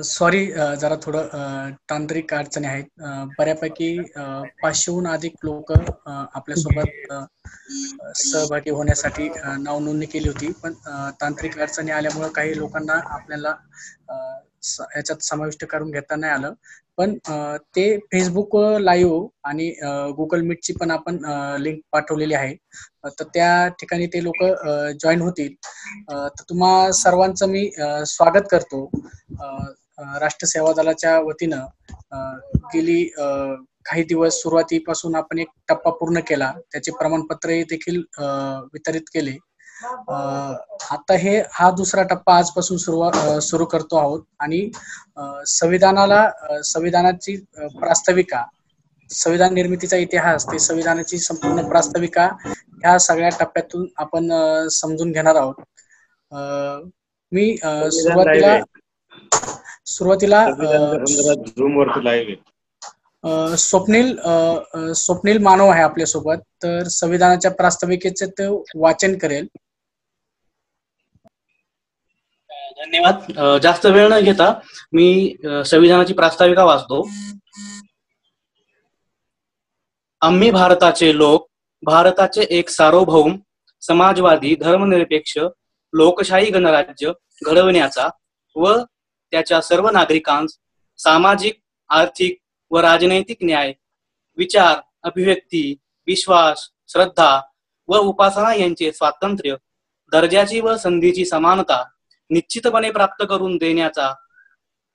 Sorry, जरा थोडं तांत्रिक अडचणी आहेत. बऱ्यापैकी 500हून अधिक लोक आपल्यासोबत सहभागी होण्यासाठी नावनोंदणी केली होती, पण तांत्रिक अडचणी आल्यामुळे काही लोकांना आपल्याला याच्यात समाविष्ट करून घेता नाही आलं. पण ते फेसबुक लाईव्ह आणि गुगल मीटची पण आपण लिंक पाठवलेली आहे. तर त्या ठिकाणी ते लोक जॉईन होतील. तर तुम्हा सर्वांचं मी स्वागत करतो. राष्ट्र सेवा दलाच्या वतीनं गेली काही दिवस सुरुवातीपासून आपण एक टप्पा पूर्ण केला, त्याचे प्रमाणपत्र देखील वितरित केले. आता हा दुसरा टप्पा आजपासून सुरू करतो आहोत आणि संविधानाची प्रास्ताविका, संविधान निर्मितीचा इतिहास, ते संविधानाची संपूर्ण प्रास्ताविका ह्या सगळ्या टप्प्यातून आपण समजून घेणार आहोत. मी सुरुवातीला झूम वरती लाईव्ह स्वप्नील मानव आहे आपल्यासोबत, तर संविधानाच्या प्रास्ताविकेचे ते वाचन करेल. धन्यवाद. जास्त वेळ न घेता मी संविधानाची प्रास्ताविका वाचतो. आम्ही भारताचे लोक, भारताचे एक सार्वभौम समाजवादी धर्मनिरपेक्ष लोकशाही गणराज्य घडवण्याचा व त्याच्या सर्व नागरिकांस सामाजिक, आर्थिक व राजनैतिक न्याय, विचार, अभिव्यक्ती, विश्वास, श्रद्धा व उपासना यांचे स्वातंत्र्य, दर्जाची व संधीची समानता निश्चितपणे प्राप्त करून देण्याचा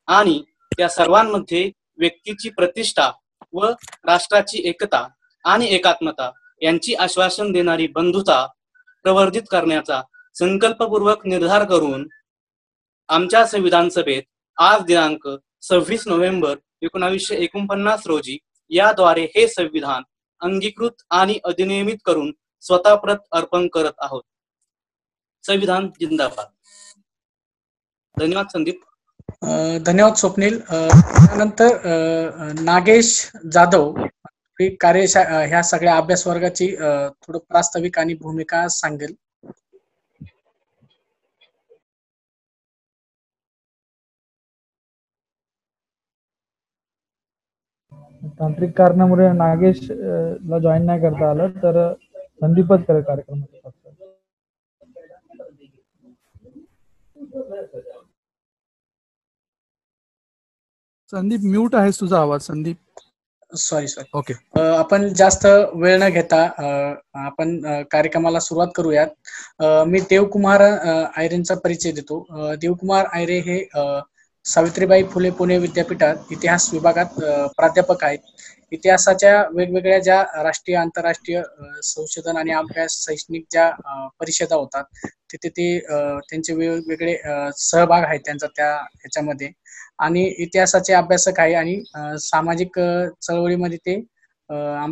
आणि त्या सर्वांमध्ये व्यक्तीची प्रतिष्ठा व राष्ट्राची एकता आणि एकात्मता यांची आश्वासन देणारी बंधुता प्रवर्धित करण्याचा संकल्पपूर्वक निर्धार करून आमच्या संविधान सभेत आज दिनांक 26 नोव्हेंबर 1949 रोजी याद्वारे हे संविधान अंगीकृत आणि अधिनियमित करून स्वतः प्रत अर्पण करत आहोत. संविधान जिंदाबाद. धन्यवाद संदीप. धन्यवाद स्वप्नील. त्यानंतर नागेश जाधव ह्या सगळ्या अभ्यास वर्गाची थोडं प्रास्ताविक आणि भूमिका सांगेल. तांत्रिक कारणामुळे नागेश ला जॉईन नाही करता आलं, तर संदीपच करेल कार्यक्रमाचा. संदीप म्यूट आहेस, तुझा आवाज संदीप. सॉरी. ओके. आपण जास्त वेळ न घेता आपण कार्यक्रमाला सुरुवात करूयात. मी देवकुमार आयरेंचा परिचय देतो. देवकुमार आयरे हे सावित्रीबाई फुले पुणे विद्यापीठात इतिहास विभागात प्राध्यापक आहेत. इतिहासाच्या वेगवेगळ्या ज्या राष्ट्रीय आंतरराष्ट्रीय संशोधन आणि अभ्यास शैक्षणिक ज्या परिषदा होतात तिथे ते त्यांचे वेगवेगळे सहभाग आहेत त्यांचा ह्याच्यामध्ये, आणि इतिहासाचे अभ्यासक आहे आणि सामाजिक चळवळीमध्ये ते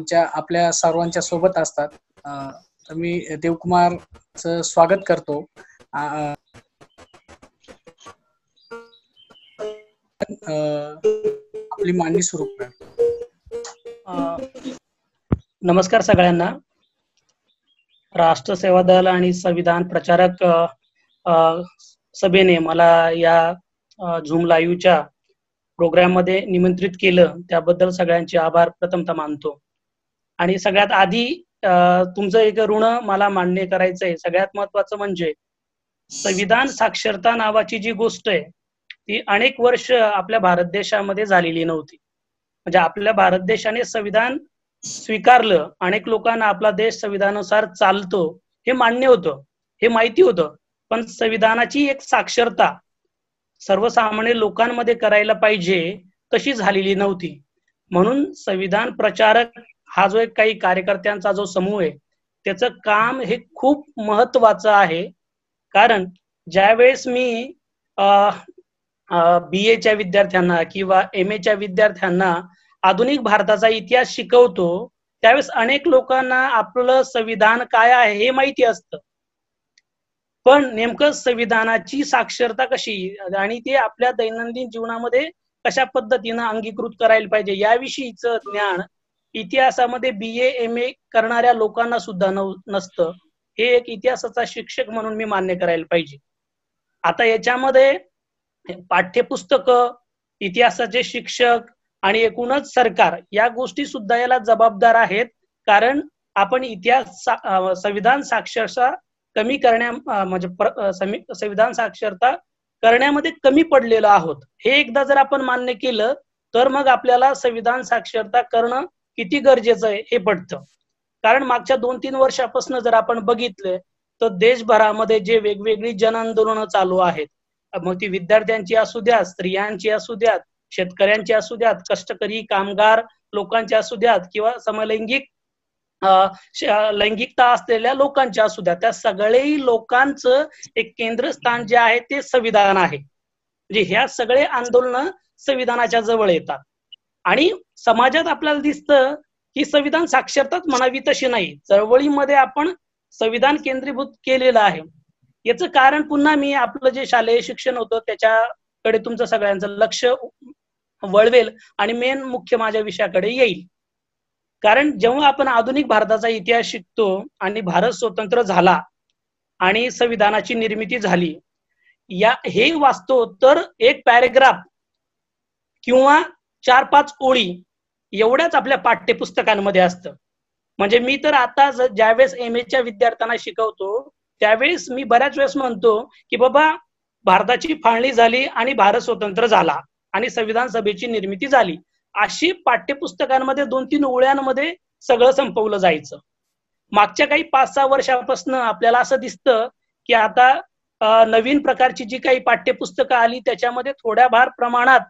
आपल्या सर्वांच्या सोबत असतात. तर मी देवकुमारचं स्वागत करतो. आपली मांडणी सुरू करा. नमस्कार सगळ्यांना. राष्ट्र सेवा दल आणि संविधान प्रचारक सभेने मला या झूम लाईव्हच्या प्रोग्राम मध्ये निमंत्रित केलं, त्याबद्दल सगळ्यांचे आभार प्रथमतः मानतो. आणि सगळ्यात आधी तुमचं एक ऋण मला मान्य करायचंय. सगळ्यात महत्वाचं म्हणजे संविधान साक्षरता नावाची जी गोष्ट आहे ती अनेक वर्ष आपल्या भारत देशामध्ये झालेली नव्हती. म्हणजे आपल्या भारत देशाने संविधान स्वीकारलं, अनेक लोकांना आपला देश संविधानानुसार चालतो हे मान्य होतं, हे माहिती होतं, पण संविधानाची एक साक्षरता सर्वसामान्य लोकांमध्ये करायला पाहिजे तशी झालेली नव्हती. म्हणून संविधान प्रचारक हा जो एक काही कार्यकर्त्यांचा जो समूह आहे त्याचं काम हे खूप महत्वाचं आहे. कारण ज्यावेळेस मी BA च्या विद्यार्थ्यांना किंवा MA च्या विद्यार्थ्यांना आधुनिक भारताचा इतिहास शिकवतो त्यावेळेस अनेक लोकांना आपलं संविधान काय आहे हे माहिती असतं, पण नेमकं संविधानाची साक्षरता कशी आणि ते आपल्या दैनंदिन जीवनामध्ये कशा पद्धतीनं अंगीकृत करायला पाहिजे याविषयीचं ज्ञान इतिहासामध्ये BA MA करणाऱ्या लोकांना सुद्धा नसतं. हे एक इतिहासाचा शिक्षक म्हणून मी मान्य करायला पाहिजे. आता याच्यामध्ये पाठ्यपुस्तकं, इतिहासाचे शिक्षक आणि एकूणच सरकार या गोष्टी सुद्धा याला जबाबदार आहेत. कारण आपण संविधान साक्षरता कमी संविधान साक्षरता करण्यामध्ये कमी पडलेलो आहोत. हे एकदा जर आपण मान्य केलं तर मग आपल्याला संविधान साक्षरता करणं किती गरजेचं आहे हे पडतं. कारण मागच्या 2-3 वर्षापासून जर आपण बघितलं तर देशभरामध्ये जे वेगवेगळी जन आंदोलनं चालू आहेत, मग ती विद्यार्थ्यांची असू द्यात, स्त्रियांची असू द्यात, शेतकऱ्यांची असू द्यात, कष्टकरी कामगार लोकांची असू द्यात किंवा लैंगिकता असलेल्या लोकांच्या असू द्या, त्या सगळ्याही लोकांचं एक केंद्रस्थान जे आहे ते संविधान आहे. म्हणजे ह्या सगळे आंदोलन संविधानाच्या जवळ येतात आणि समाजात आपल्याला दिसतं की संविधान साक्षरताच म्हणावी तशी नाही, चळवळीमध्ये आपण संविधान केंद्रीभूत केलेलं आहे. याचं कारण पुन्हा मी आपलं जे शालेय शिक्षण होतं त्याच्याकडे तुमचं सगळ्यांचं लक्ष वळवेल आणि मेन मुख्य माझ्या विषयाकडे येईल. कारण जेव्हा आपण आधुनिक भारताचा इतिहास शिकतो आणि भारत स्वतंत्र झाला आणि संविधानाची निर्मिती झाली, हे वाचतो तर एक पॅरेग्राफ किंवा 4-5 ओळी एवढ्याच आपल्या पाठ्यपुस्तकांमध्ये असतं. म्हणजे मी तर आता ज्यावेळेस MA च्या विद्यार्थ्यांना शिकवतो त्यावेळेस मी बऱ्याच वेळेस म्हणतो की बाबा भारताची फाळणी झाली आणि भारत स्वतंत्र झाला आणि संविधान सभेची निर्मिती झाली, अशी पाठ्यपुस्तकांमध्ये 2-3 ओळ्यांमध्ये सगळं संपवलं जायचं. मागच्या काही 5-6 वर्षापासून आपल्याला असं दिसतं की आता नवीन प्रकारची जी काही पाठ्यपुस्तकं आली त्याच्यामध्ये थोड्या फार प्रमाणात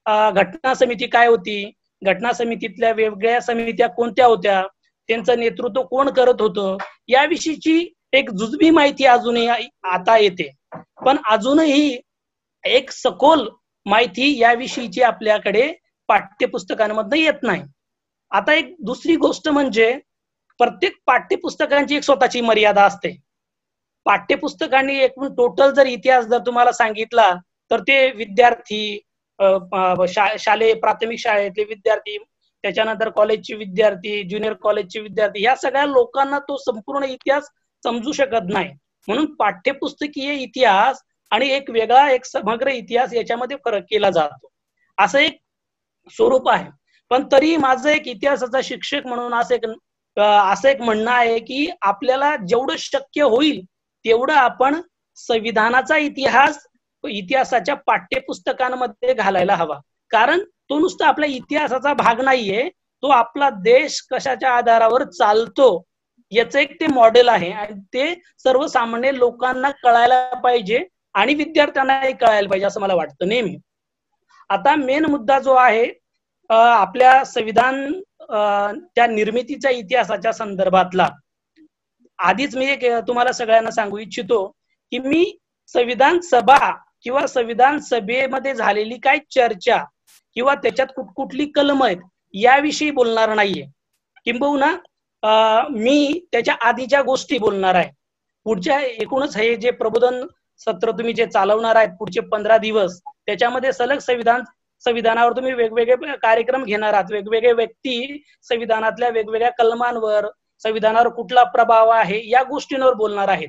घटना समिती काय होती, घटना समितीतल्या वेगवेगळ्या समित्या कोणत्या होत्या, त्यांचं नेतृत्व कोण करत होतं, याविषयीची एक जुजबी माहिती अजूनही आता येते. पण अजूनही एक सखोल माहिती याविषयीची आपल्याकडे पाठ्यपुस्तकांमधनं येत नाही. आता एक दुसरी गोष्ट म्हणजे प्रत्येक पाठ्यपुस्तकांची एक स्वतःची मर्यादा असते. पाठ्यपुस्तकांनी एकूण टोटल जर इतिहास जर तुम्हाला सांगितला तर ते विद्यार्थी, शालेय प्राथमिक शाळेतले विद्यार्थी, त्याच्यानंतर कॉलेजचे विद्यार्थी, ज्युनियर कॉलेजचे विद्यार्थी, या सगळ्या लोकांना तो संपूर्ण इतिहास समजू शकत नाही. म्हणून पाठ्यपुस्तकीय इतिहास आणि एक वेगळा एक समग्र इतिहास याच्यामध्ये फरक केला जातो, असं एक स्वरूप आहे. पण तरी माझं एक इतिहासाचा शिक्षक म्हणून असं एक म्हणणं आहे की आपल्याला जेवढं शक्य होईल तेवढं आपण संविधानाचा इतिहासाच्या पाठ्यपुस्तकांमध्ये घालायला हवा. कारण तो नुसता आपल्या इतिहासाचा भाग नाहीये, तो आपला देश कशाच्या आधारावर चालतो याचं एक ते मॉडेल आहे आणि ते सर्वसामान्य लोकांना कळायला पाहिजे आणि विद्यार्थ्यांनाही कळायला पाहिजे असं मला वाटतं नेहमी. आता मेन मुद्दा जो आहे आपल्या संविधान त्या निर्मितीच्या इतिहासाच्या संदर्भातला, आधीच मी एक तुम्हाला सगळ्यांना सांगू इच्छितो की मी संविधान सभा किंवा संविधान सभेमध्ये झालेली काय चर्चा किंवा त्याच्यात कुठली कलम आहेत याविषयी बोलणार नाहीये. किंबहुना मी त्याच्या आधीच्या गोष्टी बोलणार आहे. पुढच्या एकूणच हे जे प्रबोधन सत्र तुम्ही जे चालवणार आहेत पुढचे 15 दिवस, त्याच्यामध्ये सलग संविधानावर तुम्ही वेगवेगळे कार्यक्रम घेणार आहात, वेगवेगळे व्यक्ती संविधानातल्या वेगवेगळ्या कलमांवर, संविधानावर कुठला प्रभाव आहे या गोष्टींवर बोलणार आहेत.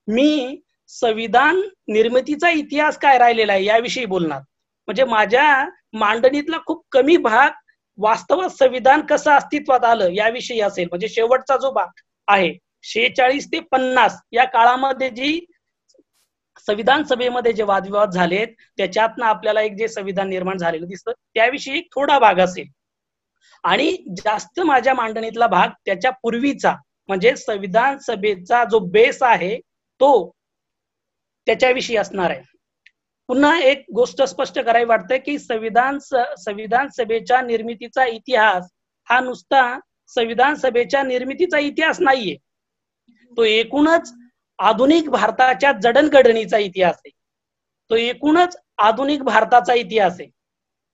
मी संविधान निर्मितीचा इतिहास काय राहिलेला आहे याविषयी बोलणार. म्हणजे माझ्या मांडणीतला खूप कमी भाग वास्तवात संविधान कसं अस्तित्वात आलं याविषयी असेल. म्हणजे शेवटचा जो भाग आहे 46 ते 50 या काळामध्ये जी संविधान सभेमध्ये जे वादविवाद झालेत त्याच्यातनं आपल्याला एक जे संविधान निर्माण झालेलं दिसतं त्याविषयी एक थोडा भाग असेल आणि जास्त माझ्या मांडणीतला भाग त्याच्या पूर्वीचा म्हणजे संविधान सभेचा जो बेस आहे तो त्याच्याविषयी असणार आहे. पुन्हा एक गोष्ट स्पष्ट करावी वाटते की संविधान सभेच्या निर्मितीचा इतिहास हा नुसता संविधान सभेच्या निर्मितीचा इतिहास नाहीये, तो एकूणच आधुनिक भारताच्या जडणघडणीचा इतिहास आहे, तो एकूणच आधुनिक भारताचा इतिहास आहे.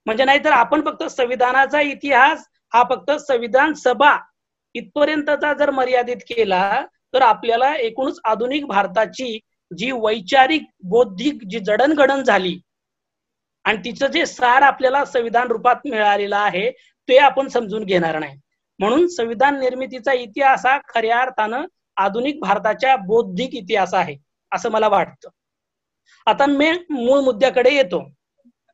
म्हणजे नाहीतर आपण फक्त संविधानाचा इतिहास हा फक्त संविधान सभा इथपर्यंतचा जर मर्यादित केला तर आपल्याला एकूणच आधुनिक भारताची जी वैचारिक बौद्धिक जी जडणघडण झाली आणि तिचं जे सार आपल्याला संविधान रूपात मिळालेलं आहे ते आपण समजून घेणार नाही. म्हणून संविधान निर्मितीचा इतिहास हा खऱ्या अर्थानं आधुनिक भारताच्या बौद्धिक इतिहास आहे असं मला वाटतं. आता मी मूळ मुद्द्याकडे येतो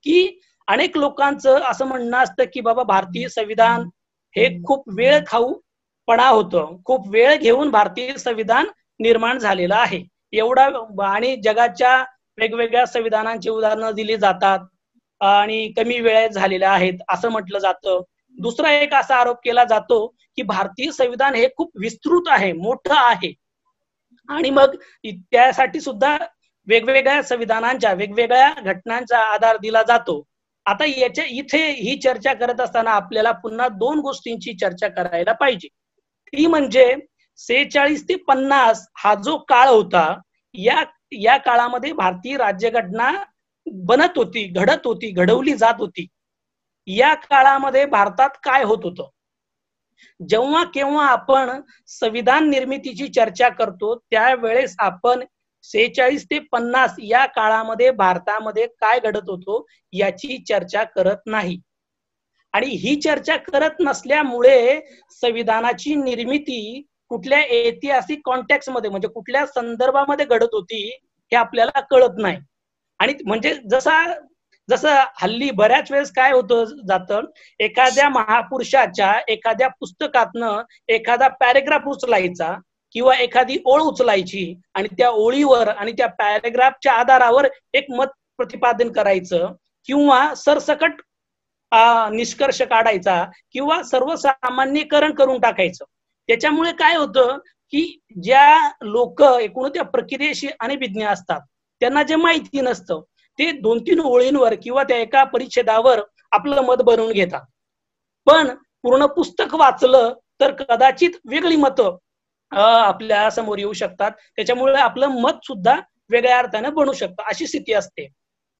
की अनेक लोकांचं असं म्हणणं असतं की बाबा भारतीय संविधान हे खूप वेळ खाऊपणा होतं, खूप वेळ घेऊन भारतीय संविधान निर्माण झालेलं आहे एवढा, आणि जगाच्या वेगवेगळ्या संविधानांची उदाहरणं दिली जातात आणि कमी वेळेत झालेल्या आहेत असं म्हटलं जातं. दुसरा एक असा आरोप केला जातो की भारतीय संविधान हे खूप विस्तृत आहे, मोठं आहे, आणि मग त्यासाठी सुद्धा वेगवेगळ्या संविधानांच्या वेगवेगळ्या घटनांचा आधार दिला जातो. आता याच्या इथे ही चर्चा करत असताना आपल्याला पुन्हा दोन गोष्टींची चर्चा करायला पाहिजे. ती म्हणजे 46 ते 50 हा जो काळ होता, या काळामध्ये भारतीय राज्यघटना बनत होती, घडत होती, घडवली जात होती. या काळामध्ये भारतात काय होत होतं? जेव्हा केव्हा आपण संविधान निर्मितीची चर्चा करतो त्यावेळेस आपण 46 ते 50 या काळामध्ये भारतामध्ये काय घडत होतो याची चर्चा करत नाही. आणि ही चर्चा करत नसल्यामुळे संविधानाची निर्मिती कुठल्या ऐतिहासिक कॉन्टेक्स्ट मध्ये म्हणजे कुठल्या संदर्भामध्ये घडत होती हे आपल्याला कळत नाही. आणि म्हणजे जसं हल्ली बऱ्याच वेळेस काय होतं जातं, एखाद्या महापुरुषाच्या एखाद्या पुस्तकातनं एखादा पॅरेग्राफ उचलायचा किंवा एखादी ओळ उचलायची आणि त्या ओळीवर आणि त्या पॅरेग्राफच्या आधारावर एक मत प्रतिपादन करायचं किंवा सरसकट निष्कर्ष काढायचा किंवा सर्वसामान्यीकरण करून टाकायचं. त्याच्यामुळे काय होतं की ज्या लोक एकूण त्या प्रक्रियेशी अनभिज्ञ असतात त्यांना जे माहिती नसतं ते 2-3 ओळींवर किंवा त्या एका परिच्छेदावर आपलं मत बनवून घेतात. पण पूर्ण पुस्तक वाचलं तर कदाचित वेगळी मतं आपल्या समोर येऊ शकतात. त्याच्यामुळे आपलं मत सुद्धा वेगळ्या अर्थाने बनू शकतं, अशी स्थिती असते.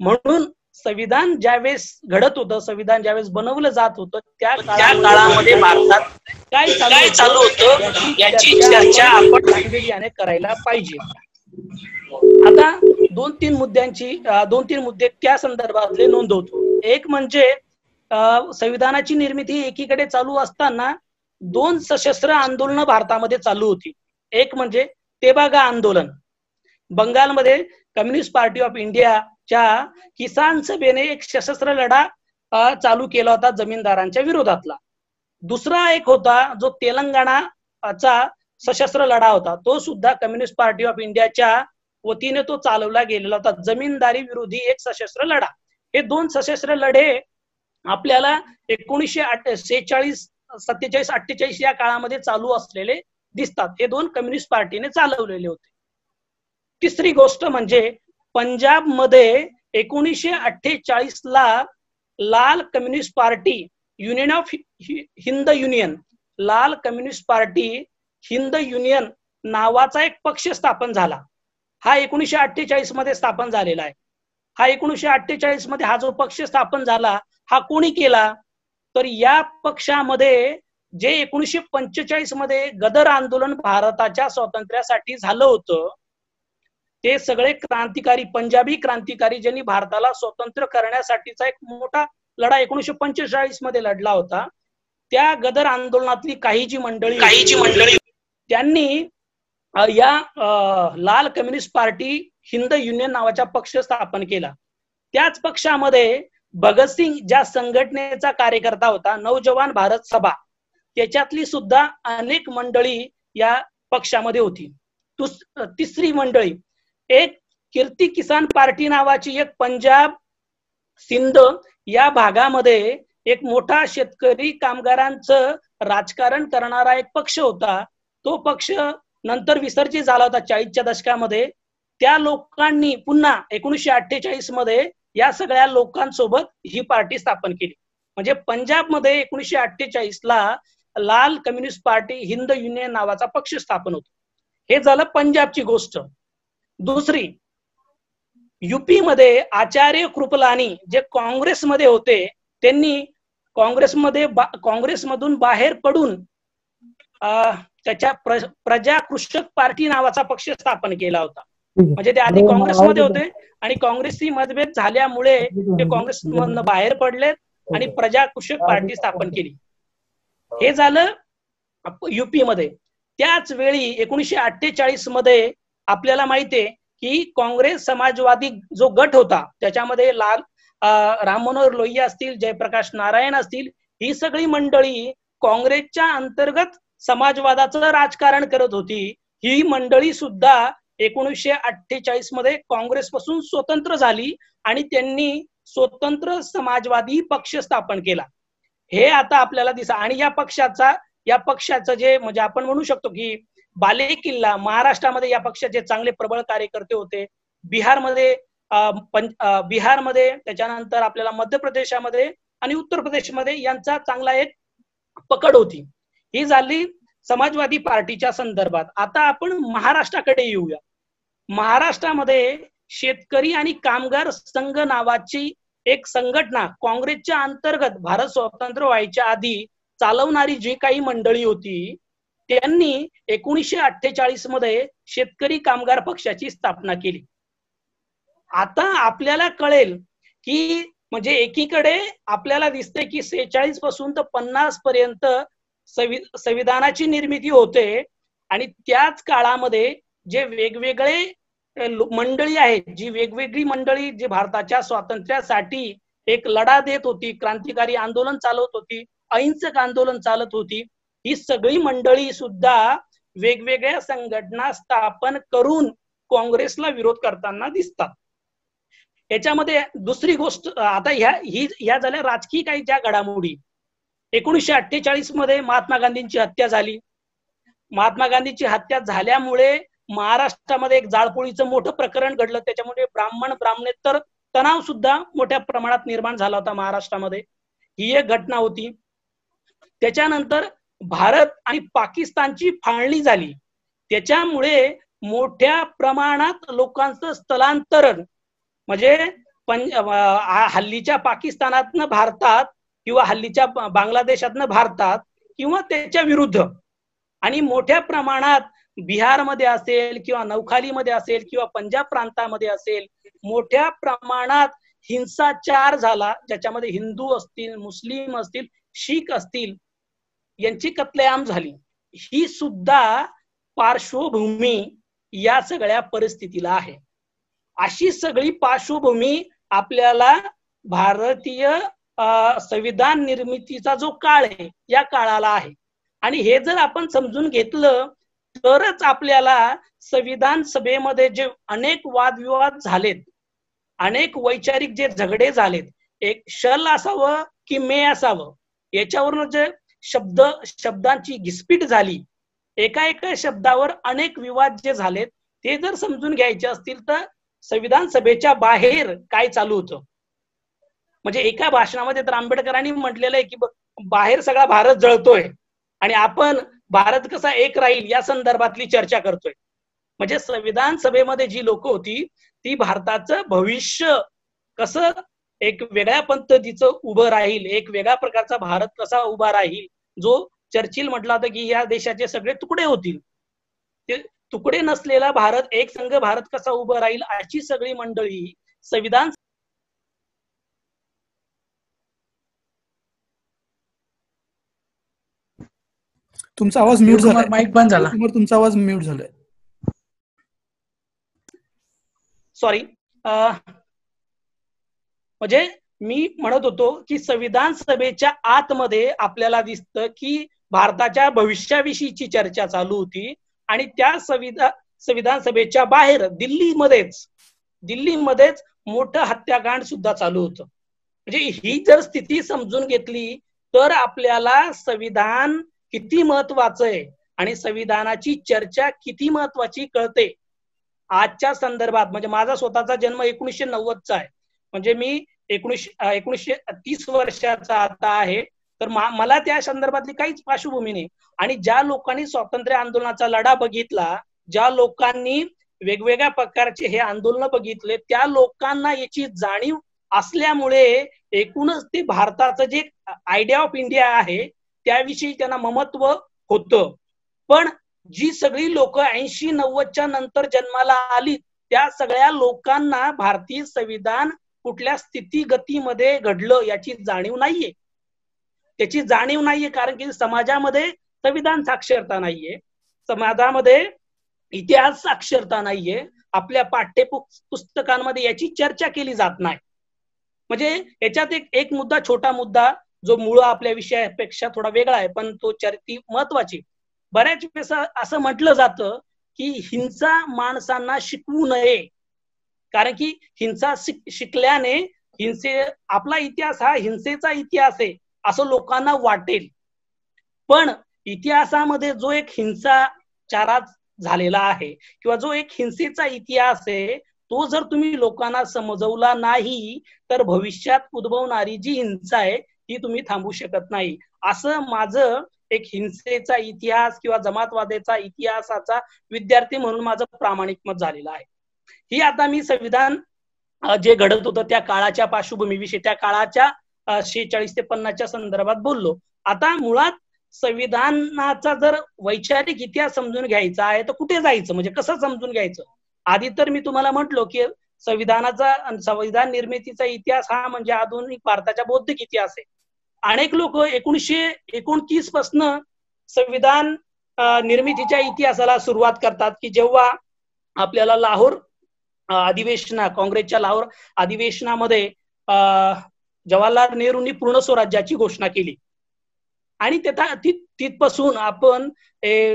म्हणून संविधान ज्यावेळेस घडत होतं, संविधान ज्यावेळेस बनवलं जात होतं त्या काळामध्ये भारतात काय चालू होतं याची चर्चा आपण गांभीर्याने करायला पाहिजे. आता 2-3 मुद्दे त्या संदर्भातले नोंदवतो. एक म्हणजे संविधानाची निर्मिती एकीकडे चालू असताना 2 सशस्त्र आंदोलनं भारतामध्ये चालू होती. एक म्हणजे तेभागा आंदोलन, बंगालमध्ये कम्युनिस्ट पार्टी ऑफ इंडियाच्या किसान सभेने एक सशस्त्र लढा चालू केला होता जमीनदारांच्या विरोधातला. दुसरा एक होता जो तेलंगणाचा सशस्त्र लढा होता, तो सुद्धा कम्युनिस्ट पार्टी ऑफ इंडियाच्या वतीने तो चालवला गेलेला होता, जमीनदारी विरोधी एक सशस्त्र लढा. हे 2 सशस्त्र लढे आपल्याला 1946, 47, 48 या काळामध्ये चालू असलेले दिसतात. हे 2 कम्युनिस्ट पार्टीने चालवलेले होते. तिसरी गोष्ट म्हणजे पंजाब मध्ये 1948 ला लाल communist party union of Hind union, लाल कम्युनिस्ट पार्टी हिंद युनियन नावाचा एक पक्ष स्थापन झाला. हा 1948 मध्ये स्थापन झालेला आहे. हा 1948 मध्ये हा जो पक्ष स्थापन झाला हा कोणी केला तर या पक्षामध्ये जे 1945 मध्ये गदर आंदोलन भारताच्या स्वातंत्र्यासाठी झालं होतं ते सगळे क्रांतिकारी, पंजाबी क्रांतिकारी ज्यांनी भारताला स्वतंत्र करण्यासाठीचा एक मोठा लढा 1945 मध्ये लढला होता, त्या गदर आंदोलनातली काही जी मंडळी त्यांनी या लाल कम्युनिस्ट पार्टी हिंद युनियन नावाचा पक्ष स्थापन केला. त्याच पक्षामध्ये भगतसिंग ज्या संघटनेचा कार्यकर्ता होता, नवजवान भारत सभा, त्याच्यातली सुद्धा अनेक मंडळी या पक्षामध्ये होती. तिसरी मंडळी एक कीर्ती किसान पार्टी नावाची एक पंजाब सिंध या भागामध्ये एक मोठा शेतकरी कामगारांचं राजकारण करणारा एक पक्ष होता. तो पक्ष नंतर विसर्जित झाला होता 40च्या दशकामध्ये. त्या लोकांनी पुन्हा 1948 मध्ये या सगळ्या लोकांसोबत ही पार्टी स्थापन केली. म्हणजे पंजाबमध्ये 1948 ला लाल कम्युनिस्ट पार्टी हिंद युनियन नावाचा पक्ष स्थापन होतो. हे झालं पंजाबची गोष्ट. दुसरी, युपी मध्ये आचार्य कृपलानी जे काँग्रेसमध्ये होते त्यांनी काँग्रेसमधून बाहेर पडून त्याच्या प्रजा कृषक पार्टी नावाचा पक्ष स्थापन केला होता. म्हणजे ते आधी काँग्रेसमध्ये होते आणि काँग्रेसची मतभेद झाल्यामुळे ते काँग्रेसमधून बाहेर पडले आणि प्रजा कृषक पार्टी स्थापन केली. हे झालं युपी मध्ये. त्याच वेळी 1948 मध्ये आपल्याला माहितीये की काँग्रेस समाजवादी जो गट होता त्याच्यामध्ये राम मनोहर लोहिया असतील, जयप्रकाश नारायण असतील, ही सगळी मंडळी काँग्रेसच्या अंतर्गत समाजवादाचं राजकारण करत होती. ही मंडळी सुद्धा 1948 मध्ये काँग्रेसपासून स्वतंत्र झाली आणि त्यांनी स्वतंत्र समाजवादी पक्ष स्थापन केला. हे आता आपल्याला दिसत. आणि या पक्षाचं जे म्हणजे आपण म्हणू शकतो की बालेकिल्ला, महाराष्ट्रामध्ये या पक्षाचे चांगले प्रबळ कार्यकर्ते होते. बिहारमध्ये त्याच्यानंतर आपल्याला मध्य प्रदेशामध्ये आणि उत्तर प्रदेशमध्ये यांचा चांगला एक पकड होती. ही झाली समाजवादी पार्टीच्या संदर्भात. आता आपण महाराष्ट्राकडे येऊया. महाराष्ट्रामध्ये शेतकरी आणि कामगार संघ नावाची एक संघटना काँग्रेसच्या अंतर्गत भारत स्वतंत्र व्हायच्या आधी चालवणारी जी काही मंडळी होती त्यांनी 1948 मध्ये शेतकरी कामगार पक्षाची स्थापना केली. आता आपल्याला कळेल की म्हणजे एकीकडे आपल्याला दिसते की 46 पासून तर 50 पर्यंत संविधानाची निर्मिती होते आणि त्याच काळामध्ये जे वेगवेगळे मंडळी आहेत, जी वेगवेगळी मंडळी जी भारताच्या स्वातंत्र्यासाठी एक लढा देत होती, क्रांतिकारी आंदोलन चालवत होती, अहिंसक आंदोलन चालत होती, ही सगळी मंडळी सुद्धा वेगवेगळ्या संघटना स्थापन करून काँग्रेसला विरोध करताना दिसतात. याच्यामध्ये दुसरी गोष्ट, आता ह्या झाल्या राजकीय काही ज्या घडामोडी. 1948 मध्ये महात्मा गांधींची हत्या झाली. महात्मा गांधींची हत्या झाल्यामुळे महाराष्ट्रामध्ये एक जाळपोळीचं मोठं प्रकरण घडलं. त्याच्यामुळे ब्राह्मणेतर तणाव सुद्धा मोठ्या प्रमाणात निर्माण झाला होता महाराष्ट्रामध्ये. ही एक घटना होती. त्याच्यानंतर भारत आणि पाकिस्तानची फाळणी झाली. त्याच्यामुळे मोठ्या प्रमाणात लोकांचं स्थलांतरण म्हणजे हल्लीच्या पाकिस्तानातनं भारतात किंवा हल्लीच्या बांगलादेशातनं भारतात किंवा त्याच्या विरुद्ध, आणि मोठ्या प्रमाणात बिहारमध्ये असेल किंवा नौखालीमध्ये असेल किंवा पंजाब प्रांतामध्ये असेल मोठ्या प्रमाणात हिंसाचार झाला, ज्याच्यामध्ये हिंदू असतील, मुस्लिम असतील, शीख असतील, यांची कत्लेआम झाली. ही सुद्धा पार्श्वभूमी या सगळ्या परिस्थितीला आहे. अशी सगळी पार्श्वभूमी आपल्याला भारतीय संविधान निर्मितीचा जो काळ आहे या काळाला आहे. आणि हे जर आपण समजून घेतलं तरच आपल्याला संविधान सभेमध्ये जे अनेक वादविवाद झालेत, अनेक वैचारिक जे झगडे झालेत, एक शल असावं की मे असावं, याच्यावरून जे शब्दांची घिसपीट झाली, एका शब्दावर अनेक विवाद जे झालेत, ते जर समजून घ्यायचे असतील तर संविधान सभेच्या बाहेर काय चालू होतं. म्हणजे एका भाषणामध्ये तर आंबेडकरांनी म्हटलेलं आहे की बाहेर सगळा भारत जळतोय आणि आपण भारत कसा एक राहील या संदर्भातली चर्चा करतोय. म्हणजे संविधान सभेमध्ये जी लोक होती ती भारताचं भविष्य कसं एक वेगळ्या पद्धतीचं उभं राहील, एक वेगळ्या प्रकारचा भारत कसा उभा राहील, जो चर्चिल म्हटला होता की या देशाचे सगळे तुकडे होतील, ते तुकडे नसलेला भारत, एक संघ भारत कसा उभं राहील, अशी सगळी मंडळी संविधान. तुमचा आवाज म्यूट झाला, माईक बंद झाला. तुमचा आवाज म्यूट झालाय. सॉरी. म्हणजे मी म्हणत होतो की संविधान सभेच्या आतमध्ये आपल्याला दिसतं की भारताच्या भविष्याविषयीची चर्चा चालू होती आणि त्या संविधान सभेच्या बाहेर दिल्लीमध्येच मोठं हत्याकांड सुद्धा चालू होतं. म्हणजे ही जर स्थिती समजून घेतली तर आपल्याला संविधान किती महत्वाचं आहे आणि संविधानाची चर्चा किती महत्वाची कळते आजच्या संदर्भात. म्हणजे माझा स्वतःचा जन्म 1990चा आहे, म्हणजे मी 1930 वर्षाचा आता आहे, तर मला त्या संदर्भातली काहीच पार्श्वभूमी नाही. आणि ज्या लोकांनी स्वातंत्र्य आंदोलनाचा लढा बघितला, ज्या लोकांनी वेगवेगळ्या प्रकारचे हे आंदोलन बघितले, त्या लोकांना याची जाणीव असल्यामुळे एकूणच ते भारताचं जे आयडिया ऑफ इंडिया आहे त्याविषयी त्यांना ममत्व होतं. पण जी सगळी लोक 80-90च्या नंतर जन्माला आली त्या सगळ्या लोकांना भारतीय संविधान कुठल्या स्थितीगतीमध्ये घडलं याची जाणीव नाहीये. त्याची जाणीव नाहीये कारण की समाजामध्ये संविधान साक्षरता नाहीये, समाजामध्ये इतिहास साक्षरता नाहीये, आपल्या पाठ्यपुस्तकांमध्ये याची चर्चा केली जात नाही. म्हणजे याच्यात एक मुद्दा, छोटा मुद्दा जो मूळ आपल्या विषयापेक्षा थोडा वेगळा आहे, पण तो ती महत्वाची. बऱ्याच वेळेस असं म्हटलं जातं की हिंसा माणसांना शिकवू नये, कारण की हिंसा शिकल्याने आपला इतिहास हा हिंसेचा इतिहास आहे असं लोकांना वाटेल. पण इतिहासामध्ये जो एक हिंसाचारात झालेला आहे किंवा जो एक हिंसेचा इतिहास आहे, तो जर तुम्ही लोकांना समजवला नाही तर भविष्यात उद्भवणारी जी हिंसा आहे ती तुम्ही थांबवू शकत नाही. असं माझं एक हिंसेचा इतिहास किंवा जमातवादाचा इतिहासाचा विद्यार्थी म्हणून माझं प्रामाणिक मत झालेलं आहे. ही आता मी संविधान जे घडत होतं त्या काळाच्या पार्श्वभूमीविषयी, त्या काळाच्या 46 ते 50च्या संदर्भात बोललो. आता मुळात संविधानाचा जर वैचारिक इतिहास समजून घ्यायचा आहे तर कुठे जायचं, म्हणजे कसं समजून घ्यायचं? आधी तर मी तुम्हाला म्हटलो की संविधान निर्मितीचा इतिहास हा म्हणजे आधुनिक भारताचा बौद्धिक इतिहास आहे. अनेक लोक 1929 पासून संविधान निर्मितीच्या इतिहासाला सुरुवात करतात की जेव्हा आपल्याला लाहोर काँग्रेसच्या लाहोर अधिवेशनामध्ये जवाहरलाल नेहरूंनी पूर्ण स्वराज्याची घोषणा केली आणि तिथपासून आपण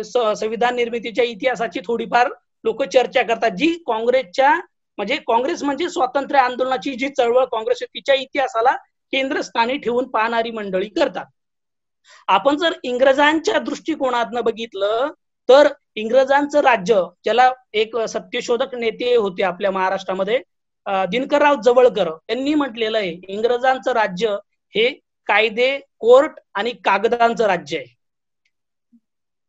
संविधान निर्मितीच्या इतिहासाची थोडीफार लोक चर्चा करतात, जी काँग्रेस म्हणजे स्वातंत्र्य आंदोलनाची जी चळवळ काँग्रेस तिच्या इतिहासाला केंद्रस्थानी ठेवून पाहणारी मंडळी करतात. आपण जर इंग्रजांच्या दृष्टिकोनातनं बघितलं तर इंग्रजांचं राज्य, ज्याला एक सत्यशोधक नेते होते आपल्या महाराष्ट्रामध्ये दिनकरराव जवळकर, यांनी म्हटलेलं आहे इंग्रजांचं राज्य हे कायदे, कोर्ट आणि कागदांचं राज्य आहे.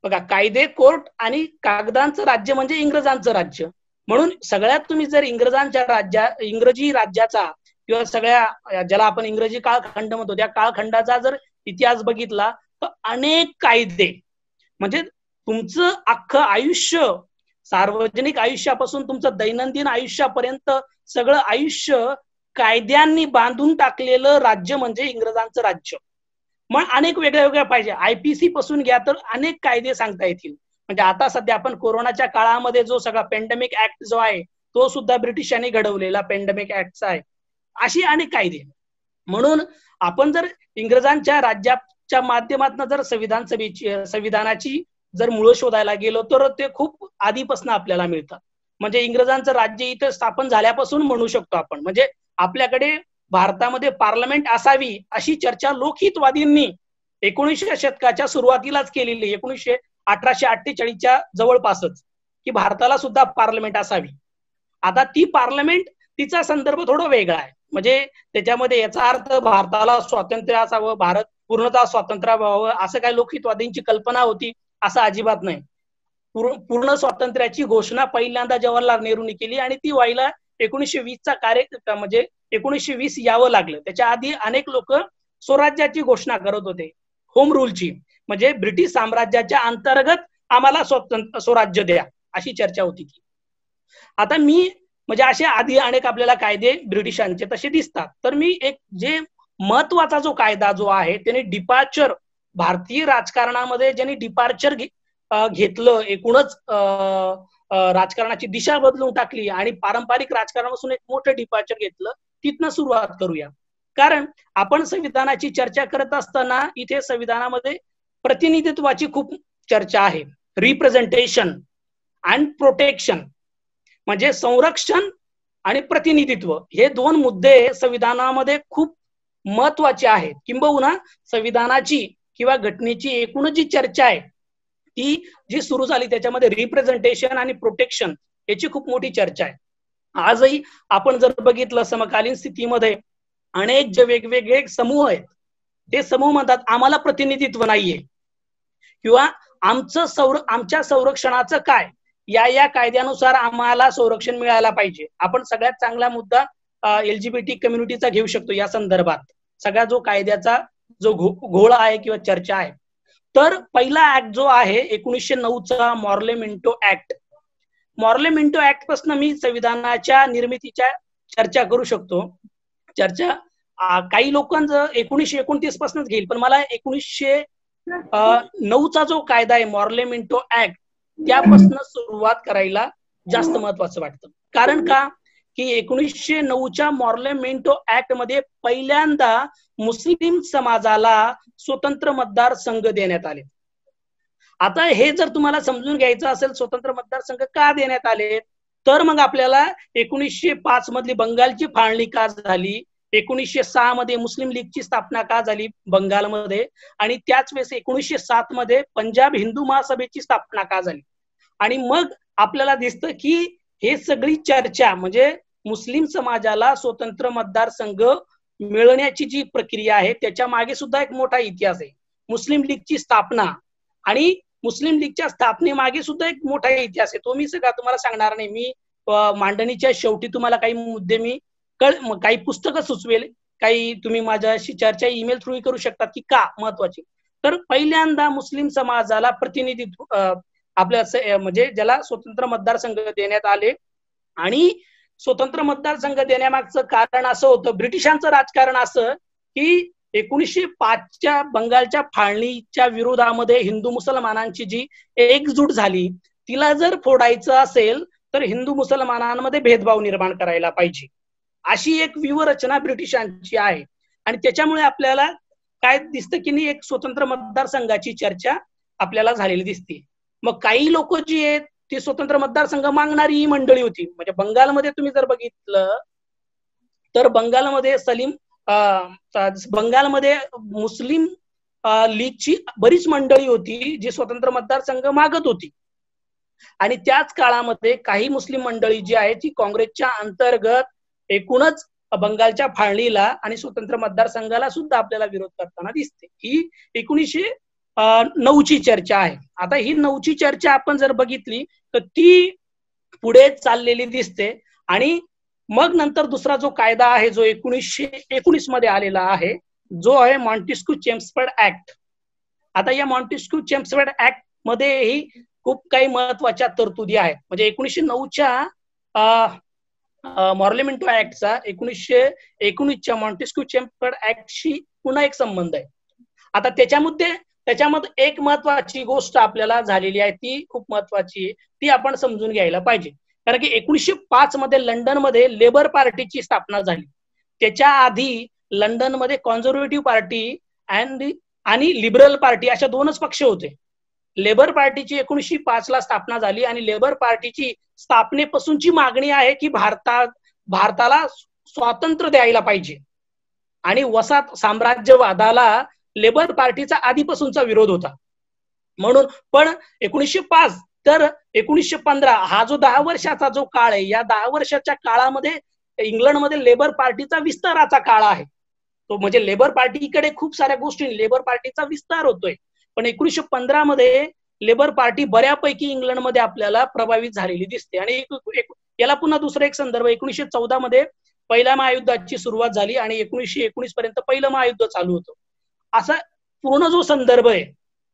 बघा, कायदे, कोर्ट आणि कागदांचं राज्य म्हणजे इंग्रजांचं राज्य. म्हणून सगळ्यात तुम्ही जर इंग्रजी राज्याचा किंवा सगळ्या ज्याला आपण इंग्रजी काळखंड म्हणतो त्या काळखंडाचा जर इतिहास बघितला तर अनेक कायदे, म्हणजे तुमचं अख्खं आयुष्य, सार्वजनिक आयुष्यापासून तुमचं दैनंदिन आयुष्यापर्यंत सगळं आयुष्य कायद्यांनी बांधून टाकलेलं राज्य म्हणजे इंग्रजांचं राज्य. मग अनेक वेगळ्या पाहिजे, IPC पासून घ्या तर अनेक कायदे सांगता येतील. म्हणजे आता सध्या आपण कोरोनाच्या काळामध्ये जो सगळा पेंडेमिक ऍक्ट जो आहे तो सुद्धा ब्रिटिशांनी घडवलेला पेंडेमिक ऍक्टचा आहे. अशी अनेक कायदे. म्हणून आपण जर इंग्रजांच्या राज्याच्या माध्यमातून जर संविधानाची जर मुळं शोधायला गेलो तर ते खूप आधीपासून आपल्याला मिळतात. म्हणजे इंग्रजांचं राज्य इथं स्थापन झाल्यापासून म्हणू शकतो आपण. म्हणजे आपल्याकडे भारतामध्ये पार्लमेंट असावी अशी चर्चा लोकहितवादींनी 19व्या शतकाच्या सुरुवातीलाच केलेली, 1848च्या जवळपासच, की भारताला सुद्धा पार्लमेंट असावी. आता ती पार्लमेंट, तिचा संदर्भ थोडा वेगळा आहे. म्हणजे त्याच्यामध्ये याचा अर्थ भारताला स्वातंत्र्य असावं, भारत पूर्णतः स्वतंत्र व्हावं असं काय लोकहितवादींची कल्पना होती असं अजिबात नाही. पूर्ण स्वातंत्र्याची घोषणा पहिल्यांदा जवाहरलाल नेहरूंनी केली आणि ती व्हायला 1920चा कार्यक्रम म्हणजे 1920 यावं लागलं. त्याच्या आधी अनेक लोक स्वराज्याची घोषणा करत होते, होम रूलची, म्हणजे ब्रिटिश साम्राज्याच्या अंतर्गत आम्हाला स्वराज्य द्या अशी चर्चा होती ती. आता मी म्हणजे असे आधी अनेक आपल्याला कायदे ब्रिटिशांचे तसे दिसतात. तर मी एक जे महत्वाचा जो कायदा जो आहे त्याने डिपार्चर, भारतीय राजकारणामध्ये ज्यांनी डिपार्चर घेतलं, एकूणच राजकारणाची दिशा बदलून टाकली आणि पारंपरिक राजकारणापासून एक मोठं डिपार्चर घेतलं, तिथनं सुरुवात करूया. कारण आपण संविधानाची चर्चा करत असताना इथे संविधानामध्ये प्रतिनिधित्वाची खूप चर्चा आहे. रिप्रेझेंटेशन अँड प्रोटेक्शन, म्हणजे संरक्षण आणि प्रतिनिधित्व, हे दोन मुद्दे संविधानामध्ये खूप महत्वाचे आहेत. किंबहुना संविधानाची किंवा घटनेची एकूण जी चर्चा आहे ती जी सुरू झाली त्याच्यामध्ये रिप्रेझेंटेशन आणि प्रोटेक्शन याची खूप मोठी चर्चा आहे. आजही आपण जर बघितलं समकालीन स्थितीमध्ये अनेक जे वेगवेगळे समूह आहेत ते समूह म्हणतात आम्हाला प्रतिनिधित्व नाहीये किंवा आमच्या संरक्षणाचं काय, या कायद्यानुसार आम्हाला संरक्षण मिळायला पाहिजे. आपण सगळ्यात चांगला मुद्दा LGBT कम्युनिटीचा घेऊ शकतो या संदर्भात. सगळा जो कायद्याचा जो घोळ आहे किंवा चर्चा आहे, तर पहिला ऍक्ट जो आहे 1909चा मॉर्ले-मिंटो ऍक्ट. मॉर्ले-मिंटो ऍक्ट पासून मी संविधानाच्या निर्मितीच्या चर्चा करू शकतो. चर्चा काही लोकांचं 1929 पासूनच घेईल, पण मला 1909चा जो कायदा आहे मॉर्ले-मिंटो ऍक्ट त्यापासून सुरुवात करायला जास्त महत्वाचं वाटतं. कारण का की 1909च्या मॉर्लेमेंटो ऍक्ट मध्ये पहिल्यांदा मुस्लिम समाजाला स्वतंत्र मतदारसंघ देण्यात आले. आता हे जर तुम्हाला समजून घ्यायचं असेल स्वतंत्र मतदारसंघ का देण्यात आले, तर मग आपल्याला 1905 मधली बंगालची फाळणी का झाली, 1906 मध्ये मुस्लिम लीगची स्थापना का झाली बंगालमध्ये, आणि त्याच वेळेस 1907 मध्ये पंजाब हिंदू महासभेची स्थापना का झाली. आणि मग आपल्याला दिसतं की हे सगळी चर्चा म्हणजे मुस्लिम समाजाला स्वतंत्र मतदारसंघ मिळण्याची जी प्रक्रिया आहे त्याच्या मागे सुद्धा एक मोठा इतिहास आहे. मुस्लिम लीगची स्थापना आणि मुस्लिम लीगच्या स्थापनेमागे सुद्धा एक मोठा इतिहास आहे. तो मी सगळा तुम्हाला सांगणार नाही. मी मांडणीच्या शेवटी तुम्हाला काही मुद्दे मी काही पुस्तकं सुचवेल, काही तुम्ही माझ्याशी चर्चा ईमेल थ्रू करू शकतात की का महत्वाची. तर पहिल्यांदा मुस्लिम समाजाला प्रतिनिधित्व आपल्या म्हणजे ज्याला स्वतंत्र मतदारसंघ देण्यात आले. आणि स्वतंत्र मतदारसंघ देण्यामागचं कारण असं होतं, ब्रिटिशांचं राजकारण असं की 1905च्या बंगालच्या फाळणीच्या विरोधामध्ये हिंदू मुसलमानांची जी एकजूट झाली तिला जर फोडायचं असेल तर हिंदू मुसलमानांमध्ये भेदभाव निर्माण करायला पाहिजे, अशी एक व्यूहरचना ब्रिटिशांची आहे. आणि त्याच्यामुळे आपल्याला काय दिसतं की नाही, एक स्वतंत्र मतदारसंघाची चर्चा आपल्याला झालेली दिसते. मग काही लोक जी आहेत ती स्वतंत्र मतदारसंघ मागणारी मंडळी होती. म्हणजे बंगालमध्ये तुम्ही जर बघितलं तर बंगालमध्ये मुस्लिम लीगची बरीच मंडळी होती जी स्वतंत्र मतदारसंघ मागत होती. आणि त्याच काळामध्ये काही मुस्लिम मंडळी जी आहे ती काँग्रेसच्या अंतर्गत एकूणच बंगालच्या फाळणीला आणि स्वतंत्र मतदारसंघाला सुद्धा आपल्याला विरोध करताना दिसते. ही 1909ची चर्चा आहे. आता ही 9ची चर्चा आपण जर बघितली तर ती पुढे चाललेली दिसते. आणि मग नंतर दुसरा जो कायदा आहे जो 1919 मध्ये आलेला आहे, जो आहे मॉन्टेस्क्यू-चेम्सफर्ड ऍक्ट. आता या मॉन्टेस्क्यू-चेम्सफर्ड ऍक्ट मध्येही खूप काही महत्वाच्या तरतुदी आहेत. म्हणजे 1909च्या मॉर्लेमेंटो ऍक्टचा 1919च्या मॉन्टेस्क्यू-चेम्सफर्ड ऍक्टशी पुन्हा एक संबंध आहे. आता त्याच्यामध्ये एक महत्वाची गोष्ट आपल्याला झालेली आहे, ती खूप महत्वाची आहे, ती आपण समजून घ्यायला पाहिजे. कारण की 1905 मध्ये लंडनमध्ये लेबर पार्टीची स्थापना झाली. त्याच्या आधी लंडनमध्ये कॉन्झर्वेटिव्ह पार्टी आणि लिबरल पार्टी अशा दोनच पक्ष होते. लेबर पार्टीची 1905 ला स्थापना झाली आणि लेबर पार्टीची स्थापनेपासूनची मागणी आहे की भारताला स्वातंत्र्य द्यायला पाहिजे. आणि वसाहत साम्राज्यवादाला लेबर पार्टीचा आधीपासूनचा विरोध होता. म्हणून पण 1905 तर 1915 हा जो 10 वर्षाचा जो काळ आहे, या 10 वर्षाच्या काळामध्ये इंग्लंडमध्ये लेबर पार्टीचा विस्ताराचा काळ आहे. तो म्हणजे लेबर पार्टीकडे खूप साऱ्या गोष्टी लेबर पार्टीचा विस्तार होतोय. पण 1915 मध्ये लेबर पार्टी बऱ्यापैकी इंग्लंडमध्ये आपल्याला प्रभावित झालेली दिसते. आणि याला पुन्हा दुसरा एक संदर्भ, 1914 मध्ये पहिल्या महायुद्धाची सुरुवात झाली आणि 1919 पर्यंत पहिलं महायुद्ध चालू होतं. असा पूर्ण जो संदर्भ आहे.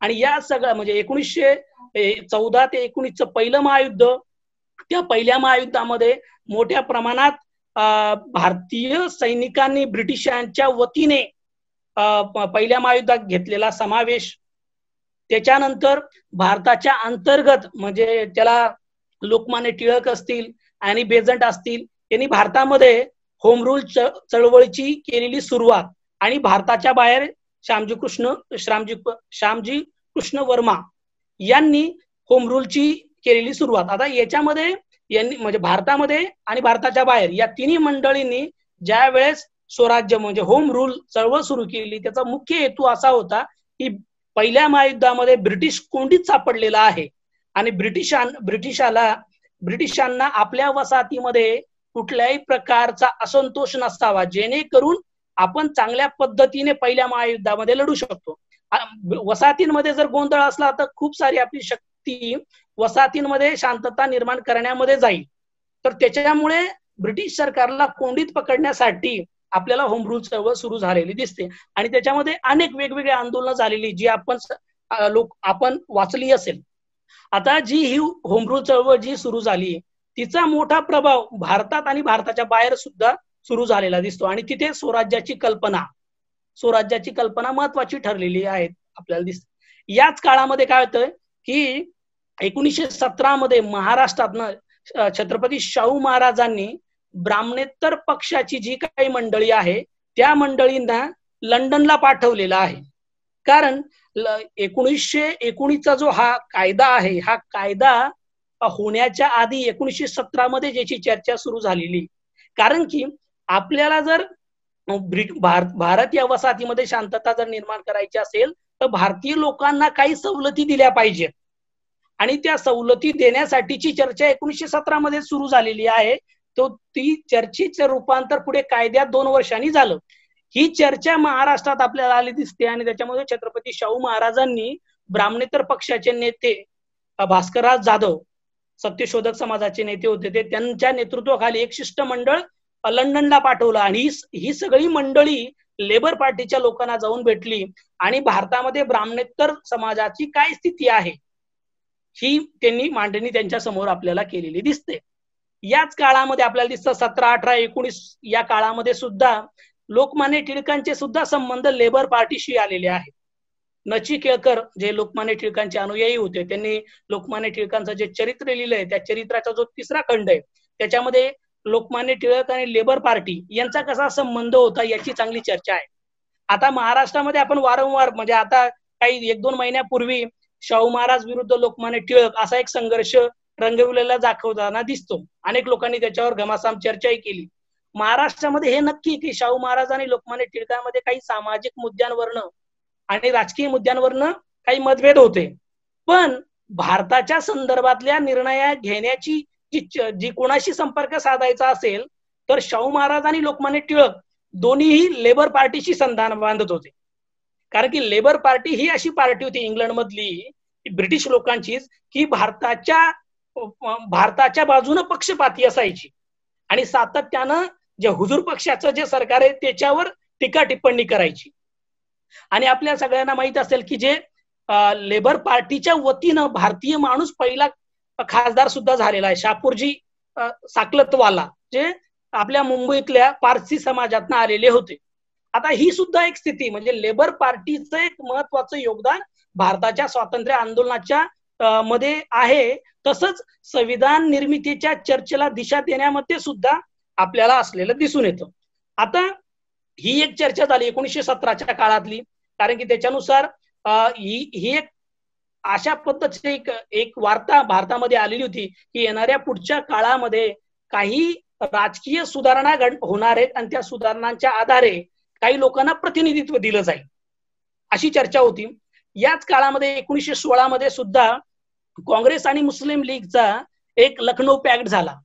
आणि या सगळ्या म्हणजे 1914 ते 19चं पहिलं महायुद्ध, त्या पहिल्या महायुद्धामध्ये मोठ्या प्रमाणात भारतीय सैनिकांनी ब्रिटिशांच्या वतीने पहिल्या महायुद्धात घेतलेला समावेश, त्याच्यानंतर भारताच्या अंतर्गत म्हणजे त्याला लोकमान्य टिळक असतील आणि बेझंट असतील यांनी भारतामध्ये होम रूल चळवळीची केलेली सुरुवात, आणि भारताच्या बाहेर श्यामजी कृष्ण वर्मा यांनी होम रूलची केलेली सुरुवात. आता याच्यामध्ये यांनी म्हणजे भारतामध्ये आणि भारताच्या बाहेर या तिन्ही मंडळींनी ज्या वेळेस स्वराज्य म्हणजे होम रूल चळवळ सुरू केली, त्याचा मुख्य हेतू असा होता की पहिल्या महायुद्धामध्ये ब्रिटिश कोंडीत सापडलेला आहे आणि ब्रिटिशांना आपल्या वसाहतीमध्ये कुठल्याही प्रकारचा असंतोष नसावा, जेणेकरून आपण चांगल्या पद्धतीने पहिल्या महायुद्धामध्ये लढू शकतो. वसाहतींमध्ये जर गोंधळ असला तर खूप सारी आपली शक्ती वसाहतींमध्ये शांतता निर्माण करण्यामध्ये जाईल. तर त्याच्यामुळे ब्रिटिश सरकारला कोंडीत पकडण्यासाठी आपल्याला होम रूल चळवळ सुरू झालेली दिसते. आणि त्याच्यामध्ये अनेक वेगवेगळी आंदोलनं झालेली जी आपण वाचली असेल. आता जी ही होम रूल चळवळ जी सुरू झाली तिचा मोठा प्रभाव भारतात आणि भारताच्या बाहेर सुद्धा सुरू झालेला दिसतो. आणि तिथे स्वराज्याची कल्पना महत्वाची ठरलेली आहे आपल्याला दिसते. याच काळामध्ये काय होतं की 1917 मध्ये महाराष्ट्रातनं छत्रपती शाहू महाराजांनी ब्राह्मणेतर पक्षाची जी काही मंडळी आहे त्या मंडळींना लंडनला पाठवलेला आहे. कारण 1919चा जो हा कायदा आहे, हा कायदा होण्याच्या आधी 1917 मध्ये ज्याची चर्चा सुरू झालेली. कारण की आपल्याला जर भारत या वसाहतीमध्ये शांतता जर निर्माण करायची असेल तर भारतीय लोकांना काही सवलती दिल्या पाहिजेत. आणि त्या सवलती देण्यासाठीची चर्चा 1917 मध्ये सुरू झालेली आहे. ती चर्चेचं रूपांतर पुढे कायद्यात 2 वर्षांनी झालं. ही चर्चा महाराष्ट्रात आपल्याला आली दिसते आणि त्याच्यामध्ये छत्रपती शाहू महाराजांनी ब्राह्मणेतर पक्षाचे नेते भास्करराव जाधव, सत्यशोधक समाजाचे नेते होते, ते त्यांच्या नेतृत्वाखाली एक शिष्टमंडळ लंडनला पाठवलं. आणि ही सगळी मंडळी लेबर पार्टीच्या लोकांना जाऊन भेटली आणि भारतामध्ये ब्राह्मणेतर समाजाची काय स्थिती आहे ही त्यांनी मांडणी त्यांच्या समोर आपल्याला केलेली दिसते. याच काळामध्ये आपल्याला दिसतं 17, 18, 19 या काळामध्ये सुद्धा लोकमान्य टिळकांचे सुद्धा संबंध लेबर पार्टीशी आलेले आहेत. नची केळकर जे लोकमान्य टिळकांचे अनुयायी होते, त्यांनी लोकमान्य टिळकांचं जे चरित्र लिहिलंय त्या चरित्राचा जो 3रा खंड आहे त्याच्यामध्ये लोकमान्य टिळक आणि लेबर पार्टी यांचा कसा संबंध होता याची चांगली चर्चा आहे. आता महाराष्ट्रामध्ये आपण वारंवार म्हणजे आता काही 1-2 महिन्यापूर्वी शाहू महाराज विरुद्ध लोकमान्य टिळक असा एक संघर्ष रंगविलेला दाखवताना दिसतो. अनेक लोकांनी त्याच्यावर घमासाम चर्चाही केली. महाराष्ट्रामध्ये हे नक्की की शाहू महाराज आणि लोकमान्य टिळकांमध्ये काही सामाजिक मुद्द्यांवरनं आणि राजकीय मुद्द्यांवरनं काही मतभेद होते. पण भारताच्या संदर्भातल्या निर्णय घेण्याची जी कोणाशी संपर्क साधायचा असेल तर शाहू महाराज आणि लोकमान्य टिळक दोन्हीही लेबर पार्टीशी संधान बांधत होते. कारण की लेबर पार्टी ही अशी पार्टी होती इंग्लंड मधली ब्रिटिश लोकांचीच की भारताच्या बाजूने पक्षपाती असायची आणि सातत्यानं जे हुजूर पक्षाचं जे सरकार आहे त्याच्यावर टीका टिप्पणी करायची. आणि आपल्या सगळ्यांना माहित असेल की जे लेबर पार्टीच्या वतीनं भारतीय माणूस पहिला खासदार सुद्धा झालेला आहे, शापूरजी साकलतवाला, जे आपल्या मुंबईतल्या पारसी समाजातनं आलेले होते. आता ही सुद्धा एक स्थिती म्हणजे लेबर पार्टीचं एक महत्वाचं योगदान भारताच्या स्वातंत्र्य आंदोलनाच्या मध्ये आहे. तसंच संविधान निर्मितीच्या चर्चेला दिशा देण्यामध्ये सुद्धा आपल्याला असलेलं दिसून येतं. आता ही एक चर्चा झाली 1917च्या काळातली. कारण की त्याच्यानुसार ही एक अशा पद्धतीची एक वार्ता भारतामध्ये आलेली होती की येणाऱ्या पुढच्या काळामध्ये काही राजकीय सुधारणा होणार आहेत आणि त्या सुधारणांच्या आधारे काही लोकांना प्रतिनिधित्व दिलं जाईल अशी चर्चा होती. याच काळामध्ये 1916 मध्ये सुद्धा काँग्रेस आणि मुस्लिम लीगचा एक लखनौ पॅक्ट झाला.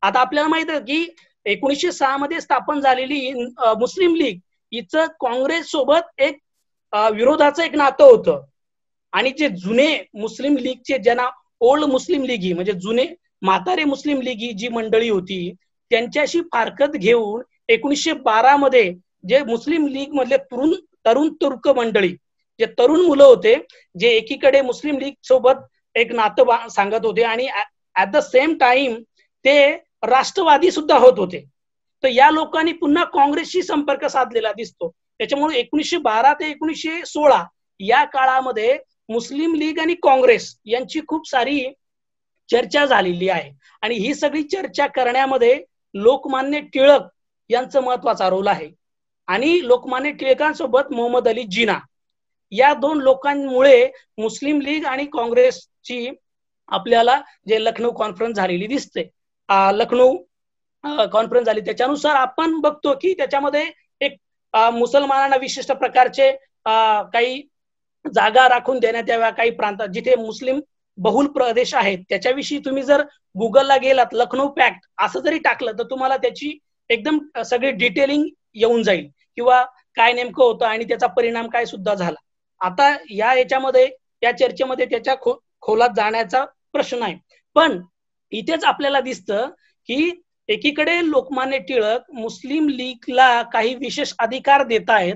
आता आपल्याला माहित आहे की 1906 मध्ये स्थापन झालेली मुस्लिम लीग हिचं काँग्रेस सोबत एक विरोधाचं एक नातं होतं. आणि जे जुने मुस्लिम लीगचे ज्यांना ओल्ड मुस्लिम लीगी म्हणजे जुने म्हातारे मुस्लिम लीगी जी मंडळी होती त्यांच्याशी फारकत घेऊन 1912 मध्ये जे मुस्लिम लीग मधले तरुण तुर्क मंडळी, जे तरुण मुलं होते, जे एकीकडे मुस्लिम लीग सोबत एक नातं सांगत होते आणि ऍट द सेम टाइम ते राष्ट्रवादी सुद्धा होत होते. तर या लोकांनी पुन्हा काँग्रेसशी संपर्क साधलेला दिसतो. त्याच्यामुळे 1912 ते 1916 या काळामध्ये मुस्लिम लीग आणि काँग्रेस यांची खूप सारी चर्चा झालेली आहे. आणि ही सगळी चर्चा करण्यामध्ये लोकमान्य टिळक यांचं महत्वाचा रोल आहे. आणि लोकमान्य टिळकांसोबत मोहम्मद अली जिना या 2 लोकांमुळे मुस्लिम लीग आणि काँग्रेसची आपल्याला जे लखनौ कॉन्फरन्स झालेली दिसते, लखनौ कॉन्फरन्स झाली. त्याच्यानुसार आपण बघतो की त्याच्यामध्ये एक मुसलमानांना विशिष्ट प्रकारचे काही जागा राखून देण्यात याव्या काही प्रांतात जिथे मुस्लिम बहुल प्रदेश आहेत. त्याच्याविषयी तुम्ही जर गुगलला गेलात लखनौ पॅक्ट असं जरी टाकलं तर तुम्हाला त्याची एकदम सगळी डिटेलिंग येऊन जाईल किंवा काय नेमकं होतं आणि त्याचा परिणाम काय सुद्धा झाला. आता याच्यामध्ये या चर्चेमध्ये त्याच्या खोलात जाण्याचा प्रश्न आहे. पण इथेच आपल्याला दिसतं की एकीकडे लोकमान्य टिळक मुस्लिम लीगला काही विशेष अधिकार देत आहेत,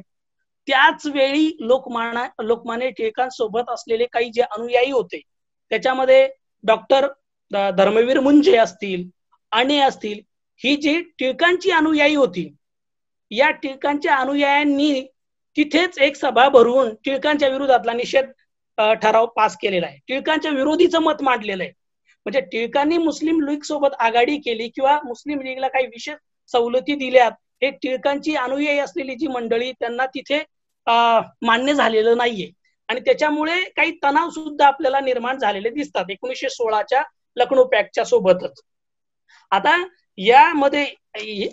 त्याच वेळी लोकमान्य टिळकांसोबत असलेले काही जे अनुयायी होते त्याच्यामध्ये डॉक्टर धर्मवीर मुंजे असतील, अणे असतील, ही जी टिळकांची अनुयायी होती, या टिळकांच्या अनुयायांनी तिथेच एक सभा भरवून टिळकांच्या विरोधातला निषेध ठराव पास केलेला आहे, टिळकांच्या विरोधीचं मत मांडलेलं आहे. म्हणजे टिळकांनी मुस्लिम लीग सोबत आघाडी केली किंवा मुस्लिम लीगला काही विशेष सवलती दिल्यात, हे टिळकांची अनुयायी असलेली जी मंडळी त्यांना तिथे मान्य झालेलं नाहीये. आणि त्याच्यामुळे काही तणाव सुद्धा आपल्याला निर्माण झालेले दिसतात 1916च्या लखनौ पॅक्टच्या सोबतच. आता यामध्ये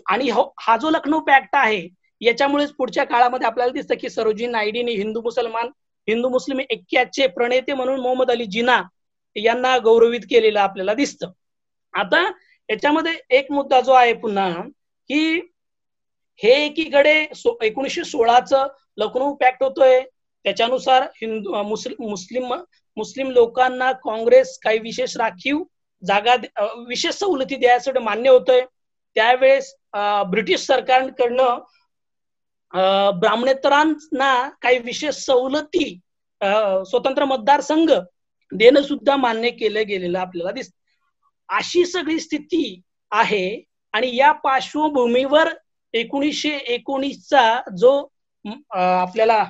आणि हा जो लखनौ पॅक्ट आहे याच्यामुळेच पुढच्या काळामध्ये आपल्याला दिसतं की सरोजिनी नायडूंनी हिंदू मुस्लिम ऐक्याचे प्रणेते म्हणून मोहम्मद अली जिना यांना गौरवित केलेलं आपल्याला दिसतं. आता याच्यामध्ये एक मुद्दा जो आहे पुन्हा की हे एकीकडे 1916चं लखनौ पॅक्ट होतोय, त्याच्यानुसार हिंदू मुस्लिम लोकांना काँग्रेस काही विशेष राखीव जागा विशेष सवलती द्यायसाठी मान्य होतोय. त्यावेळेस ब्रिटिश सरकारकडनं ब्राह्मणेतरांना काही विशेष सवलती स्वतंत्र मतदारसंघ देणं सुद्धा मान्य केलं गेलेलं आपल्याला दिसतं. अशी सगळी स्थिती आहे आणि या पार्श्वभूमीवर 1919चा जो आपल्याला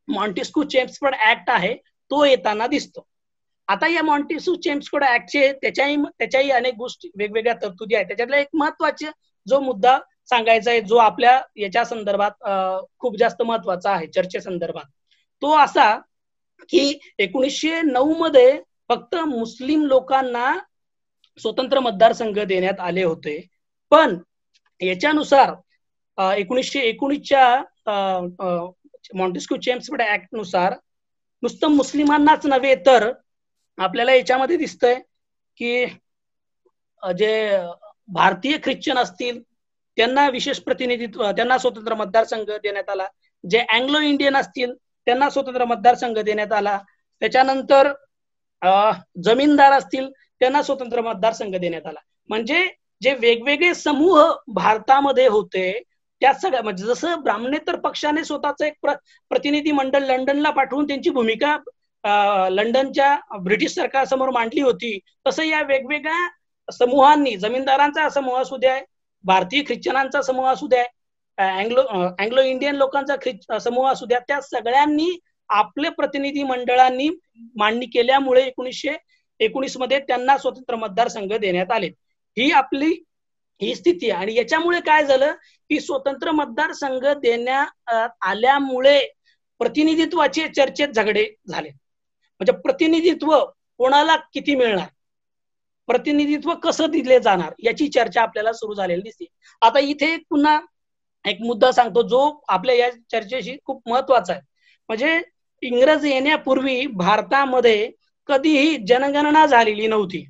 मॉन्टेस्क्यू चेम्स्फोर्ड ऍक्ट आहे तो येताना दिसतो. आता या मॉन्टेस्क्यू चेम्स्फोर्ड ऍक्टचे त्याच्याही अनेक गोष्टी वेगवेगळ्या तरतुदी आहेत. त्याच्यातला एक महत्वाचा जो मुद्दा सांगायचा आहे जो आपल्या याच्या संदर्भात खूप जास्त महत्वाचा आहे चर्चेसंदर्भात, तो असा की 1909 मध्ये फक्त मुस्लिम लोकांना स्वतंत्र मतदारसंघ देण्यात आले होते, पण याच्यानुसार 1919च्या मॉन्टेस्क्यू चेम्स्फोर्ड ऍक्ट नुसार नुसतं मुस्लिमांनाच नव्हे तर आपल्याला याच्यामध्ये दिसतंय की जे भारतीय ख्रिश्चन असतील त्यांना विशेष प्रतिनिधित्व, त्यांना स्वतंत्र मतदारसंघ देण्यात आला. जे अँग्लो इंडियन असतील त्यांना स्वतंत्र मतदारसंघ देण्यात आला. त्याच्यानंतर जमीनदार असतील त्यांना स्वतंत्र मतदारसंघ देण्यात आला. म्हणजे जे वेगवेगळे समूह भारतामध्ये होते त्या सगळ्या, म्हणजे जसं ब्राह्मणेतर पक्षाने स्वतःचं एक प्रतिनिधी मंडळ लंडनला पाठवून त्यांची भूमिका लंडनच्या ब्रिटिश सरकारसमोर मांडली होती, तसं या वेगवेगळ्या समूहांनी, जमीनदारांचा समूह असू द्या, भारतीय ख्रिश्चनांचा समूह असू द्या, अँग्लो इंडियन लोकांचा समूह असू द्या, त्या सगळ्यांनी आपले प्रतिनिधी मंडळांनी मांडणी केल्यामुळे 1919 मध्ये त्यांना स्वतंत्र मतदारसंघ देण्यात आले. ही स्थिती आहे. आणि याच्यामुळे काय झालं की स्वतंत्र मतदारसंघ देण्यात आल्यामुळे प्रतिनिधित्वाचे चर्चेत झगडे झाले. म्हणजे प्रतिनिधित्व कोणाला किती मिळणार, प्रतिनिधित्व कसं दिले जाणार याची चर्चा आपल्याला सुरू झालेली दिसते. आता इथे पुन्हा एक मुद्दा सांगतो जो आपल्या या चर्चेशी खूप महत्वाचा आहे. म्हणजे इंग्रज येण्यापूर्वी भारतामध्ये कधीही जनगणना झालेली नव्हती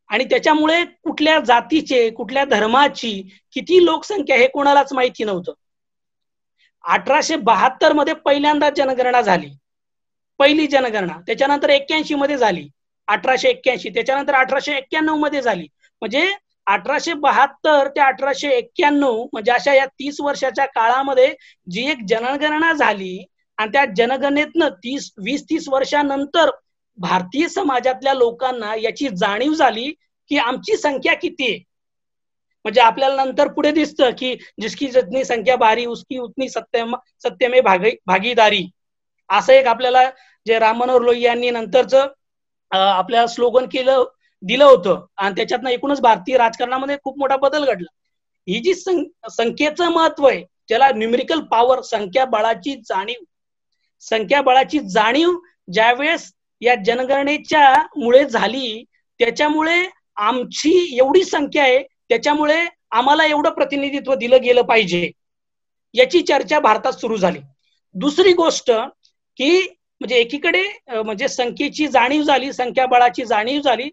आणि त्याच्यामुळे कुठल्या जातीचे, कुठल्या धर्माची किती लोकसंख्या हे कोणालाच माहिती नव्हतं. 1872 मध्ये पहिल्यांदा जनगणना झाली, पहिली जनगणना. त्याच्यानंतर 81 मध्ये झाली 1881, त्याच्यानंतर 1891 मध्ये झाली. म्हणजे 1872 ते 1891 म्हणजे अशा या 30 वर्षाच्या काळामध्ये जी एक जनगणना झाली आणि त्या जनगणनेतनं 20-30 वर्षानंतर भारतीय समाजातल्या लोकांना याची जाणीव झाली की आमची संख्या किती आहे. म्हणजे आपल्याला नंतर पुढे दिसतं की जिसकी जितनी संख्या भारी उसकी उतनी सत्य में भागीदारी, असं एक आपल्याला जे राम मनोहर लोहिया यांनी नंतरच आपल्याला स्लोगन दिलं होतं आणि त्याच्यातनं एकूणच भारतीय राजकारणामध्ये खूप मोठा बदल घडला. ही जी संख्येचं महत्व आहे, ज्याला न्यूमेरिकल पॉवर, संख्या बळाची जाणीव ज्यावेळेस या जनगणनेच्या मुळे झाली, त्याच्यामुळे आमची एवढी संख्या आहे त्याच्यामुळे आम्हाला एवढं प्रतिनिधित्व दिलं गेलं पाहिजे याची चर्चा भारतात सुरू झाली. दुसरी गोष्ट की म्हणजे एकीकडे म्हणजे संख्येची जाणीव झाली, संख्याबळाची जाणीव झाली,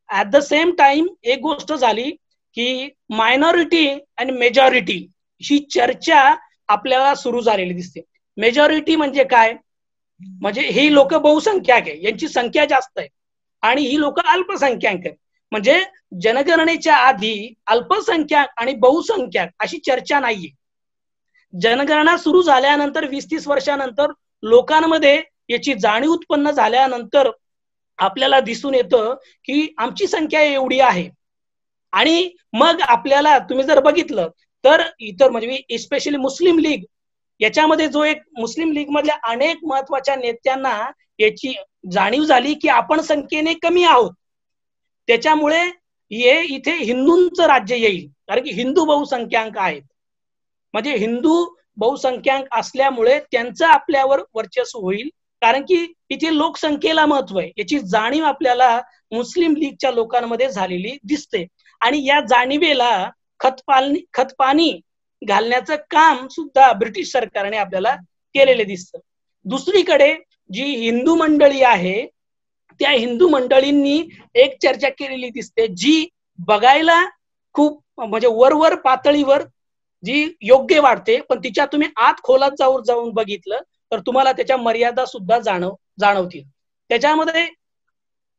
ऍट द सेम टाइम एक गोष्ट झाली की मायनॉरिटी आणि मेजॉरिटी ही चर्चा आपल्याला सुरू झालेली दिसते. मेजॉरिटी म्हणजे काय, म्हणजे ही लोक बहुसंख्याक आहे, यांची संख्या जास्त आहे आणि ही लोक अल्पसंख्याक आहे. म्हणजे जनगणनेच्या आधी अल्पसंख्याक आणि बहुसंख्याक अशी चर्चा नाहीये. जनगणना सुरू झाल्यानंतर 20-30 वर्षानंतर लोकांमध्ये याची जाणीव उत्पन्न झाल्यानंतर आपल्याला दिसून येतं की आमची संख्या एवढी आहे. आणि मग आपल्याला तुम्ही जर बघितलं तर इतर म्हणजे एस्पेशली मुस्लिम लीग याच्यामध्ये जो एक मुस्लिम लीग मधल्या अनेक महत्वाच्या नेत्यांना याची जाणीव झाली की आपण संख्येने कमी आहोत, त्याच्यामुळे हे इथे हिंदूंचं राज्य येईल, कारण की हिंदू बहुसंख्याक आहेत. म्हणजे हिंदू बहुसंख्याक असल्यामुळे त्यांचं आपल्यावर वर्चस्व होईल, कारण की इथे लोकसंख्येला महत्व आहे, याची जाणीव आपल्याला मुस्लिम लीगच्या लोकांमध्ये झालेली दिसते. आणि या जाणीवेला खतपाणी घालण्याचं काम सुद्धा ब्रिटिश सरकारने आपल्याला केलेले दिसतं. दुसरीकडे जी हिंदू मंडळी आहे त्या हिंदू मंडळींनी एक चर्चा केलेली दिसते, जी बघायला खूप म्हणजे वरवर पातळीवर जी योग्य वाटते, पण तिच्या तुम्ही आत खोलात जाऊन बघितलं तर तुम्हाला त्याच्या मर्यादा सुद्धा जाणवतील. त्याच्यामध्ये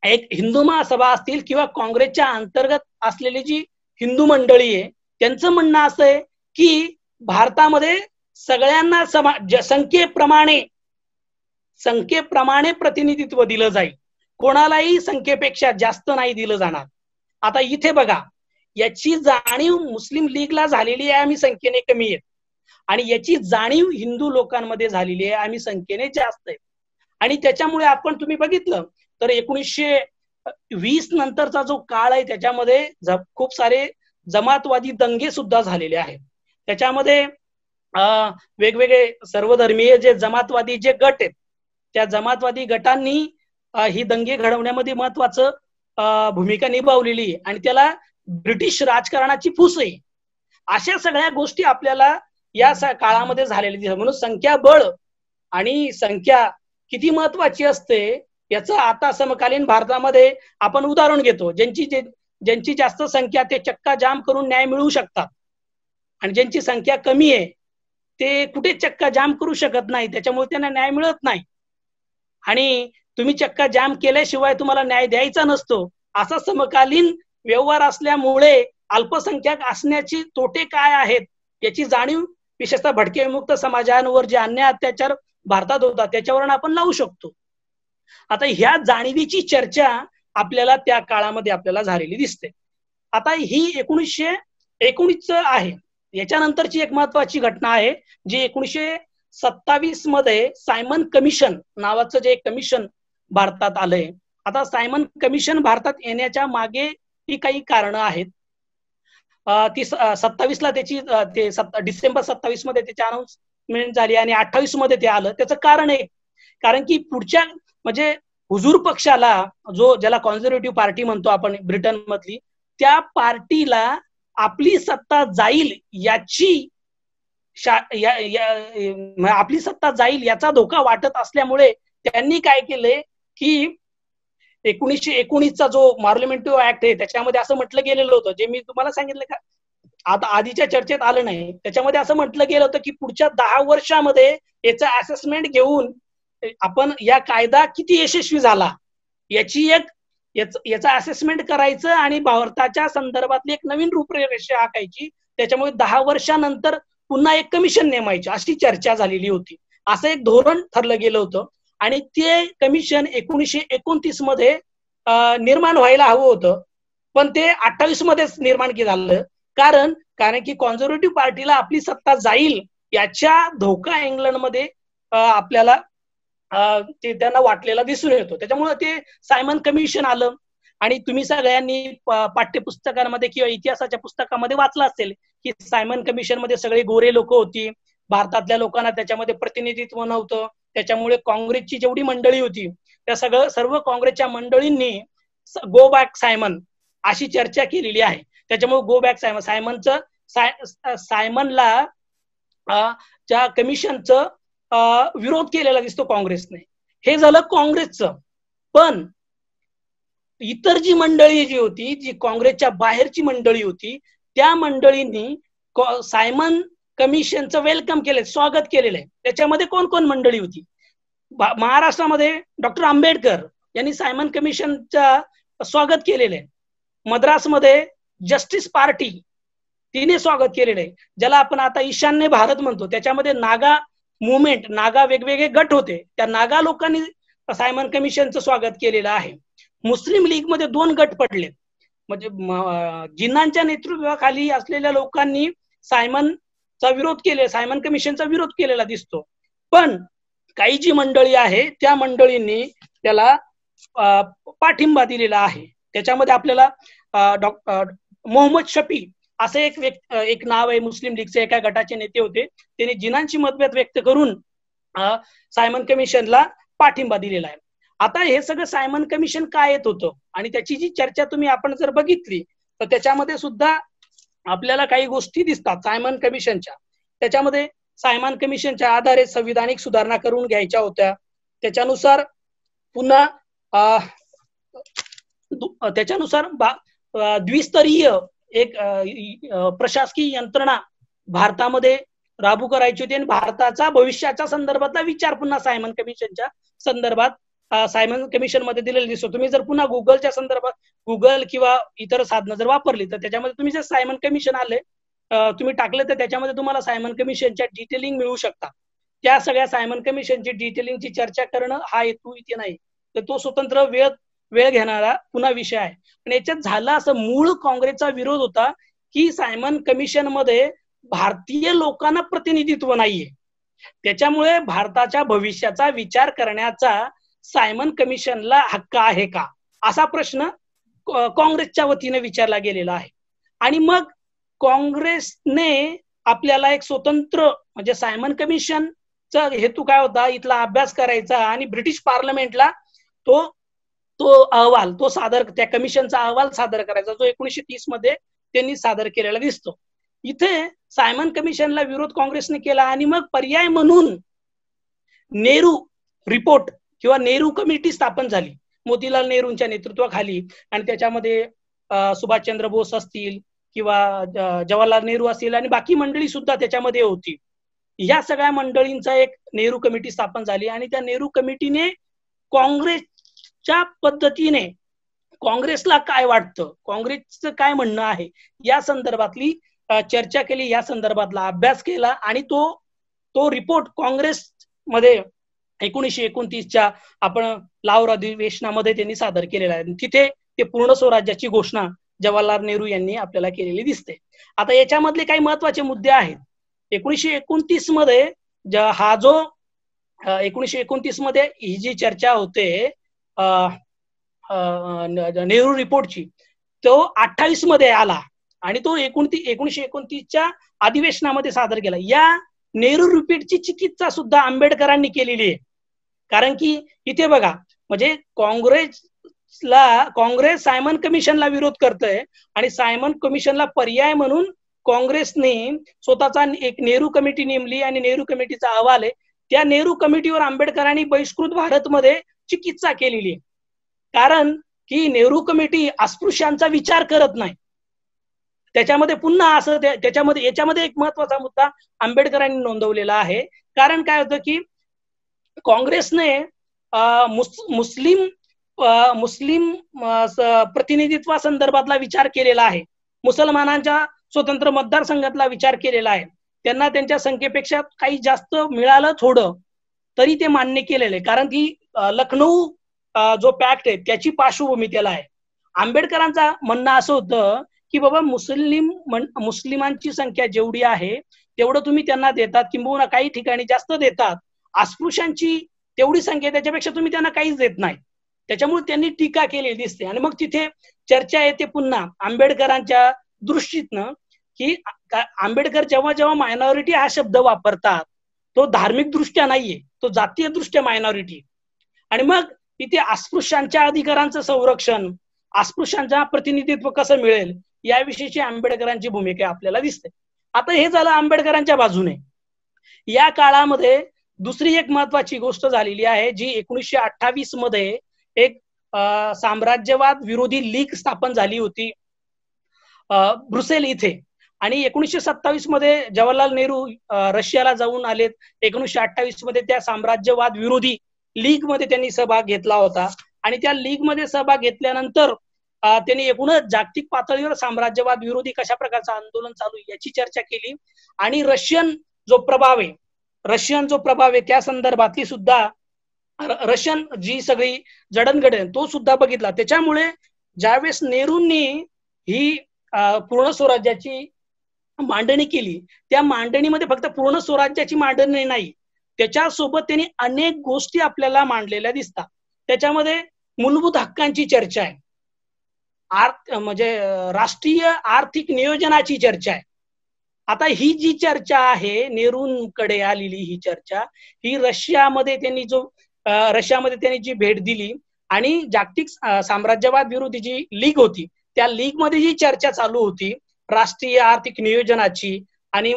एक हिंदू महासभा असतील किंवा काँग्रेसच्या अंतर्गत असलेली जी हिंदू मंडळी आहे त्यांचं म्हणणं असं आहे की भारतामध्ये सगळ्यांना संख्येप्रमाणे प्रतिनिधित्व दिलं जाईल, कोणालाही संख्येपेक्षा जास्त नाही दिलं जाणार. आता इथे बघा, याची जाणीव मुस्लिम लीगला झालेली आहे आम्ही संख्येने कमी आहेत, आणि याची जाणीव हिंदू लोकांमध्ये झालेली आहे आम्ही संख्येने जास्त आहे. आणि त्याच्यामुळे आपण तुम्ही बघितलं तर 1920 नंतरचा जो काळ आहे त्याच्यामध्ये खूप सारे जमातवादी दंगे सुद्धा झालेले आहेत. त्याच्यामध्ये वेगवेगळे सर्वधर्मीय जे जमातवादी जे गट आहेत त्या जमातवादी गटांनी ही दंगे घडवण्यामध्ये महत्वाचं भूमिका निभावलेली आहे, आणि त्याला ब्रिटिश राजकारणाची फूस आहे. अशा सगळ्या गोष्टी आपल्याला या काळामध्ये झालेल्या दिसतात. म्हणून संख्याबळ आणि संख्या किती महत्वाची असते याचं आता समकालीन भारतामध्ये आपण उदाहरण घेतो. ज्यांची जास्त संख्या ते चक्का जाम करून न्याय मिळवू शकतात, आणि ज्यांची संख्या कमी आहे ते कुठे चक्का जाम करू शकत नाही, त्याच्यामुळे त्यांना न्याय मिळत नाही. आणि तुम्ही चक्का जाम केल्याशिवाय तुम्हाला न्याय द्यायचा नसतो, असा समकालीन व्यवहार असल्यामुळे अल्पसंख्याक असण्याची तोटे काय आहेत याची जाणीव विशेषतः भटके विमुक्त समाजांवर जे अन्याय अत्याचार भारतात होता त्याच्यावरून आपण लावू शकतो. आता ह्या जाणीवीची चर्चा आपल्याला त्या काळामध्ये आपल्याला झालेली दिसते. आता ही 1919 आहे. याच्यानंतरची एक महत्वाची घटना आहे जी 1927 मध्ये सायमन कमिशन नावाचं जे कमिशन भारतात आलंय. आता सायमन कमिशन भारतात येण्याच्या मागे ही काही कारणं आहेत. ती 27 ला त्याची डिसेंबर 27 मध्ये त्याची अनाउन्समेंट झाली आणि 28 मध्ये ते आलं. त्याचं कारण आहे कारण की पुढच्या म्हणजे हुजूर पक्षाला ज्याला कॉन्झर्वेटिव्ह पार्टी म्हणतो आपण ब्रिटन मधली, त्या पार्टीला आपली सत्ता जाईल आपली सत्ता जाईल याचा धोका वाटत असल्यामुळे त्यांनी काय केलंय की 1919चा जो पार्लिमेंटरी ऍक्ट आहे त्याच्यामध्ये असं म्हटलं गेलेलं होतं, जे मी तुम्हाला सांगितलं का आता आधीच्या चर्चेत आलं नाही, त्याच्यामध्ये असं म्हटलं गेलं होतं की पुढच्या 10 वर्षामध्ये याचा असेसमेंट घेऊन आपण या कायदा किती यशस्वी झाला याचा असेसमेंट करायचं आणि भारताच्या संदर्भातली एक नवीन रूपरेषा आखायची. त्याच्यामुळे 10 वर्षानंतर पुन्हा एक कमिशन नेमायची अशी चर्चा झालेली होती. असं एक धोरण ठरलं गेलं होतं आणि ते कमिशन 1929 मध्ये निर्माण व्हायला हवं होतं, पण ते 28 मध्येच निर्माण झालं. कारण की कॉन्झर्वेटिव्ह पार्टीला आपली सत्ता जाईल याच्या धोका इंग्लंडमध्ये आपल्याला ते त्यांना वाटलेला दिसून येतो. त्याच्यामुळे ते सायमन कमिशन आलं. आणि तुम्ही सगळ्यांनी पाठ्यपुस्तकांमध्ये किंवा इतिहासाच्या पुस्तकामध्ये वाचलं असेल की सायमन कमिशन मध्ये सगळे गोरे लोक होती, भारतातल्या लोकांना त्याच्यामध्ये प्रतिनिधित्व नव्हतं. त्याच्यामुळे काँग्रेसची जेवढी मंडळी होती त्या सर्व काँग्रेसच्या मंडळींनी गो बॅक सायमन अशी चर्चा केलेली आहे. त्याच्यामुळे गो बॅक सायमनला त्या कमिशनचं विरोध केलेला दिसतो काँग्रेसने. हे झालं काँग्रेसचं. पण इतर जी मंडळी जी होती, जी काँग्रेसच्या बाहेरची मंडळी होती, त्या मंडळींनी सायमन कमिशनचं वेलकम केलंय, स्वागत केलेलं आहे. त्याच्यामध्ये कोण कोण मंडळी होती? महाराष्ट्रामध्ये डॉक्टर आंबेडकर यांनी सायमन कमिशनचं स्वागत केलेलं आहे. मद्रासमध्ये जस्टिस पार्टी तिने स्वागत केलेलं आहे, ज्याला आपण आता ईशान्य भारत म्हणतो. त्याच्यामध्ये नागा मुवमेंट, नागा वेगवेगळे गट होते, त्या नागा लोकांनी सायमन कमिशनचं स्वागत केलेलं आहे. मुस्लिम लीग मध्ये 2 गट पडले, म्हणजे जिन्नांच्या नेतृत्वाखाली असलेल्या लोकांनी सायमन कमिशनचा विरोध केलेला दिसतो. पण काही जी मंडळी आहे त्या मंडळींनी त्याला पाठिंबा दिलेला आहे. त्याच्यामध्ये आपल्याला मोहम्मद शफी असे एक नाव आहे, मुस्लिम लीगचे एका गटाचे नेते होते. त्यांनी जिनांची मतभेद व्यक्त करून सायमन कमिशनला पाठिंबा दिलेला आहे. आता हे सगळं सायमन कमिशन काय येत होतं आणि त्याची जी चर्चा आपण जर बघितली तर त्याच्यामध्ये सुद्धा आपल्याला काही गोष्टी दिसतात सायमन कमिशनच्या. त्याच्यामध्ये सायमन कमिशनच्या आधारे संविधानिक सुधारणा करून घ्यायच्या होत्या. त्याच्यानुसार पुन्हा द्विस्तरीय एक प्रशासकीय यंत्रणा भारतामध्ये राबू करायची होती आणि भारताचा भविष्याच्या संदर्भातला विचार पुन्हा सायमन कमिशनच्या संदर्भात सायमन कमिशन मध्ये दिलेला दिसतो. तुम्ही जर पुन्हा गुगलच्या संदर्भात गुगल किंवा इतर साधनं जर वापरली तर त्याच्यामध्ये तुम्ही जर सायमन कमिशन आले तुम्ही टाकले तर त्याच्यामध्ये तुम्हाला सायमन कमिशनच्या डिटेलिंग मिळू शकतात. त्या सगळ्या सायमन कमिशनची डिटेलिंगची चर्चा करणं हा हेतू इथे नाही, तर तो स्वतंत्र वेळ घेणारा पुन्हा विषय आहे. पण याच्यात झाला असं, मूळ काँग्रेसचा विरोध होता की सायमन कमिशन मध्ये भारतीय लोकांना प्रतिनिधित्व नाहीये, त्याच्यामुळे भारताच्या भविष्याचा विचार करण्याचा सायमन कमिशनला हक्क आहे का, असा प्रश्न काँग्रेसच्या वतीने विचारला गेलेला आहे. आणि मग काँग्रेसने आपल्याला एक स्वतंत्र म्हणजे सायमन कमिशनचा हेतू काय होता, इथला अभ्यास करायचा आणि ब्रिटिश पार्लमेंटला तो अहवाल त्या कमिशनचा अहवाल सादर करायचा, जो 1930 मध्ये त्यांनी सादर केलेला दिसतो. इथे सायमन कमिशनला विरोध काँग्रेसने केला आणि मग पर्याय म्हणून नेहरू रिपोर्ट किंवा नेहरू कमिटी स्थापन झाली मोतीलाल नेहरूंच्या नेतृत्वाखाली. आणि त्याच्यामध्ये सुभाषचंद्र बोस असतील किंवा जवाहरलाल नेहरू असतील आणि बाकी मंडळी सुद्धा त्याच्यामध्ये होती. या सगळ्या मंडळींचा एक नेहरू कमिटी स्थापन झाली आणि त्या नेहरू कमिटीने काँग्रेसच्या पद्धतीने काँग्रेसला काय वाटतं, काँग्रेसचं काय म्हणणं आहे या संदर्भातली चर्चा केली, या संदर्भातला अभ्यास केला आणि तो रिपोर्ट काँग्रेसमध्ये 1929च्या आपण लाहोर अधिवेशनामध्ये त्यांनी सादर केलेला आहे. तिथे ते पूर्ण स्वराज्याची घोषणा जवाहरलाल नेहरू यांनी आपल्याला केलेली दिसते. आता याच्यामधले काही महत्वाचे मुद्दे आहेत. 1929 मध्ये हा जो 1929 मध्ये ही जी चर्चा होते नेहरू रिपोर्टची, तो 28 मध्ये आला आणि तो 1929च्या अधिवेशनामध्ये सादर केला. या नेहरू रिपोर्टची चिकित्सा सुद्धा आंबेडकरांनी केलेली आहे. कारण की इथे बघा, म्हणजे काँग्रेस सायमन कमिशनला विरोध करतोय आणि सायमन कमिशनला पर्याय म्हणून काँग्रेसने स्वतःचा एक नेहरू कमिटी नेमली आणि नेहरू कमिटीचा अहवाल आहे. त्या नेहरू कमिटीवर आंबेडकरांनी बहिष्कृत भारतमध्ये चिकित्सा केलेली आहे. कारण की नेहरू कमिटी अस्पृश्यांचा विचार करत नाही. त्याच्यामध्ये पुन्हा असं याच्यामध्ये एक महत्वाचा मुद्दा आंबेडकरांनी नोंदवलेला आहे. कारण काय होतं की काँग्रेसने मुस्लिम प्रतिनिधित्वासंदर्भातला विचार केलेला आहे, मुसलमानांच्या स्वतंत्र मतदारसंघातला विचार केलेला आहे. त्यांना त्यांच्या संख्येपेक्षा काही जास्त मिळालं थोडं तरी ते मान्य केलेलं आहे. कारण की लखनौ जो पॅक्ट आहे त्याची पार्श्वभूमी त्याला आहे. आंबेडकरांचा म्हणणं असं होतं की बाबा मुस्लिमांची संख्या जेवढी आहे तेवढं तुम्ही त्यांना देतात, किंबहुना काही ठिकाणी जास्त देतात. अस्पृश्यांची तेवढी संख्या त्याच्यापेक्षा तुम्ही त्यांना काहीच देत नाही. त्याच्यामुळे त्यांनी टीका केलेली दिसते. आणि मग तिथे चर्चा येते पुन्हा आंबेडकरांच्या दृष्टीतनं की आंबेडकर जेव्हा मायनॉरिटी हा शब्द वापरतात तो धार्मिक दृष्ट्या नाहीये, तो जातीय दृष्ट्या मायनॉरिटी. आणि मग तिथे अस्पृश्यांच्या अधिकारांचं संरक्षण, अस्पृश्यांच्या प्रतिनिधित्व कसं मिळेल याविषयीची आंबेडकरांची भूमिका आपल्याला दिसते. आता हे झालं आंबेडकरांच्या बाजूने. या काळामध्ये दुसरी एक महत्वाची गोष्ट झालेली आहे जी 1928 मध्ये एक साम्राज्यवाद विरोधी लीग स्थापन झाली होती ब्रुसेल इथे. आणि 1927 मध्ये जवाहरलाल नेहरू रशियाला जाऊन आलेत. 1928 मध्ये त्या साम्राज्यवाद विरोधी लीग मध्ये त्यांनी सहभाग घेतला होता आणि त्या लीग मध्ये सहभाग घेतल्यानंतर त्यांनी एकूणच जागतिक पातळीवर साम्राज्यवाद विरोधी कशा प्रकारचं आंदोलन चालू आहे याची चर्चा केली. आणि रशियन जो प्रभाव आहे त्या संदर्भातली सुद्धा रशियन जी सगळी जडणघडण तो सुद्धा बघितला. त्याच्यामुळे ज्यावेळेस नेहरूंनी ही पूर्ण स्वराज्याची मांडणी केली, त्या मांडणीमध्ये फक्त पूर्ण स्वराज्याची मांडणी नाही त्याच्यासोबत त्यांनी अनेक गोष्टी आपल्याला मांडलेल्या दिसतात. त्याच्यामध्ये मूलभूत हक्कांची चर्चा आहे, म्हणजे राष्ट्रीय आर्थिक नियोजनाची चर्चा आहे. आता ही जी चर्चा आहे, नेहरूंकडे आलेली ही चर्चा, ही रशियामध्ये त्यांनी जी भेट दिली आणि जागतिक साम्राज्यवाद विरोधी जी लीग होती, त्या लीग मध्ये जी चर्चा चालू होती राष्ट्रीय आर्थिक नियोजनाची आणि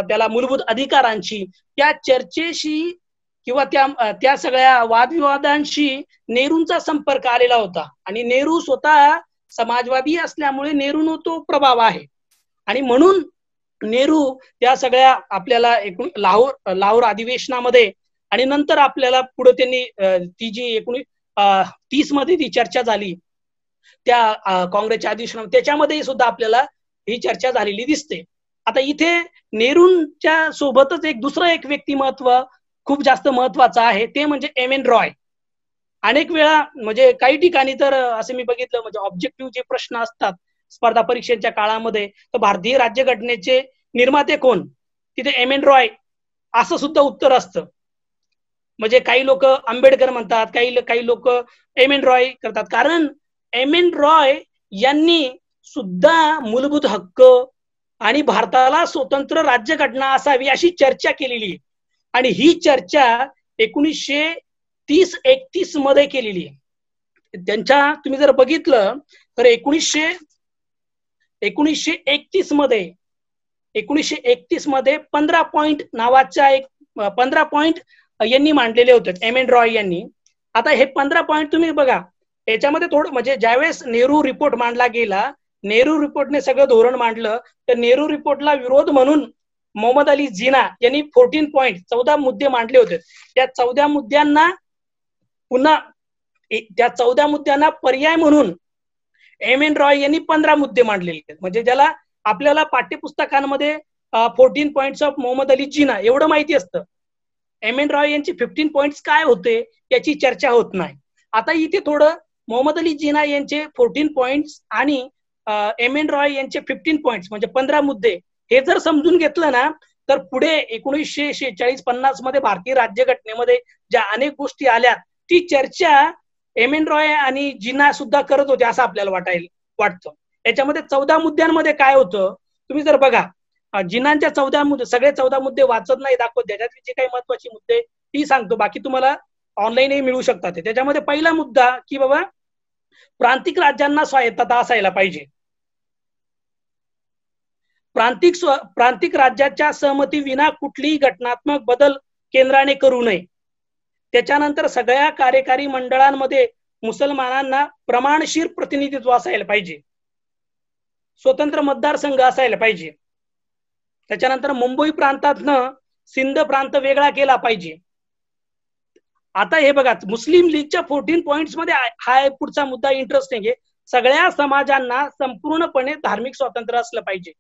त्याला मूलभूत अधिकारांची, त्या चर्चेशी किंवा त्या सगळ्या वादविवादांशी नेहरूंचा संपर्क आलेला होता. आणि नेहरू स्वतः समाजवादी असल्यामुळे नेहरूंना तो प्रभाव आहे. आणि म्हणून नेहरू त्या सगळ्या आपल्याला लाहोर अधिवेशनामध्ये आणि नंतर आपल्याला पुढे त्यांनी ती जी 1930 मध्ये ती चर्चा झाली त्या काँग्रेसच्या अधिवेशनामध्ये, त्याच्यामध्ये सुद्धा आपल्याला ही चर्चा झालेली दिसते. आता इथे नेहरूंच्या सोबतच दुसरं एक व्यक्तिमत्व खूप जास्त महत्वाचं आहे, ते म्हणजे एम एन रॉय. अनेक वेळा म्हणजे काही ठिकाणी तर असं मी बघितलं, म्हणजे ऑब्जेक्टिव्ह जे प्रश्न असतात स्पर्धा परीक्षेच्या काळामध्ये, तर भारतीय राज्यघटनेचे निर्माते कोण, तिथे एम एन रॉय असं सुद्धा उत्तर असतं. म्हणजे काही लोक आंबेडकर म्हणतात, काही लोक एम एन रॉय करतात, कारण एम एन रॉय यांनी सुद्धा मूलभूत हक्क आणि भारताला स्वतंत्र राज्यघटना असावी अशी चर्चा केलेली आहे. आणि ही चर्चा 1930-31 मध्ये केलेली आहे. त्यांच्या तुम्ही जर बघितलं तर 1931 मध्ये 15 पॉइंट नावाच्या 15 पॉइंट यांनी मांडलेले होते एम एन रॉय यांनी. आता हे 15 पॉइंट तुम्ही बघा, याच्यामध्ये थोडं म्हणजे ज्यावेळेस नेहरू रिपोर्ट मांडला गेला, नेहरू रिपोर्टने सगळं धोरण मांडलं, तर नेहरू रिपोर्टला विरोध म्हणून मोहम्मद अली जिना यांनी 14 पॉइंट 14 मुद्दे मांडले होते. त्या 14 मुद्द्यांना पर्याय म्हणून एम एन रॉय यांनी 15 मुद्दे मांडलेले आहेत. म्हणजे ज्याला आपल्याला पाठ्यपुस्तकांमध्ये 14 पॉइंट्स ऑफ मोहम्मद अली जिना एवढं माहिती असतं, एम एन रॉय यांचे 15 पॉइंट्स काय होते याची चर्चा होत नाही. आता इथे थोडं मोहम्मद अली जिना यांचे 14 पॉइंट्स आणि एम एन रॉय यांचे 15 पॉइंट्स म्हणजे 15 मुद्दे हे जर समजून घेतलं ना, तर पुढे 1946-50 मध्ये भारतीय राज्यघटनेमध्ये ज्या अनेक गोष्टी आल्या, ती चर्चा एम एन रॉय आणि जिना सुद्धा करत होते असं आपल्याला वाटतं. याच्यामध्ये 14 मुद्द्यांमध्ये काय होतं तुम्ही जर बघा, जिनांच्या 14 मुद्दे, सगळे 14 मुद्दे वाचत नाही दाखवत, त्याच्यातले जे काही महत्वाचे मुद्दे ती सांगतो, बाकी तुम्हाला ऑनलाईनही मिळू शकतात. त्याच्यामध्ये पहिला मुद्दा की बाबा प्रांतिक राज्यांना स्वायत्तता असायला पाहिजे, प्रांतिक राज्याच्या सहमती विना कुठलीही घटनात्मक बदल केंद्राने करू नये. त्याच्यानंतर सगळ्या कार्यकारी मंडळांमध्ये मुसलमानांना प्रमाणशीर प्रतिनिधित्व असायला पाहिजे, स्वतंत्र मतदारसंघ असायला पाहिजे. त्याच्यानंतर मुंबई प्रांतातनं सिंध प्रांत वेगळा केला पाहिजे. आता हे बघा, मुस्लिम लीगच्या 14 पॉइंट्स मध्ये हा पुढचा मुद्दा इंटरेस्टिंग आहे, सगळ्या समाजांना संपूर्णपणे धार्मिक स्वातंत्र्य असलं पाहिजे.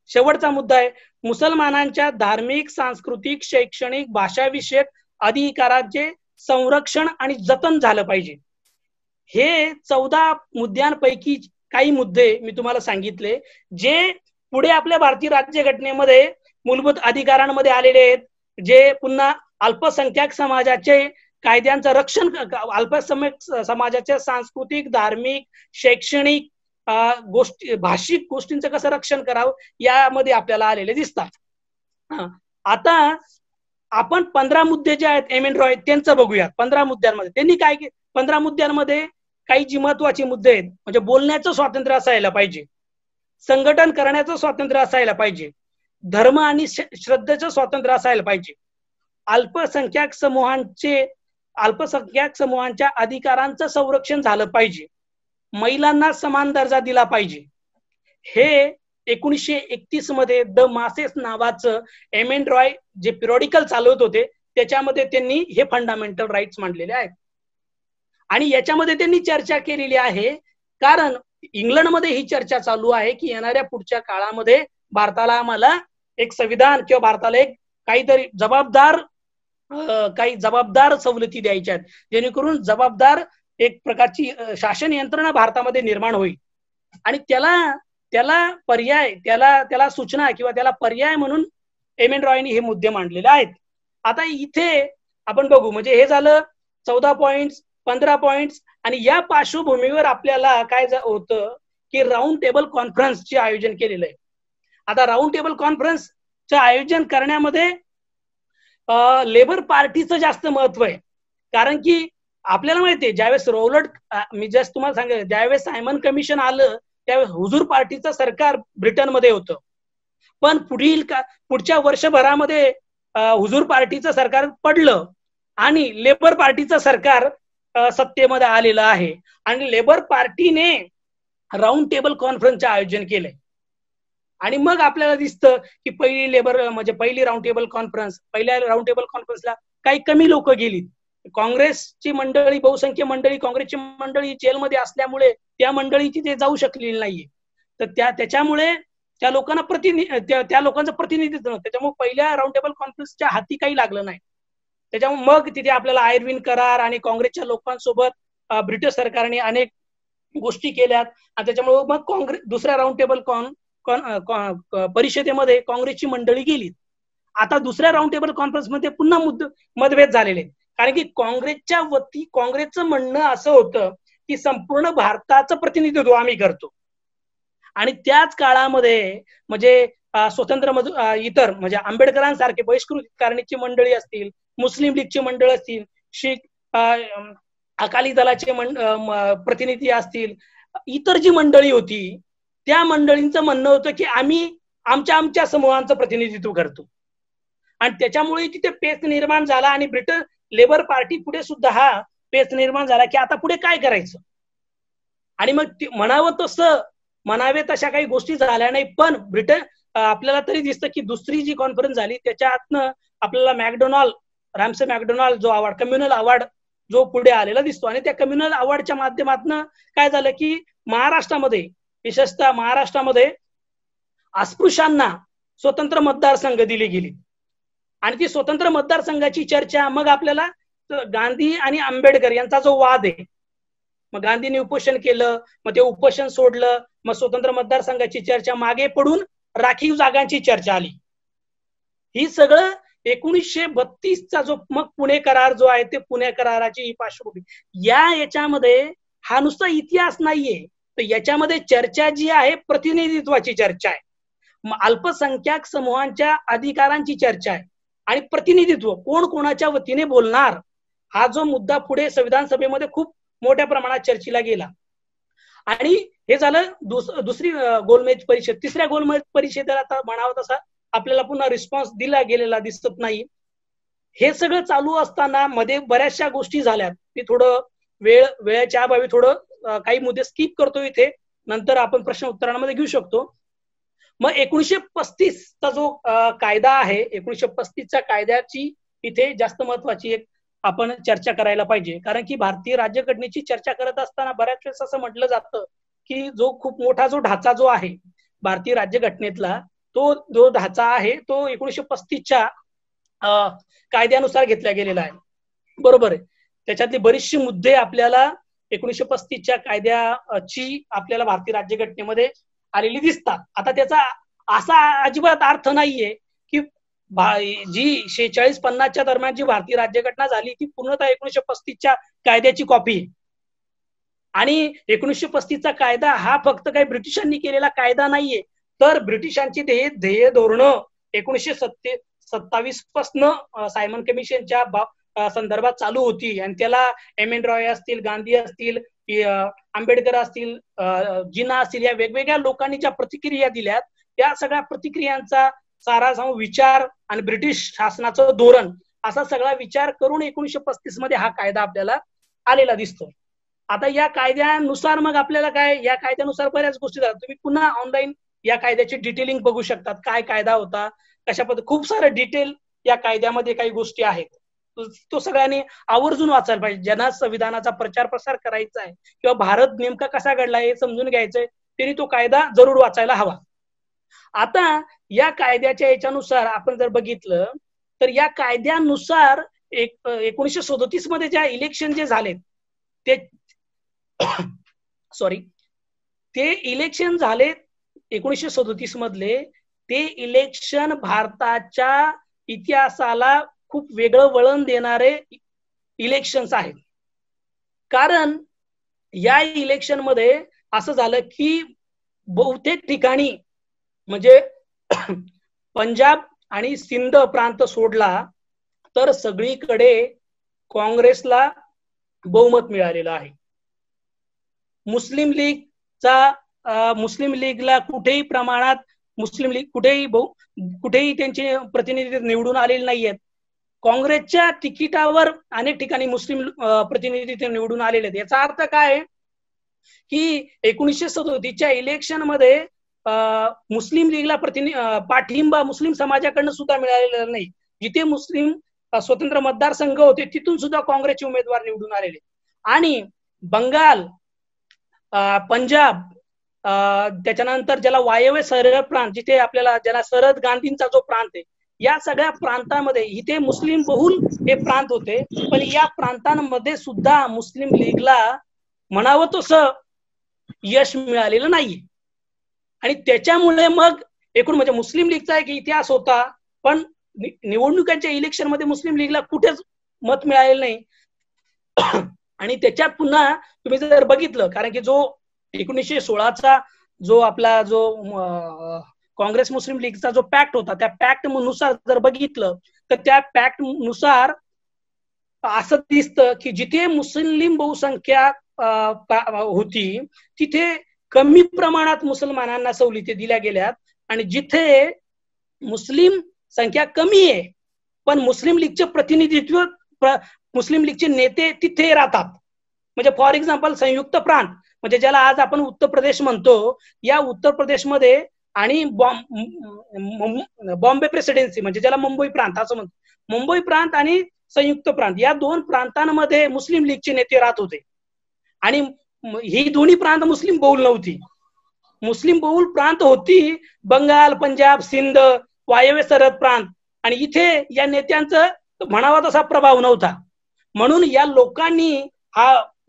शेवटचा मुद्दा आहे, मुसलमानांच्या धार्मिक, सांस्कृतिक, शैक्षणिक, भाषाविषयक अधिकारांचे संरक्षण आणि जतन झालं पाहिजे. हे 14 मुद्द्यांपैकी काही मुद्दे मी तुम्हाला सांगितले, जे पुढे आपल्या भारतीय राज्यघटनेमध्ये मूलभूत अधिकारांमध्ये आलेले आहेत, जे पुन्हा अल्पसंख्याक समाजाचे कायद्यांचं रक्षण, अल्पसंख्याक समाजाच्या सांस्कृतिक, धार्मिक, शैक्षणिक गोष्टी, भाषिक गोष्टींचं कसं रक्षण करावं यामध्ये आपल्याला आलेले दिसतात. आता आपण 15 मुद्दे जे आहेत एम एन रॉय त्यांचं बघूयात. 15 मुद्द्यांमध्ये त्यांनी काय 15 मुद्द्यांमध्ये काही जी महत्वाचे मुद्दे आहेत, म्हणजे बोलण्याचं स्वातंत्र्य असायला पाहिजे, संघटन करण्याचं स्वातंत्र्य असायला पाहिजे, धर्म आणि श्रद्धेचं स्वातंत्र्य असायला पाहिजे, अल्पसंख्याक समूहांच्या अधिकारांचं संरक्षण झालं पाहिजे, महिलांना समान दर्जा दिला पाहिजे. हे 1931 मध्ये द मासेस नावाचं एम एन रॉय जे पिरियडिकल चालवत होते त्याच्यामध्ये त्यांनी हे फंडामेंटल राईट्स मांडलेले आहेत. आणि याच्यामध्ये त्यांनी चर्चा केलेली आहे, कारण इंग्लंडमध्ये ही चर्चा चालू आहे की येणाऱ्या पुढच्या काळामध्ये भारताला आम्हाला एक संविधान किंवा भारताला एक काहीतरी काही जबाबदार सवलती द्यायच्या आहेत, जेणेकरून जबाबदार एक प्रकारची शासन यंत्रणा भारतामध्ये निर्माण होईल. आणि त्याला पर्याय, त्याला सूचना किंवा त्याला पर्याय म्हणून एम एन रॉयनी हे मुद्दे मांडलेले आहेत. आता इथे आपण बघू, म्हणजे हे झालं 14 पॉइंट्स, 15 पॉइंट्स, आणि या पार्श्वभूमीवर आपल्याला काय होतं की राऊंड टेबल कॉन्फरन्सचे आयोजन केलेलं आहे. आता राऊंड टेबल कॉन्फरन्सचं आयोजन करण्यामध्ये लेबर पार्टीचं जास्त महत्व आहे. कारण की आपल्याला माहितीये ज्यावेळेस रौलट, मी जस्ट तुम्हाला सांगितलं, ज्यावेळेस सायमन कमिशन आलं त्यावेळेस हुजूर पार्टीचं सरकार ब्रिटनमध्ये होतं. पण पुढच्या वर्षभरामध्ये हुजूर पार्टीचं सरकार पडलं आणि लेबर पार्टीचं सरकार सत्तेमध्ये आलेलं आहे. आणि लेबर पार्टीने राऊंड टेबल कॉन्फरन्सचं आयोजन केलंय. आणि मग आपल्याला दिसतं की पहिली राऊंड टेबल कॉन्फरन्स, पहिल्या राऊंड टेबल कॉन्फरन्सला काही कमी लोक गेली. काँग्रेसची मंडळी, बहुसंख्य मंडळी, काँग्रेसची मंडळी जेलमध्ये असल्यामुळे त्या मंडळीची ते जाऊ शकलेली नाहीये. तर त्याच्यामुळे त्या लोकांचं प्रतिनिधित्व नव्हतं. त्याच्यामुळे पहिल्या राऊंड टेबल कॉन्फरन्सच्या हाती काही लागलं नाही. त्याच्यामुळे मग तिथे आपल्याला आयर्विन करार आणि काँग्रेसच्या लोकांसोबत ब्रिटिश सरकारने अनेक गोष्टी केल्यात. आणि त्याच्यामुळे मग दुसऱ्या राऊंड टेबल परिषदेमध्ये काँग्रेसची मंडळी गेली. आता दुसऱ्या राऊंड टेबल कॉन्फरन्समध्ये पुन्हा मतभेद झालेले. कारण की काँग्रेसचं म्हणणं असं होतं की संपूर्ण भारताचं प्रतिनिधित्व आम्ही करतो. आणि त्याच काळामध्ये म्हणजे स्वतंत्र इतर म्हणजे आंबेडकरांसारखे बहिष्कृत कारणीची मंडळी असतील, मुस्लिम लीगची मंडळ असतील, शीख अकाली दलाचे प्रतिनिधी असतील, इतर जी मंडळी होती त्या मंडळींचं म्हणणं होतं की आम्ही आमच्या समूहांचं प्रतिनिधित्व करतो. आणि त्याच्यामुळे तिथे पेच निर्माण झाला. आणि ब्रिटन लेबर पार्टी पुढे सुद्धा हा पेच निर्माण झाला की आता पुढे काय करायचं. आणि मग म्हणावे तशा काही गोष्टी झाल्या नाही. पण ब्रिटन आपल्याला तरी दिसतं की दुसरी जी कॉन्फरन्स झाली त्याच्यातनं आपल्याला रॅम्से मॅकडोनाल्ड जो अवॉर्ड, कम्युनल अवॉर्ड जो पुढे आलेला दिसतो. आणि त्या कम्युनल अवॉर्डच्या माध्यमातून काय झालं की महाराष्ट्रामध्ये, विशेषतः महाराष्ट्रामध्ये अस्पृश्यांना स्वतंत्र मतदारसंघ दिली गेली. आणि ती स्वतंत्र मतदारसंघाची चर्चा मग आपल्याला गांधी आणि आंबेडकर यांचा जो वाद आहे, मग गांधींनी उपोषण केलं, मग ते उपोषण सोडलं, मग स्वतंत्र मतदारसंघाची चर्चा मागे पडून राखीव जागांची चर्चा आली. ही सगळं 1932चा जो मग पुणे करार जो आहे ते पुणे कराराची पार्श्वभूमी. याच्यामध्ये हा नुसता इतिहास नाहीये, तर याच्यामध्ये चर्चा जी आहे प्रतिनिधित्वाची चर्चा आहे, अल्पसंख्याक समूहांच्या अधिकारांची चर्चा आहे आणि प्रतिनिधित्व कोण कोणाच्या वतीने बोलणार हा जो मुद्दा पुढे संविधान सभेमध्ये खूप मोठ्या प्रमाणात चर्चेला गेला. आणि हे झालं दुसरी गोलमेज परिषद. तिसऱ्या गोलमेज परिषदेला आता म्हणावं तसा आपल्याला पुन्हा रिस्पॉन्स दिला गेलेला दिसत नाही. हे सगळं चालू असताना मध्ये बऱ्याचशा गोष्टी झाल्यात. मी थोडं वेळेच्या अभावी थोडं काही मुद्दे स्किप करतो इथे, नंतर आपण प्रश्न उत्तरांमध्ये घेऊ शकतो. मग 1935चा जो कायदा आहे, 1935च्या कायद्याची इथे जास्त महत्वाची एक आपण चर्चा करायला पाहिजे. कारण की भारतीय राज्यघटनेची चर्चा करत असताना बऱ्याच वेळेस असं म्हटलं जातं की जो खूप मोठा जो ढाचा जो आहे भारतीय राज्यघटनेतला, तो जो ढाचा आहे तो 1935च्या कायद्यानुसार घेतला गेलेला आहे. बरोबर आहे. त्याच्यातले बरेचसे मुद्दे आपल्याला 1935च्या कायद्याची आपल्याला भारतीय राज्यघटनेमध्ये आलेली दिसतात. आता त्याचा असा अजिबात अर्थ नाहीये की जी 46-50च्या दरम्यान जी भारतीय राज्यघटना झाली ती पूर्णतः 1935च्या कायद्याची कॉपी आहे. आणि 1935चा कायदा हा फक्त काही ब्रिटिशांनी केलेला कायदा नाहीये, तर ब्रिटिशांची ध्येय धोरणं 1927 पासून सायमन कमिशनच्या संदर्भात चालू होती. आणि त्याला एम एन रॉय असतील, गांधी असतील, आंबेडकर असतील, जिना असतील, या वेगवेगळ्या लोकांनी ज्या प्रतिक्रिया दिल्यात त्या सगळ्या प्रतिक्रियांचा सारासार विचार आणि ब्रिटिश शासनाचं धोरण असा सगळा विचार करून 1935 मध्ये हा कायदा आपल्याला आलेला दिसतो. आता या कायद्यानुसार मग आपल्याला काय, या कायद्यानुसार बऱ्याच गोष्टी झाल्या. तुम्ही पुन्हा ऑनलाईन या कायद्याची डिटेलिंग बघू शकतात, काय कायदा होता, कशा पद्धती, खूप सारं डिटेल या कायद्यामध्ये काही गोष्टी आहेत. तो सगळ्यांनी आवर्जून वाचायला पाहिजे. ज्यांना संविधानाचा प्रचार प्रसार करायचा आहे किंवा भारत नेमका कसा घडला हे समजून घ्यायचंय त्यांनी तो कायदा जरूर वाचायला हवा. आता या कायद्याच्या याच्यानुसार आपण जर बघितलं तर या कायद्यानुसार 1937 मध्ये ज्या इलेक्शन जे झाले ते इलेक्शन झाले 1937 मधले, ते इलेक्शन भारताच्या इतिहासाला खूप वेगळं वळण देणारे इलेक्शन्स आहेत. कारण या इलेक्शन मध्ये असं झालं की बहुतेक ठिकाणी म्हणजे पंजाब आणि सिंध प्रांत सोडला तर सगळीकडे काँग्रेसला बहुमत मिळालेलं आहे. मुस्लिम लीगला कुठेही प्रमाणात मुस्लिम लीग कुठेही त्यांचे प्रतिनिधी निवडून आलेले नाहीयेत. काँग्रेसच्या तिकिटावर अनेक ठिकाणी मुस्लिम प्रतिनिधी ते निवडून आलेले आहेत. याचा अर्थ काय की 1937च्या इलेक्शन मध्ये मुस्लिम लीगला पाठिंबा मुस्लिम समाजाकडनं सुद्धा मिळालेला नाही. जिथे मुस्लिम स्वतंत्र मतदारसंघ होते तिथून सुद्धा काँग्रेसचे उमेदवार निवडून आलेले. आणि बंगाल, पंजाब, त्याच्यानंतर ज्याला वायव्य सरहद प्रांत, जिथे आपल्याला ज्याला सरहद गांधींचा जो प्रांत आहे, या सगळ्या प्रांतांमध्ये इथे मुस्लिम बहुल हे प्रांत होते. पण या प्रांतांमध्ये सुद्धा मुस्लिम लीगला म्हणावं तसं यश मिळालेलं नाहीये. आणि त्याच्यामुळे मग एकूण म्हणजे मुस्लिम लीगचा एक इतिहास होता, पण निवडणुकांच्या इलेक्शन मध्ये मुस्लिम लीगला कुठेच मत मिळालेलं नाही. आणि त्याच्यात पुन्हा तुम्ही जर बघितलं, कारण की जो 1916चा जो आपला जो काँग्रेस मुस्लिम लीगचा जो पॅक्ट होता, त्या पॅक्ट नुसार जर बघितलं तर त्या पॅक्ट नुसार असं दिसतं की जिथे मुस्लिम बहुसंख्या होती तिथे कमी प्रमाणात मुसलमानांना सवलती दिल्या गेल्यात, आणि जिथे मुस्लिम संख्या कमी आहे पण मुस्लिम लीगचे प्रतिनिधित्व मुस्लिम लीगचे नेते तिथे राहतात. म्हणजे फॉर एक्झाम्पल संयुक्त प्रांत, म्हणजे ज्याला आज आपण उत्तर प्रदेश म्हणतो, या उत्तर प्रदेशमध्ये आणि बॉम्बे प्रेसिडेन्सी म्हणजे ज्याला मुंबई प्रांत असं म्हणतो, मुंबई प्रांत आणि संयुक्त प्रांत या दोन प्रांतांमध्ये मुस्लिम लीगचे नेते राहत होते. आणि ही दोन्ही प्रांत मुस्लिम बहुल नव्हती. मुस्लिम बहुल प्रांत होती बंगाल, पंजाब, सिंध, वायव्य सरहद प्रांत, आणि इथे या नेत्यांचं म्हणावा तसा प्रभाव नव्हता. म्हणून या लोकांनी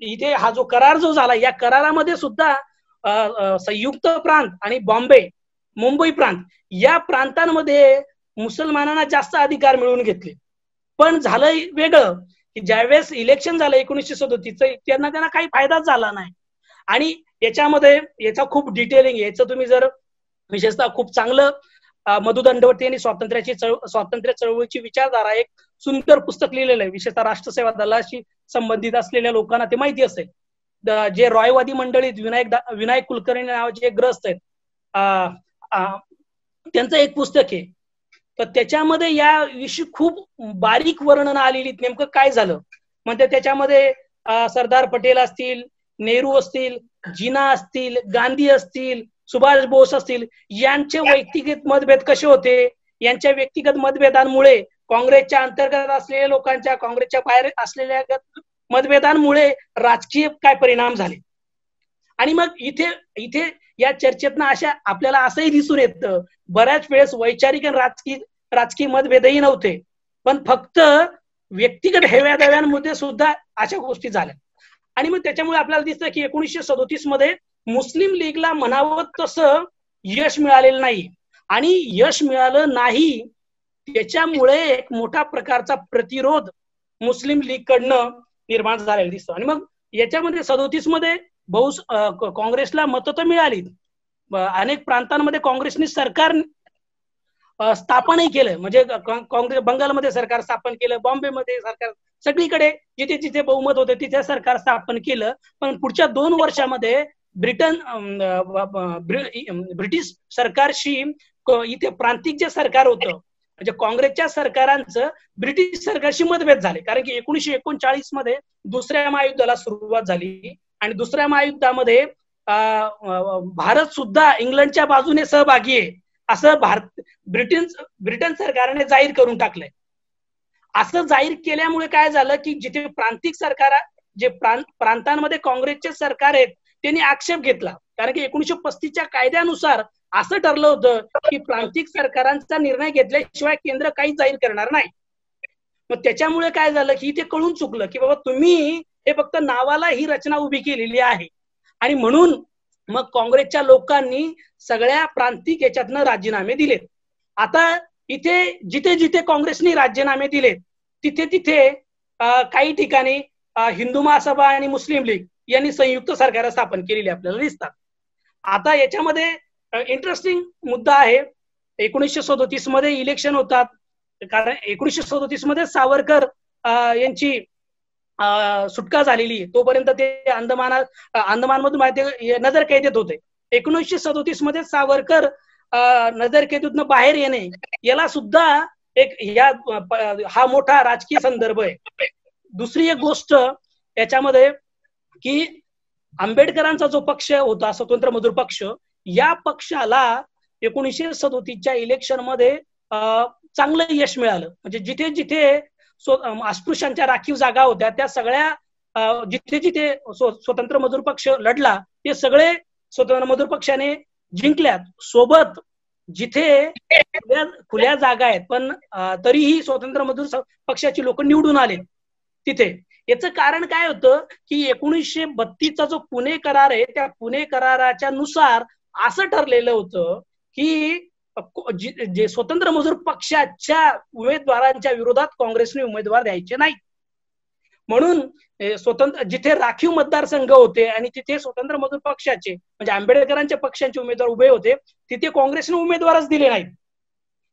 इथे हा जो करार जो झाला, या करारामध्ये सुद्धा संयुक्त प्रांत आणि बॉम्बे, मुंबई प्रांत या प्रांतांमध्ये मुसलमानांना जास्त अधिकार मिळवून घेतले. पण झालं वेगळं की ज्यावेळेस इलेक्शन झालं 1937, त्यांना काही फायदाच झाला नाही. आणि याच्यामध्ये याचा खूप डिटेलिंग आहे. याचं तुम्ही जर विशेषतः खूप चांगलं मधु दंडवती आणि स्वातंत्र्य चळवळीची विचारधारा एक सुंदर पुस्तक लिहिलेलं आहे. विशेषतः राष्ट्रसेवा दलाशी संबंधित असलेल्या लोकांना ते माहिती असेल. जे रॉयवादी मंडळीत विनायक कुलकर्णी नावाचे एक ग्रस्त आहेत, त्यांचं एक पुस्तक आहे. तर त्याच्यामध्ये या विषयी खूप बारीक वर्णन आलेली. नेमकं काय झालं म्हणजे त्याच्यामध्ये सरदार पटेल असतील, नेहरू असतील, जिना असतील, गांधी असतील, सुभाष बोस असतील, यांचे व्यक्तिगत मतभेद कसे होते, यांच्या व्यक्तिगत मतभेदांमुळे काँग्रेसच्या अंतर्गत असलेल्या लोकांच्या, काँग्रेसच्या बाहेर असलेल्या मतभेदांमुळे राजकीय काय परिणाम झाले. आणि मग इथे या चर्चेतनं अशा आपल्याला असंही दिसून येतं बऱ्याच वेळेस वैचारिक आणि राजकीय मतभेदही नव्हते, पण फक्त व्यक्तिगत हेव्यादाव्यांमध्ये सुद्धा अशा गोष्टी झाल्या. आणि मग त्याच्यामुळे आपल्याला दिसतं की 1937 मध्ये मुस्लिम लीगला म्हणावं तसं यश मिळालेलं नाही. आणि यश मिळालं नाही त्याच्यामुळे एक मोठा प्रकारचा प्रतिरोध मुस्लिम लीग कडनं निर्माण झालेला दिसतो. आणि मग याच्यामध्ये 37 मध्ये काँग्रेसला मतं तर मिळाली. अनेक प्रांतांमध्ये काँग्रेसने सरकार स्थापनही केलं. म्हणजे काँग्रेस बंगालमध्ये सरकार स्थापन केलं, बॉम्बेमध्ये सरकार, सगळीकडे जिथे जिथे बहुमत होते तिथे सरकार स्थापन केलं. पण पुढच्या 2 वर्षामध्ये ब्रिटिश सरकारशी इथे प्रांतिक जे सरकार होतं म्हणजे काँग्रेसच्या सरकारांचं ब्रिटिश सरकारशी मतभेद झाले. कारण की 1939 मध्ये दुसऱ्या महायुद्धाला सुरुवात झाली आणि दुसऱ्या महायुद्धामध्ये भारत सुद्धा इंग्लंडच्या बाजूने सहभागी आहे असं ब्रिटन सरकारने जाहीर करून टाकलंय. असं जाहीर केल्यामुळे काय झालं की जिथे प्रांतिक सरकार जे प्रांतांमध्ये काँग्रेसचे सरकार आहेत त्यांनी आक्षेप घेतला. कारण की 1935च्या कायद्यानुसार असं ठरलं होतं की प्रांतिक सरकारांचा निर्णय घेतल्याशिवाय केंद्र काहीच जाहीर करणार नाही. मग त्याच्यामुळे काय झालं की ते कळून चुकलं की बाबा तुम्ही हे फक्त नावाला ही रचना उभी केलेली आहे. आणि म्हणून मग काँग्रेसच्या लोकांनी सगळ्या प्रांतिक याच्यातनं राजीनामे दिलेत. आता इथे जिथे जिथे काँग्रेसने राजीनामे दिलेत तिथे तिथे काही ठिकाणी हिंदू महासभा आणि मुस्लिम लीग यांनी संयुक्त सरकार स्थापन केलेली आपल्याला दिसतात. आता याच्यामध्ये इंटरेस्टिंग मुद्दा आहे, 1937 मध्ये इलेक्शन होतात, कारण 1937 मध्ये सावरकर यांची सुटका झालेली आहे. तोपर्यंत ते अंदमानमधून नजरकैदेत होते. 1937 मध्ये सावरकर नजरकैदेतून बाहेर येणे याला सुद्धा हा मोठा राजकीय संदर्भ आहे. दुसरी एक गोष्ट याच्यामध्ये की आंबेडकरांचा जो पक्ष होता स्वतंत्र मजूर पक्ष, या पक्षाला 1937च्या इलेक्शन मध्ये चांगलं यश मिळालं. म्हणजे जिथे जिथे अस्पृश्यांच्या राखीव जागा होत्या त्या सगळ्या जिथे जिथे स्वतंत्र मजूर पक्ष लढला ते सगळे स्वतंत्र मजूर पक्षाने जिंकल्यात. सोबत जिथे खुल्या जागा आहेत पण तरीही स्वतंत्र मजूर पक्षाची लोक निवडून आले तिथे. याचं कारण काय होतं की 1932चा जो पुणे करार आहे त्या पुणे कराराच्या नुसार असं ठरलेलं होतं की जे स्वतंत्र मजूर पक्षाच्या उमेदवारांच्या विरोधात काँग्रेसने उमेदवार द्यायचे नाही. म्हणून स्वतंत्र जिथे राखीव मतदारसंघ होते आणि तिथे स्वतंत्र मजूर पक्षाचे म्हणजे आंबेडकरांच्या पक्षांचे उमेदवार उभे होते, तिथे काँग्रेसने उमेदवारच दिले नाहीत,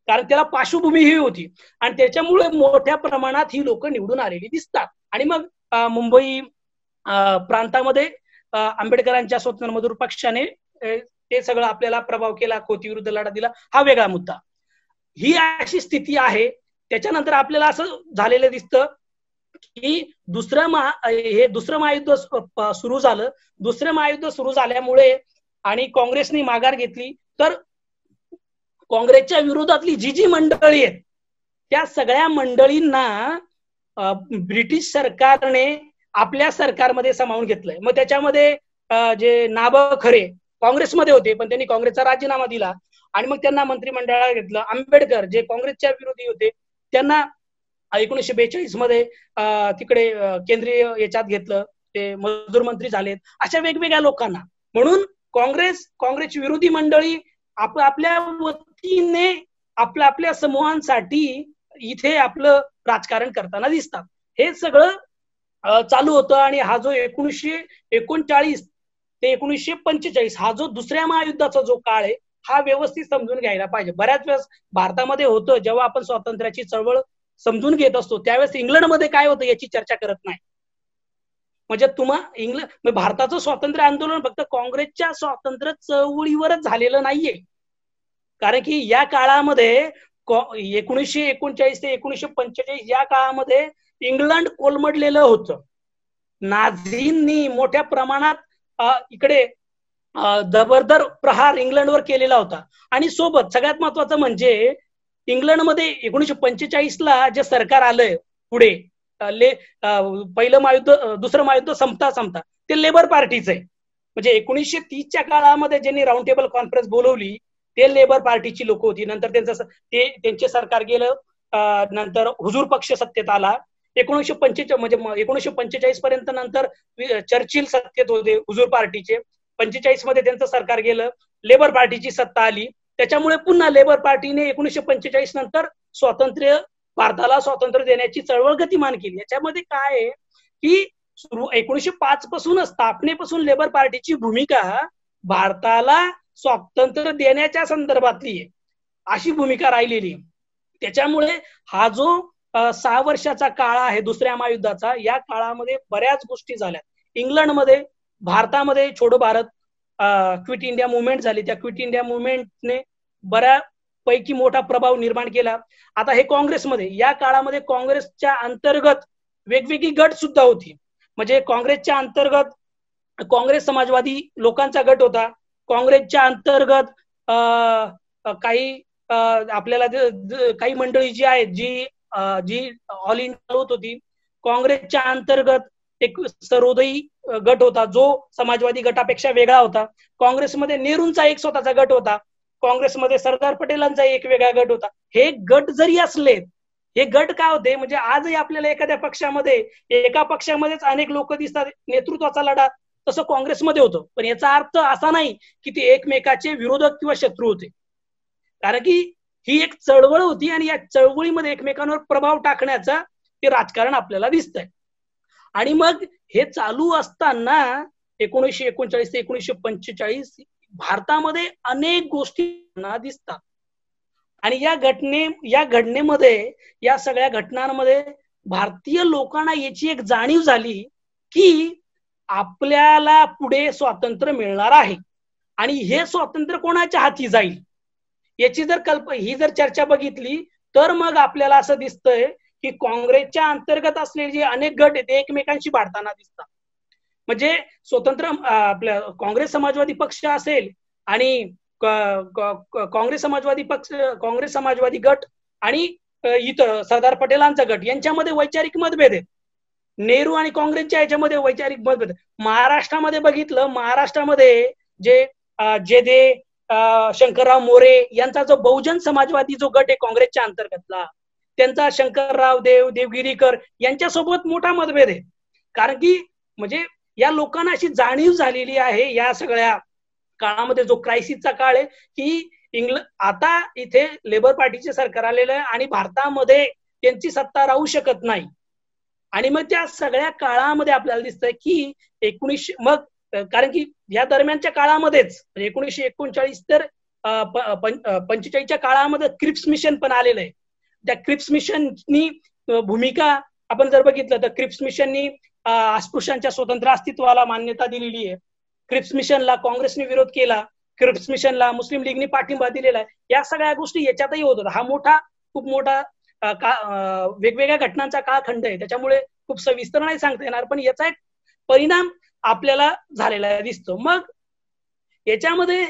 कारण त्याला पार्श्वभूमी ही होती आणि त्याच्यामुळे मोठ्या प्रमाणात ही लोक निवडून आलेली दिसतात. आणि मग मुंबई प्रांतामध्ये आंबेडकरांच्या स्वतंत्र मजूर पक्षाने ते सगळं आपल्याला प्रभाव केला, खोती विरुद्ध लढा दिला, हा वेगळा मुद्दा. ही अशी स्थिती आहे. त्याच्यानंतर आपल्याला असं झालेलं दिसतं की दुसरं महायुद्ध सुरू झालं. दुसरं महायुद्ध सुरू झाल्यामुळे आणि काँग्रेसने माघार घेतली, तर काँग्रेसच्या विरोधातली जी मंडळी आहेत त्या सगळ्या मंडळींना ब्रिटिश सरकारने आपल्या सरकारमध्ये सामावून घेतलंय. मग त्याच्यामध्ये जे नाबं खरे काँग्रेसमध्ये होते पण त्यांनी काँग्रेसचा राजीनामा दिला आणि मग त्यांना मंत्रिमंडळात घेतलं. आंबेडकर जे काँग्रेसच्या विरोधी होते त्यांना 1942 मध्ये तिकडे केंद्रीय याच्यात घेतलं, ते मजूर मंत्री झालेत. अशा वेगवेगळ्या लोकांना म्हणून काँग्रेसची विरोधी मंडळी आपल्या वतीने आपल्या समूहांसाठी इथे आपलं राजकारण करताना दिसतात. हे सगळं चालू होतं आणि हा जो 1939 ते 1945 हा जो दुसऱ्या महायुद्धाचा जो काळ आहे हा व्यवस्थित समजून घ्यायला पाहिजे. बऱ्याच वेळेस भारतामध्ये होतं जेव्हा आपण स्वातंत्र्याची चळवळ समजून घेत असतो त्यावेळेस इंग्लंडमध्ये काय होतं याची चर्चा करत नाही. म्हणजे भारताचं स्वातंत्र्य आंदोलन फक्त काँग्रेसच्या स्वातंत्र्य चळवळीवरच झालेलं नाहीये, कारण की या काळामध्ये 1939 ते 1945 या काळामध्ये इंग्लंड कोलमडलेलं होतं. नाझींनी मोठ्या प्रमाणात इकडे जबरदस्त प्रहार इंग्लंडवर केलेला होता आणि सोबत सगळ्यात महत्वाचं म्हणजे इंग्लंडमध्ये 1945ला जे सरकार आलंय पुढे पहिलं महायुद्ध दुसरं महायुद्ध संपता ते लेबर पार्टीचं आहे. म्हणजे 1930च्या काळामध्ये ज्यांनी राऊंड टेबल कॉन्फरन्स बोलवली ते लेबर पार्टीची लोक होती. नंतर त्यांचे सरकार गेलं, नंतर हुजूर पक्ष सत्तेत आला. 1945 पर्यंत नंतर चर्चिल सत्तेत होते हुजूर पार्टीचे. 45 मध्ये त्यांचं सरकार गेलं, लेबर पार्टीची सत्ता आली. त्याच्यामुळे पुन्हा लेबर पार्टीने 1945 नंतर भारताला स्वातंत्र्य देण्याची चळवळ गतिमान केली. याच्यामध्ये काय आहे की 1905 पासूनच स्थापनेपासून लेबर पार्टीची भूमिका भारताला स्वातंत्र्य देण्याच्या संदर्भातली आहे अशी भूमिका राहिलेली. त्याच्यामुळे हा जो 6 वर्षाचा काळ आहे दुसऱ्या महायुद्धाचा, या काळामध्ये बऱ्याच गोष्टी झाल्या. इंग्लंडमध्ये, भारतामध्ये छोडो भारत क्विट इंडिया मुवमेंट झाली. त्या क्विट इंडिया मुवमेंटने बऱ्यापैकी मोठा प्रभाव निर्माण केला. आता हे काँग्रेसमध्ये, या काळामध्ये काँग्रेसच्या अंतर्गत वेगवेगळी गट सुद्धा होती. म्हणजे काँग्रेसच्या अंतर्गत काँग्रेस समाजवादी लोकांचा गट होता. काँग्रेसच्या अंतर्गत काही आपल्याला काही मंडळी जी आहेत जी ऑल इंडिया होत होती. काँग्रेसच्या अंतर्गत एक सर्वोदयी गट होता जो समाजवादी गटापेक्षा वेगळा होता. काँग्रेसमध्ये नेहरूंचा एक स्वतःचा गट होता. काँग्रेसमध्ये सरदार पटेलांचा एक वेगळा गट होता. हे गट जरी असले, हे गट काय होते म्हणजे आजही आपल्याला एखाद्या पक्षामध्ये एका पक्षामध्येच अनेक लोक दिसतात, नेतृत्वाचा लढा तसं काँग्रेसमध्ये होतं. पण याचा अर्थ असा नाही की ते एकमेकाचे विरोधक किंवा शत्रू होते, कारण की ही एक चळवळ होती आणि या चळवळीमध्ये एकमेकांवर प्रभाव टाकण्याचा हे राजकारण आपल्याला दिसतंय. आणि मग हे चालू असताना 1939 ते 1945 भारतामध्ये अनेक गोष्टी दिसतात. आणि या घटनेमध्ये, या सगळ्या घटनांमध्ये भारतीय लोकांना याची एक जाणीव झाली की आपल्याला पुढे स्वातंत्र्य मिळणार आहे आणि हे स्वातंत्र्य कोणाच्या हाती जाईल याची ही जर चर्चा बघितली तर मग आपल्याला असं दिसतंय की काँग्रेसच्या अंतर्गत असलेले जे अनेक गट आहेत ते एकमेकांशी भांडताना दिसतात. म्हणजे स्वतंत्र आपल्या काँग्रेस समाजवादी पक्ष असेल आणि काँग्रेस समाजवादी गट आणि इतर सरदार पटेलांचा गट यांच्यामध्ये वैचारिक मतभेद आहेत. नेहरू आणि काँग्रेसच्या याच्यामध्ये वैचारिक मतभेद. महाराष्ट्रामध्ये बघितलं, महाराष्ट्रामध्ये जे शंकरराव मोरे यांचा जो बहुजन समाजवादी जो गट आहे काँग्रेसच्या अंतर्गतला, त्यांचा शंकरराव देवगिरीकर यांच्यासोबत मोठा मतभेद आहे. कारण की म्हणजे या लोकांना अशी जाणीव झालेली आहे या सगळ्या काळामध्ये, जो क्रायसिसचा काळ आहे, की आता इथे लेबर पार्टीचे सरकार आलेलं आहे आणि भारतामध्ये त्यांची सत्ता राहू शकत नाही. आणि मग त्या सगळ्या काळामध्ये आपल्याला दिसतंय की कारण की या दरम्यानच्या काळामध्येच 1939 तर 45च्या काळामध्ये क्रिप्स मिशन पण आलेलं आहे. त्या क्रिप्स मिशननी भूमिका आपण जर बघितलं तर क्रिप्स मिशननी अस्पृश्यांच्या स्वतंत्र अस्तित्वाला मान्यता दिलेली आहे. क्रिप्स मिशनला काँग्रेसने विरोध केला, क्रिप्स मिशनला मुस्लिम लीगने पाठिंबा दिलेला आहे. या सगळ्या गोष्टी याच्यातही होत होत्या. हा खूप मोठा वेगवेगळ्या घटनांचा काळखंड आहे, त्याच्यामुळे खूप सविस्तर नाही सांगता येणार, पण याचा एक परिणाम आपल्याला झालेला दिसतो. मग याच्यामध्ये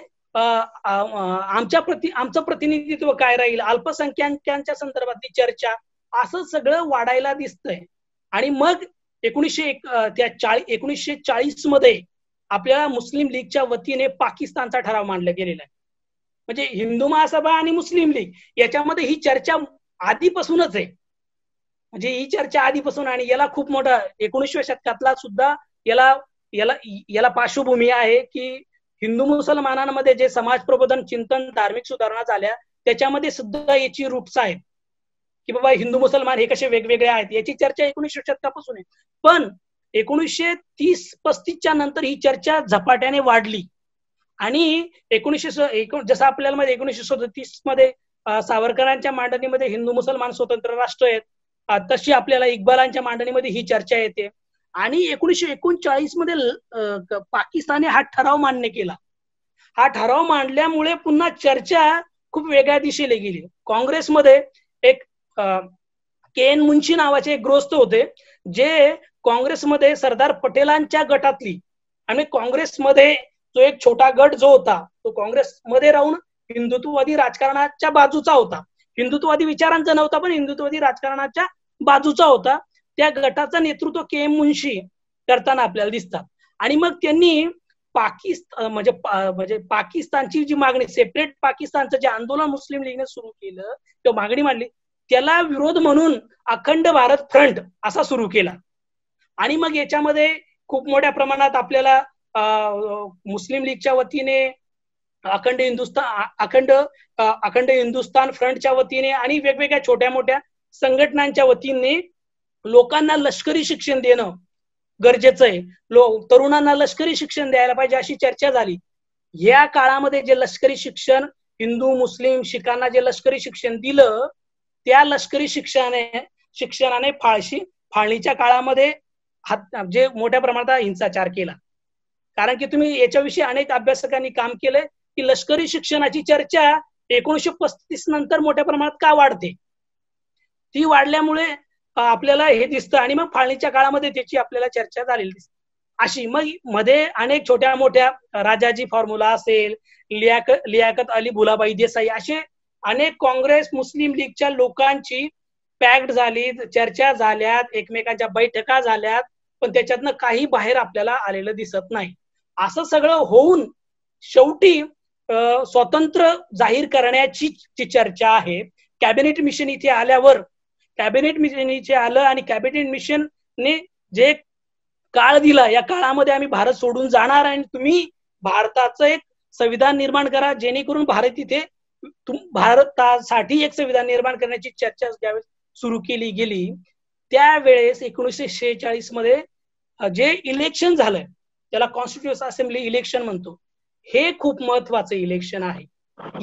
आमचं प्रतिनिधित्व काय राहील, अल्पसंख्याकांच्या संदर्भातली चर्चा, असं सगळं वाढायला दिसतंय. आणि मग 1940 मध्ये आपल्याला मुस्लिम लीगच्या वतीने पाकिस्तानचा ठराव मांडला गेलेला आहे. म्हणजे हिंदू महासभा आणि मुस्लिम लीग याच्यामध्ये ही चर्चा आधीपासूनच आहे. म्हणजे ही चर्चा आधीपासून, आणि याला खूप मोठा 19व्या शतकातला सुद्धा याला पार्श्वभूमी आहे की हिंदू मुसलमानांमध्ये जे समाज प्रबोधन, चिंतन, धार्मिक सुधारणा झाल्या त्याच्यामध्ये सुद्धा याची रूट्स आहेत की बाबा हिंदू मुसलमान हे कसे वेगवेगळे आहेत. याची चर्चा 19व्या शतकापासून आहे. पण 1930-35च्या नंतर ही चर्चा झपाट्याने वाढली आणि जसं आपल्याला माहिती 1937 मध्ये सावरकरांच्या मांडणीमध्ये हिंदू मुसलमान स्वतंत्र राष्ट्र आहेत, तशी आपल्याला इक्बालांच्या मांडणीमध्ये ही चर्चा येते. आणि 1939 मध्ये पाकिस्तानने हा ठराव मान्य केला. हा ठराव मांडल्यामुळे पुन्हा चर्चा खूप वेगळ्या दिशेला गेली. काँग्रेसमध्ये एक के एन मुन्शी नावाचे एक गृहस्थ होते, जे काँग्रेसमध्ये सरदार पटेलांच्या गटातली, आणि काँग्रेसमध्ये जो एक छोटा गट जो होता तो काँग्रेसमध्ये राहून हिंदुत्ववादी राजकारणाच्या बाजूचा होता. हिंदुत्ववादी विचारांचा नव्हता, पण हिंदुत्ववादी राजकारणाच्या बाजूचा होता. त्या गटाचं नेतृत्व के एम मुन्शी करताना आपल्याला दिसतात. आणि मग त्यांनी म्हणजे पाकिस्तानची जी मागणी, सेपरेट पाकिस्तानचं जे आंदोलन मुस्लिम लीगने सुरू केलं, तो मागणी मांडली, त्याला विरोध म्हणून अखंड भारत फ्रंट असा सुरू केला. आणि मग याच्यामध्ये खूप मोठ्या प्रमाणात आपल्याला मुस्लिम लीगच्या वतीने अखंड हिंदुस्थान फ्रंटच्या वतीने आणि वेगवेगळ्या छोट्या मोठ्या संघटनांच्या वतीने लोकांना लष्करी शिक्षण देणं गरजेचं आहे, तरुणांना लष्करी शिक्षण द्यायला पाहिजे अशी चर्चा झाली. या काळामध्ये जे लष्करी शिक्षण हिंदू मुस्लिम शिखांना जे लष्करी शिक्षण दिलं, त्या लष्करी शिक्षणाने फाळणीच्या काळामध्ये जे मोठ्या प्रमाणात हिंसाचार केला. कारण की तुम्ही याच्याविषयी अनेक अभ्यासकांनी काम केलंय की लष्करी शिक्षणाची चर्चा 1935 नंतर मोठ्या प्रमाणात का वाढते, ती वाढल्यामुळे आपल्याला हे दिसतं. आणि मग फाळणीच्या काळामध्ये त्याची आपल्याला चर्चा झालेली दिसते. अशी मग मध्ये अनेक छोट्या मोठ्या राजाजी फॉर्म्युला असेल, लियाकत अली भुलाबाई देसाई, असे अनेक काँग्रेस मुस्लिम लीगच्या लोकांची पॅक्ट झाली, चर्चा झाल्यात, एकमेकांच्या बैठका झाल्यात, पण त्याच्यातनं काही बाहेर आपल्याला आलेलं दिसत नाही. असं सगळं होऊन शेवटी स्वतंत्र जाहीर करण्याची चर्चा आहे. कॅबिनेट मिशन इथे आल्यावर कॅबिनेट मिशन इथे आलं आणि कॅबिनेट मिशनने जे काळ दिला, या काळामध्ये आम्ही भारत सोडून जाणार आणि तुम्ही भारताचं एक संविधान निर्माण करा, जेणेकरून भारत इथे भारतासाठी एक संविधान निर्माण करण्याची चर्चा ज्यावेळेस सुरू केली गेली, त्यावेळेस 1946 मध्ये जे इलेक्शन झालंय त्याला कॉन्स्टिट्युएंट असेंब्ली इलेक्शन म्हणतो, हे खूप महत्वाचं इलेक्शन आहे.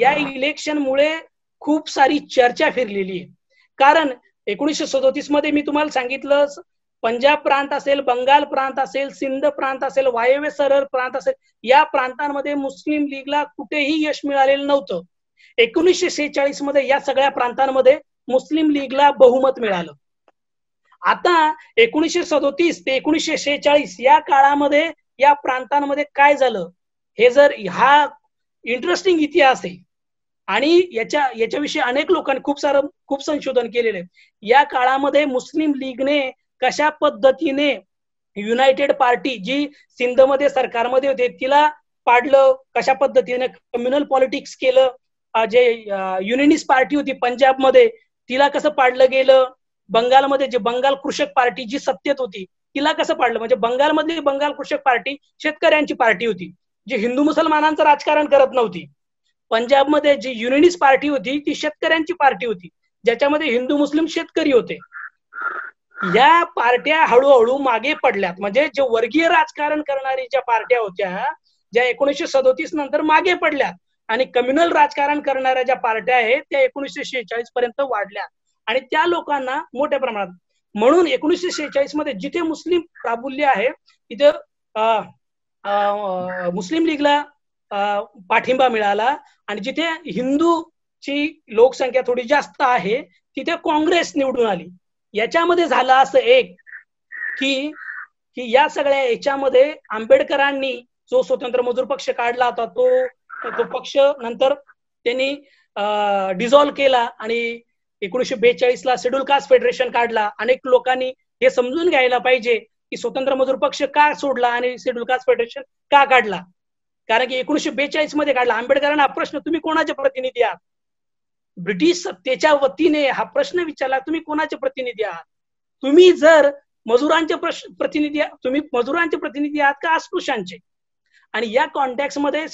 या इलेक्शनमुळे खूप सारी चर्चा फिरलेली आहे. कारण 1937 मध्ये मी तुम्हाला सांगितलं, पंजाब प्रांत असेल, बंगाल प्रांत असेल, सिंध प्रांत असेल, वायव्य सरहद प्रांत असेल, या प्रांतांमध्ये मुस्लिम लीगला कुठेही यश मिळालेलं नव्हतं. 1946 मध्ये या सगळ्या प्रांतांमध्ये मुस्लिम लीगला बहुमत मिळालं. आता 1937 ते 1946 या काळामध्ये या प्रांतांमध्ये काय झालं, हे जर हा इंटरेस्टिंग इतिहास आहे आणि याच्याविषयी अनेक लोकांनी खूप संशोधन केलेलं आहे. या काळामध्ये मुस्लिम लीगने कशा पद्धतीने युनायटेड पार्टी जी सिंधमध्ये सरकारमध्ये होते तिला पाडलं, कशा पद्धतीने कम्युनल पॉलिटिक्स केलं, जे युनिनिस्ट पार्टी होती पंजाबमध्ये तिला कसं पाडलं गेलं, बंगालमध्ये जे बंगाल कृषक पार्टी जी सत्तेत होती तिला कसं पाडलं. म्हणजे बंगालमधली बंगाल कृषक पार्टी शेतकऱ्यांची पार्टी होती, जी हिंदू मुसलमानांचं राजकारण करत नव्हती. पंजाबमध्ये जी युनिनिस्ट पार्टी होती ती शेतकऱ्यांची पार्टी होती, ज्याच्यामध्ये हिंदू मुस्लिम शेतकरी होते. या पार्ट्या हळूहळू मागे पडल्यात. म्हणजे जे वर्गीय राजकारण करणारी ज्या पार्ट्या होत्या ज्या 1937 नंतर मागे पडल्यात आणि कम्युनल राजकारण करणाऱ्या ज्या पार्ट्या आहेत त्या 1946 पर्यंत वाढल्या आणि त्या लोकांना मोठ्या प्रमाणात, म्हणून 1946 मध्ये जिथे मुस्लिम प्राबल्य आहे तिथे मुस्लिम लीगला पाठिंबा मिळाला आणि जिथे हिंदूची लोकसंख्या थोडी जास्त आहे तिथे काँग्रेस निवडून आली. याच्यामध्ये झालं असं एक की या सगळ्या याच्यामध्ये आंबेडकरांनी जो स्वतंत्र मजूर पक्ष काढला होता तो पक्ष नंतर त्यांनी डिझॉल्व्ह केला आणि 1942 ला शेड्यूल कास्ट फेडरेशन काढला. अनेक लोकांनी हे समजून घ्यायला पाहिजे की स्वतंत्र मजूर पक्ष का सोडला आणि शेड्यूल कास्ट फेडरेशन का काढला. कारण की 1942 मध्ये काढला. आंबेडकरांना हा प्रश्न, तुम्ही कोणाचे प्रतिनिधी आहात, ब्रिटिश सत्तेच्या वतीने हा प्रश्न विचारला, तुम्ही कोणाचे प्रतिनिधी आहात, तुम्ही जर मजुरांचे प्रतिनिधी आहात का अस्पृश्यांचे. आणि या कॉन्टॅक्ट मध्ये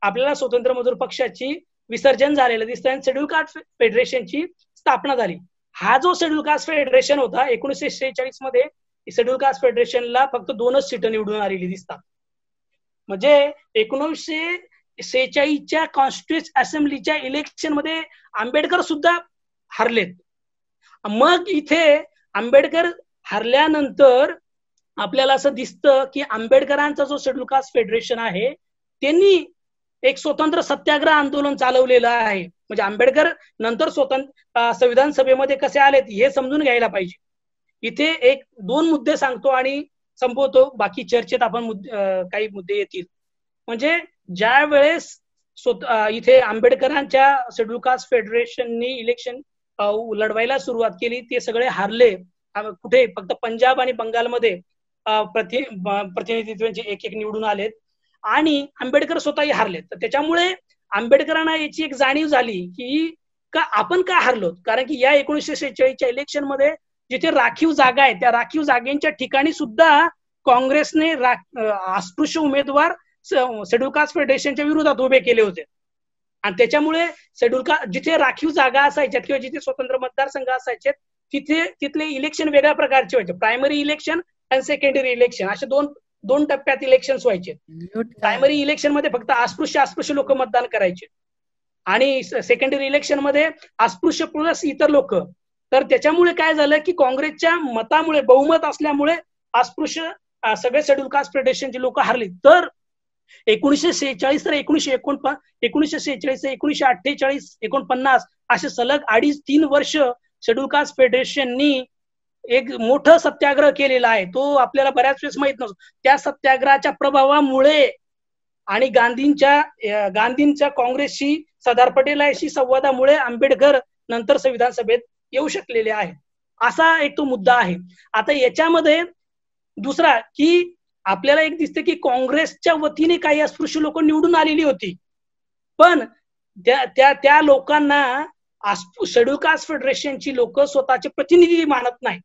आपल्याला स्वतंत्र मजूर पक्षाची विसर्जन झालेलं दिसतं आणि शेड्यूल कास्ट फेडरेशनची स्थापना झाली. हा जो शेड्यूल कास्ट फेडरेशन होता 1946 मध्ये शेड्यूल कास्ट फेडरेशनला फक्त 2च सीट निवडून आलेली दिसतात. म्हणजे 1946च्या कॉन्स्टिट्युएंट असेंब्लीच्या इलेक्शन मध्ये आंबेडकर सुद्धा हरलेत. मग इथे आंबेडकर हरल्यानंतर आपल्याला असं दिसतं की आंबेडकरांचा जो शेड्यूल कास्ट फेडरेशन आहे त्यांनी एक स्वतंत्र सत्याग्रह आंदोलन चालवलेलं आहे. म्हणजे आंबेडकर नंतर स्वतंत्र संविधान सभेमध्ये कसे आलेत हे समजून घ्यायला पाहिजे. इथे 1-2 मुद्दे सांगतो आणि संपवतो, बाकी चर्चेत आपण काही मुद्दे येतील. म्हणजे ज्या वेळेस इथे आंबेडकरांच्या शेड्यूल कास्ट फेडरेशननी इलेक्शन लढवायला सुरुवात केली, ते सगळे हारले. कुठे फक्त पंजाब आणि बंगालमध्ये प्रतिनिधित्वांचे एक निवडून आलेत आणि आंबेडकर स्वतःही हारलेत. तर त्याच्यामुळे आंबेडकरांना याची एक जाणीव झाली की आपण का हारलो. कारण की या 1946च्या इलेक्शन मध्ये जिथे राखीव जागा आहे त्या राखीव जागेच्या ठिकाणी सुद्धा काँग्रेसने अस्पृश्य उमेदवार शेड्यूल कास्ट फेडरेशनच्या विरोधात उभे केले होते. आणि त्याच्यामुळे शेड्यूल कास्ट जिथे राखीव जागा असायच्या किंवा जिथे स्वतंत्र मतदारसंघ असायचे तिथले इलेक्शन वेगळ्या प्रकारचे व्हायचे. प्रायमरी इलेक्शन आणि सेकंडरी इलेक्शन असे दोन टप्प्यात इलेक्शन व्हायचे. प्रायमरी इलेक्शन मध्ये फक्त अस्पृश्य लोक मतदान करायचे आणि सेकंडरी इलेक्शन मध्ये अस्पृश्य प्लस इतर लोक. तर त्याच्यामुळे काय झालं की काँग्रेसच्या मतामुळे, बहुमत असल्यामुळे अस्पृश्य सगळे शेड्यूल कास्ट फेडरेशनचे लोक हारले. तर 1946 तर 1946 1948 49 असे सलग 2.5-3 वर्ष शेड्यूल कास्ट फेडरेशननी एक मोठं सत्याग्रह केलेला आहे. तो आपल्याला बऱ्याच वेळेस माहित नसतो. त्या सत्याग्रहाच्या प्रभावामुळे आणि गांधींच्या काँग्रेसशी, सरदार पटेलांशी संवादामुळे आंबेडकर नंतर संविधान सभेत येऊ शकलेले आहेत. असा एक तो मुद्दा आहे. आता याच्यामध्ये दुसरा की आपल्याला एक दिसते की काँग्रेसच्या वतीने काही अस्पृश्य लोक निवडून आलेली होती, पण त्या लोकांना शेड्यूल कास्ट फेडरेशनची लोक स्वतःचे प्रतिनिधी मानत नाही.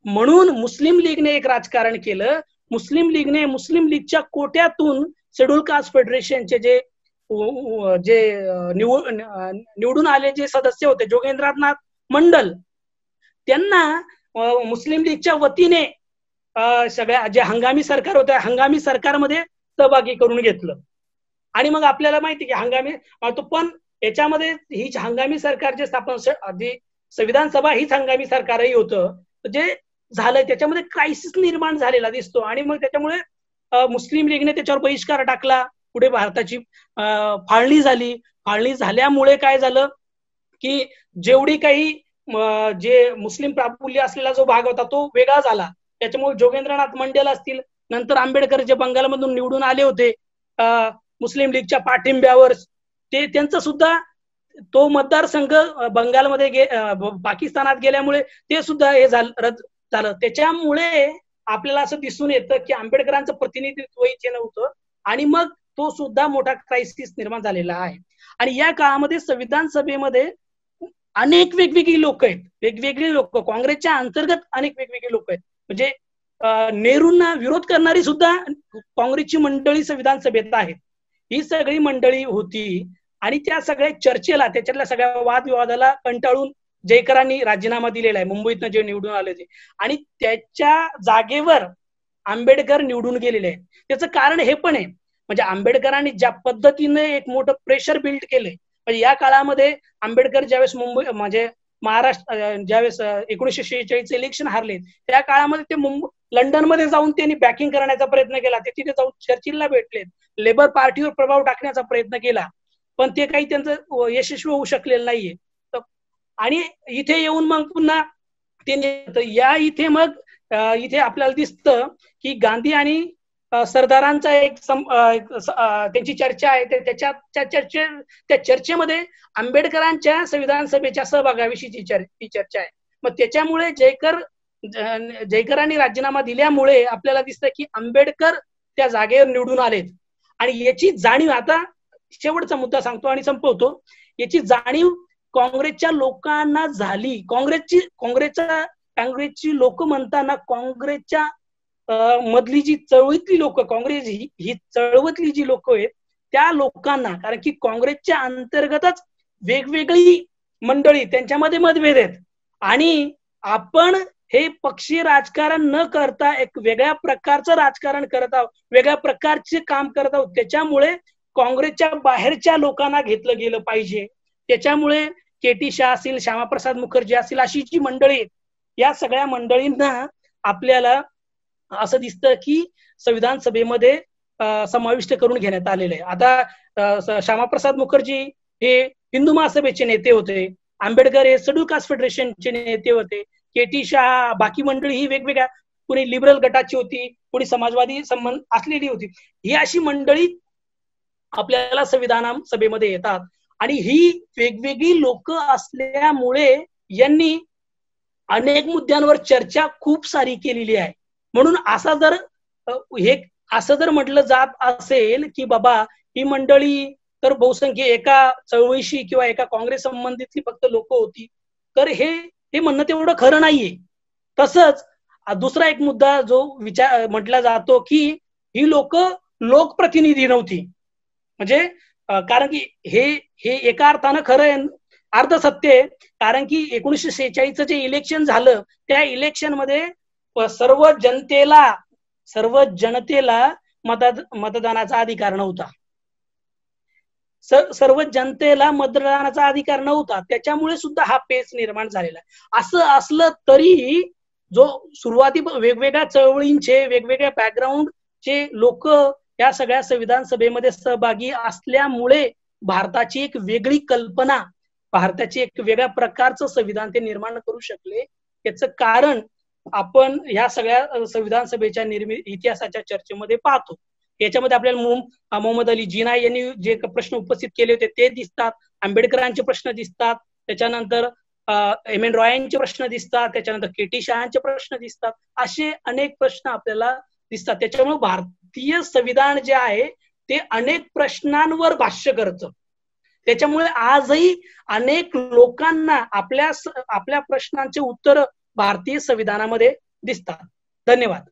म्हणून मुस्लिम लीगने एक राजकारण केलं. मुस्लिम लीगच्या कोट्यातून शेड्यूल कास्ट फेडरेशनचे जे निवडून आले जे सदस्य होते, जोगेंद्रनाथ मंडल, त्यांना मुस्लिम लीगच्या वतीने सगळ्या जे हंगामी सरकार होतं हंगामी सरकारमध्ये सहभागी करून घेतलं. आणि मग आपल्याला माहिती की हंगामी पण याच्यामध्ये ही हंगामी सरकारचे स्थापन संविधान सभा हीच हंगामी सरकारही होतं. जे झालंय त्याच्यामध्ये क्रायसिस निर्माण झालेला दिसतो आणि मग त्याच्यामुळे मुस्लिम लीगने त्याच्यावर बहिष्कार टाकला. पुढे भारताची फाळणी झाली. फाळणी झाल्यामुळे काय झालं की जेवढी काही जे मुस्लिम प्राबल्य असलेला जो भाग होता तो वेगळा झाला. त्याच्यामुळे जोगेंद्रनाथ मंडेल असतील, नंतर आंबेडकर जे बंगालमधून निवडून आले होते मुस्लिम लीगच्या पाठिंब्यावर, ते त्यांचं सुद्धा तो मतदारसंघ बंगालमध्ये पाकिस्तानात गेल्यामुळे ते सुद्धा हे रद्द झालं. त्याच्यामुळे आपल्याला असं दिसून येतं की आंबेडकरांचं प्रतिनिधित्व इथे नव्हतं आणि मग तो सुद्धा मोठा क्रायसिस निर्माण झालेला आहे. आणि या काळामध्ये संविधान सभेमध्ये अनेक वेगवेगळी लोक आहेत, वेगवेगळी लोक, काँग्रेसच्या अंतर्गत अनेक वेगवेगळी लोक आहेत. म्हणजे नेहरूंना विरोध करणारी सुद्धा काँग्रेसची मंडळी संविधान सभेत आहेत. ही सगळी मंडळी होती आणि त्या सगळ्या चर्चेला, त्याच्यातल्या सगळ्या वादविवादाला कंटाळून जयकरांनी राजीनामा दिलेला आहे, मुंबईतनं जे निवडून आले ते, आणि त्याच्या जागेवर आंबेडकर निवडून गेलेले आहेत. त्याचं कारण हे पण आहे, म्हणजे आंबेडकरांनी ज्या पद्धतीने एक मोठं प्रेशर बिल्ड केलंय, म्हणजे या काळामध्ये आंबेडकर ज्यावेळेस म्हणजे महाराष्ट्र ज्यावेळेस 1946 इलेक्शन हारले त्या काळामध्ये ते लंडनमध्ये जाऊन त्यांनी बॅकिंग करण्याचा प्रयत्न केला. ते तिथे जाऊन चर्चिलला भेटले, लेबर पार्टीवर प्रभाव टाकण्याचा प्रयत्न केला, पण ते काही त्यांचं यशस्वी होऊ शकलेलं नाहीये. आणि इथे येऊन मग पुन्हा इथे आपल्याला दिसतं की गांधी आणि सरदारांचा एक त्यांची चर्चा आहे. त्या चर्चेमध्ये आंबेडकरांच्या संविधान सभेच्या सहभागाविषयीची ती चर्चा आहे. मग त्याच्यामुळे जयकरांनी राजीनामा दिल्यामुळे आपल्याला दिसतं की आंबेडकर त्या जागेवर निवडून आलेत. आणि याची जाणीव, आता शेवटचा मुद्दा सांगतो आणि संपवतो, याची जाणीव काँग्रेसच्या लोकांना झाली. काँग्रेसची लोक म्हणताना काँग्रेसच्या मधली जी चळवळीतली लोक, काँग्रेस ही चळवळीतली जी लोक आहेत त्या लोकांना, कारण की काँग्रेसच्या अंतर्गतच वेगवेगळी मंडळी, त्यांच्यामध्ये मतभेद आहेत आणि आपण हे पक्षीय राजकारण न करता एक वेगळ्या प्रकारचं राजकारण करत आहोत, वेगळ्या प्रकारचे काम करत आहोत. त्याच्यामुळे काँग्रेसच्या बाहेरच्या लोकांना घेतलं गेलं पाहिजे. त्याच्यामुळे के.टी. शाह असतील, श्यामाप्रसाद मुखर्जी असतील, अशी जी मंडळी आहेत, या सगळ्या मंडळींना आपल्याला असं दिसतं की संविधान सभेमध्ये समाविष्ट करून घेण्यात आलेलं आहे. आता श्यामाप्रसाद मुखर्जी हे हिंदू महासभेचे नेते होते, आंबेडकर हे शेड्यूल कास्ट फेडरेशनचे नेते होते, के.टी. शाह, बाकी मंडळी ही वेगवेगळ्या, कोणी लिबरल गटाची होती, कोणी समाजवादी संबंध असलेली होती. ही अशी मंडळी आपल्याला संविधान सभेमध्ये येतात आणि ही वेगवेगळी लोक असल्यामुळे यांनी अनेक मुद्द्यांवर चर्चा खूप सारी केलेली आहे. म्हणून असं जर म्हटलं जात असेल की बाबा ही मंडळी तर बहुसंख्य एका चळवळीशी किंवा एका काँग्रेस संबंधितली फक्त लोक होती, तर हे म्हणणं तेवढं खरं नाहीये. तसंच दुसरा एक मुद्दा जो म्हटला जातो की ही लोक लोकप्रतिनिधी नव्हती. म्हणजे कारण की हे एका अर्थानं खरं अर्ध सत्य आहे, कारण की 1946 जे इलेक्शन झालं त्या इलेक्शन मध्ये सर्व जनतेला मतदानाचा अधिकार नव्हता. सर्व जनतेला मतदानाचा अधिकार नव्हता. त्याच्यामुळे सुद्धा हा पेच निर्माण झालेला आहे. असं असलं तरी जो सुरुवाती वेगवेगळ्या चळवळींचे, वेगवेगळ्या बॅकग्राऊंडचे लोक या सगळ्या संविधान सभेमध्ये सहभागी असल्यामुळे भारताची एक वेगळी कल्पना, भारताची एक वेगळ्या प्रकारचं संविधान ते निर्माण करू शकले. याचं कारण आपण ह्या सगळ्या संविधान सभेच्या इतिहासाच्या चर्चेमध्ये पाहतो. याच्यामध्ये आपल्याला मोहम्मद अली जिना यांनी जे प्रश्न उपस्थित केले होते ते दिसतात, आंबेडकरांचे प्रश्न दिसतात, त्याच्यानंतर एम.एन. रॉयांचे प्रश्न दिसतात, त्याच्यानंतर के.टी. शहाचे प्रश्न दिसतात, असे अनेक प्रश्न आपल्याला दिसतात. त्याच्यामुळे भारतीय संविधान जे आहे ते अनेक प्रश्नांवर भाष्य करतं. त्याच्यामुळे आजही अनेक लोकांना आपल्या प्रश्नांचे उत्तर भारतीय संविधानामध्ये दिसतात. धन्यवाद.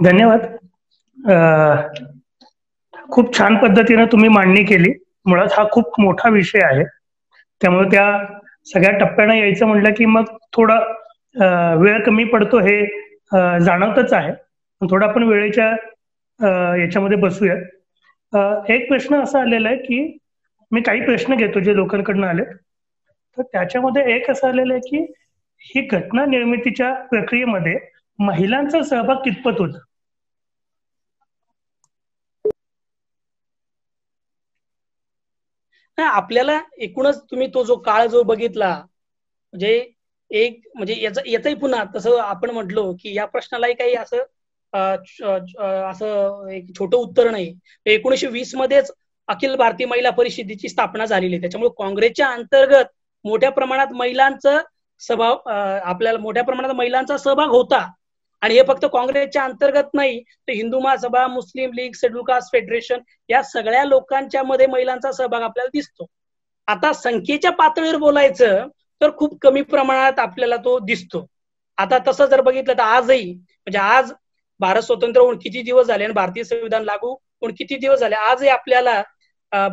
धन्यवाद. खूप छान पद्धतीने तुम्ही मांडणी केली. मुळात हा खूप मोठा विषय आहे, त्यामुळे त्या सगळ्या टप्प्यानं यायचं म्हटलं की मग थोडा वेळ कमी पडतो हे जाणवतच आहे. थोडं आपण वेळेच्या याच्यामध्ये बसूयात. एक प्रश्न असा आलेला आहे की मी काही प्रश्न घेतो जे लोकांकडनं आले, तर त्याच्यामध्ये एक असं आलेलं आहे की ही घटना निर्मितीच्या प्रक्रियेमध्ये महिलांचा सहभाग कितपत होता? आपल्याला एकूणच तुम्ही तो जो काळ जो बघितला, म्हणजे एक म्हणजे याचंही पुन्हा तसं आपण म्हटलो की या प्रश्नालाही काही असं असं एक छोटं उत्तर नाही. 1920 मध्येच अखिल भारतीय महिला परिषदेची स्थापना झालेली आहे. त्याच्यामुळे काँग्रेसच्या अंतर्गत मोठ्या प्रमाणात महिलांचा सहभाग होता. आणि हे फक्त काँग्रेसच्या अंतर्गत नाही, तर हिंदू महासभा, मुस्लिम लीग, शेड्यूल कास्ट फेडरेशन या सगळ्या लोकांच्या मध्ये महिलांचा सहभाग आपल्याला दिसतो. आता संख्येच्या पातळीवर बोलायचं तर खूप कमी प्रमाणात आपल्याला तो दिसतो. आता तसं जर बघितलं तर आजही म्हणजे आज भारत स्वतंत्र होऊन किती दिवस झाले आणि भारतीय संविधान लागू होऊन किती दिवस झाले, आजही आपल्याला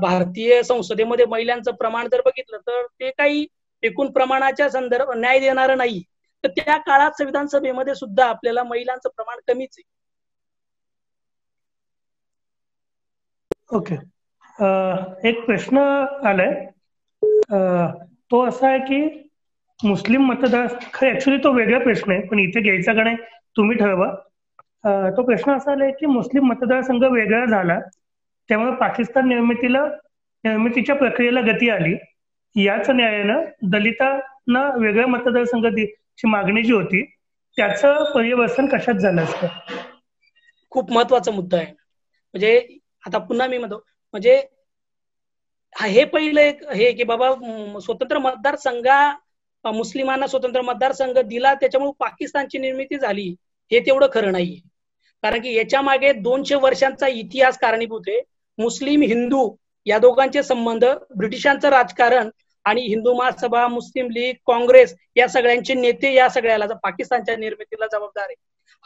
भारतीय संसदेमध्ये महिलांचं प्रमाण जर बघितलं तर ते काही एकूण प्रमाणाच्या संदर्भात न्याय देणारं नाही. तर त्या काळात संविधान सभेमध्ये सुद्धा आपल्याला महिलांचं प्रमाण कमीच आहे. ओके. एक प्रश्न आलाय, तो असा आहे की मुस्लिम मतदार, ऍक्च्युली तो वेगळा प्रश्न आहे पण इथे घ्यायचा का नाही तुम्ही ठरवा. तो प्रश्न असा आलाय की मुस्लिम मतदारसंघ वेगळा झाला त्यामुळे पाकिस्तान निर्मितीच्या प्रक्रियेला गती आली. याच न्यायानं दलितांना वेगळ्या मतदारसंघाची मागणी जी होती त्याचं पर्यवसन कशात झालं असतं? खूप महत्वाचा मुद्दा आहे. म्हणजे आता पुन्हा मी म्हणतो, म्हणजे हे पहिलं एक हे की बाबा स्वतंत्र मतदारसंघ मुस्लिमांना स्वतंत्र मतदारसंघ दिला त्याच्यामुळे पाकिस्तानची निर्मिती झाली, हे तेवढं खरं नाहीये. कारण की याच्या मागे 200 वर्षांचा इतिहास कारणीभूत आहे. मुस्लिम हिंदू या दोघांचे संबंध, ब्रिटिशांचं राजकारण आणि हिंदू महासभा, मुस्लिम लीग, काँग्रेस या सगळ्यांचे नेते या सगळ्याला पाकिस्तानच्या निर्मितीला जबाबदार आहे.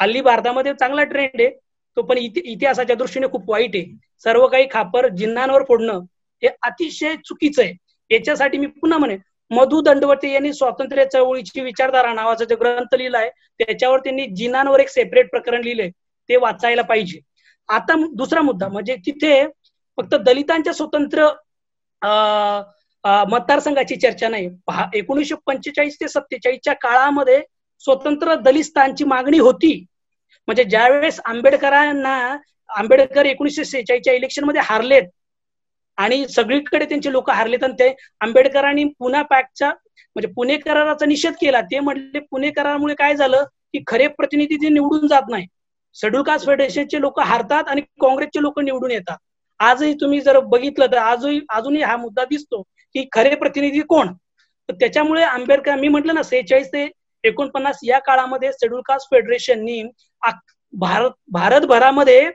हल्ली भारतामध्ये चांगला ट्रेंड आहे तो, पण इतिहासाच्या दृष्टीने खूप वाईट आहे. सर्व काही खापर जिन्नांवर फोडणं हे अतिशय चुकीचं आहे. याच्यासाठी मी पुन्हा म्हणेन, मधु दंडवते यांनी स्वातंत्र्य चळवळीची विचारधारा नावाचा जो ग्रंथ लिहिलाय त्याच्यावर त्यांनी जिनांवर एक सेपरेट प्रकरण लिहिलंय, ते वाचायला पाहिजे. आता दुसरा मुद्दा म्हणजे तिथे फक्त दलितांच्या स्वतंत्र मतदारसंघाची चर्चा नाही. 1945 ते 47च्या काळामध्ये स्वतंत्र दलितांची मागणी होती. म्हणजे ज्यावेळेस आंबेडकर 1946च्या इलेक्शन मध्ये हारलेत आणि सगळीकडे त्यांचे लोक हारलेत आणि ते आंबेडकरांनी पुणे पॅक्टचा म्हणजे पुणे कराराचा निषेध केला. ते म्हटले पुणे करारामुळे काय झालं की खरे प्रतिनिधी ते निवडून जात नाही, शेड्यूल कास्ट फेडरेशनचे लोक हारतात आणि काँग्रेसचे लोक निवडून येतात. आजही तुम्ही जर बघितलं तर अजूनही हा मुद्दा दिसतो की खरे प्रतिनिधी कोण. तर त्याच्यामुळे आंबेडकर, मी म्हटलं ना 46 ते 49 या काळामध्ये शेड्यूल कास्ट फेडरेशननी भारतभरामध्ये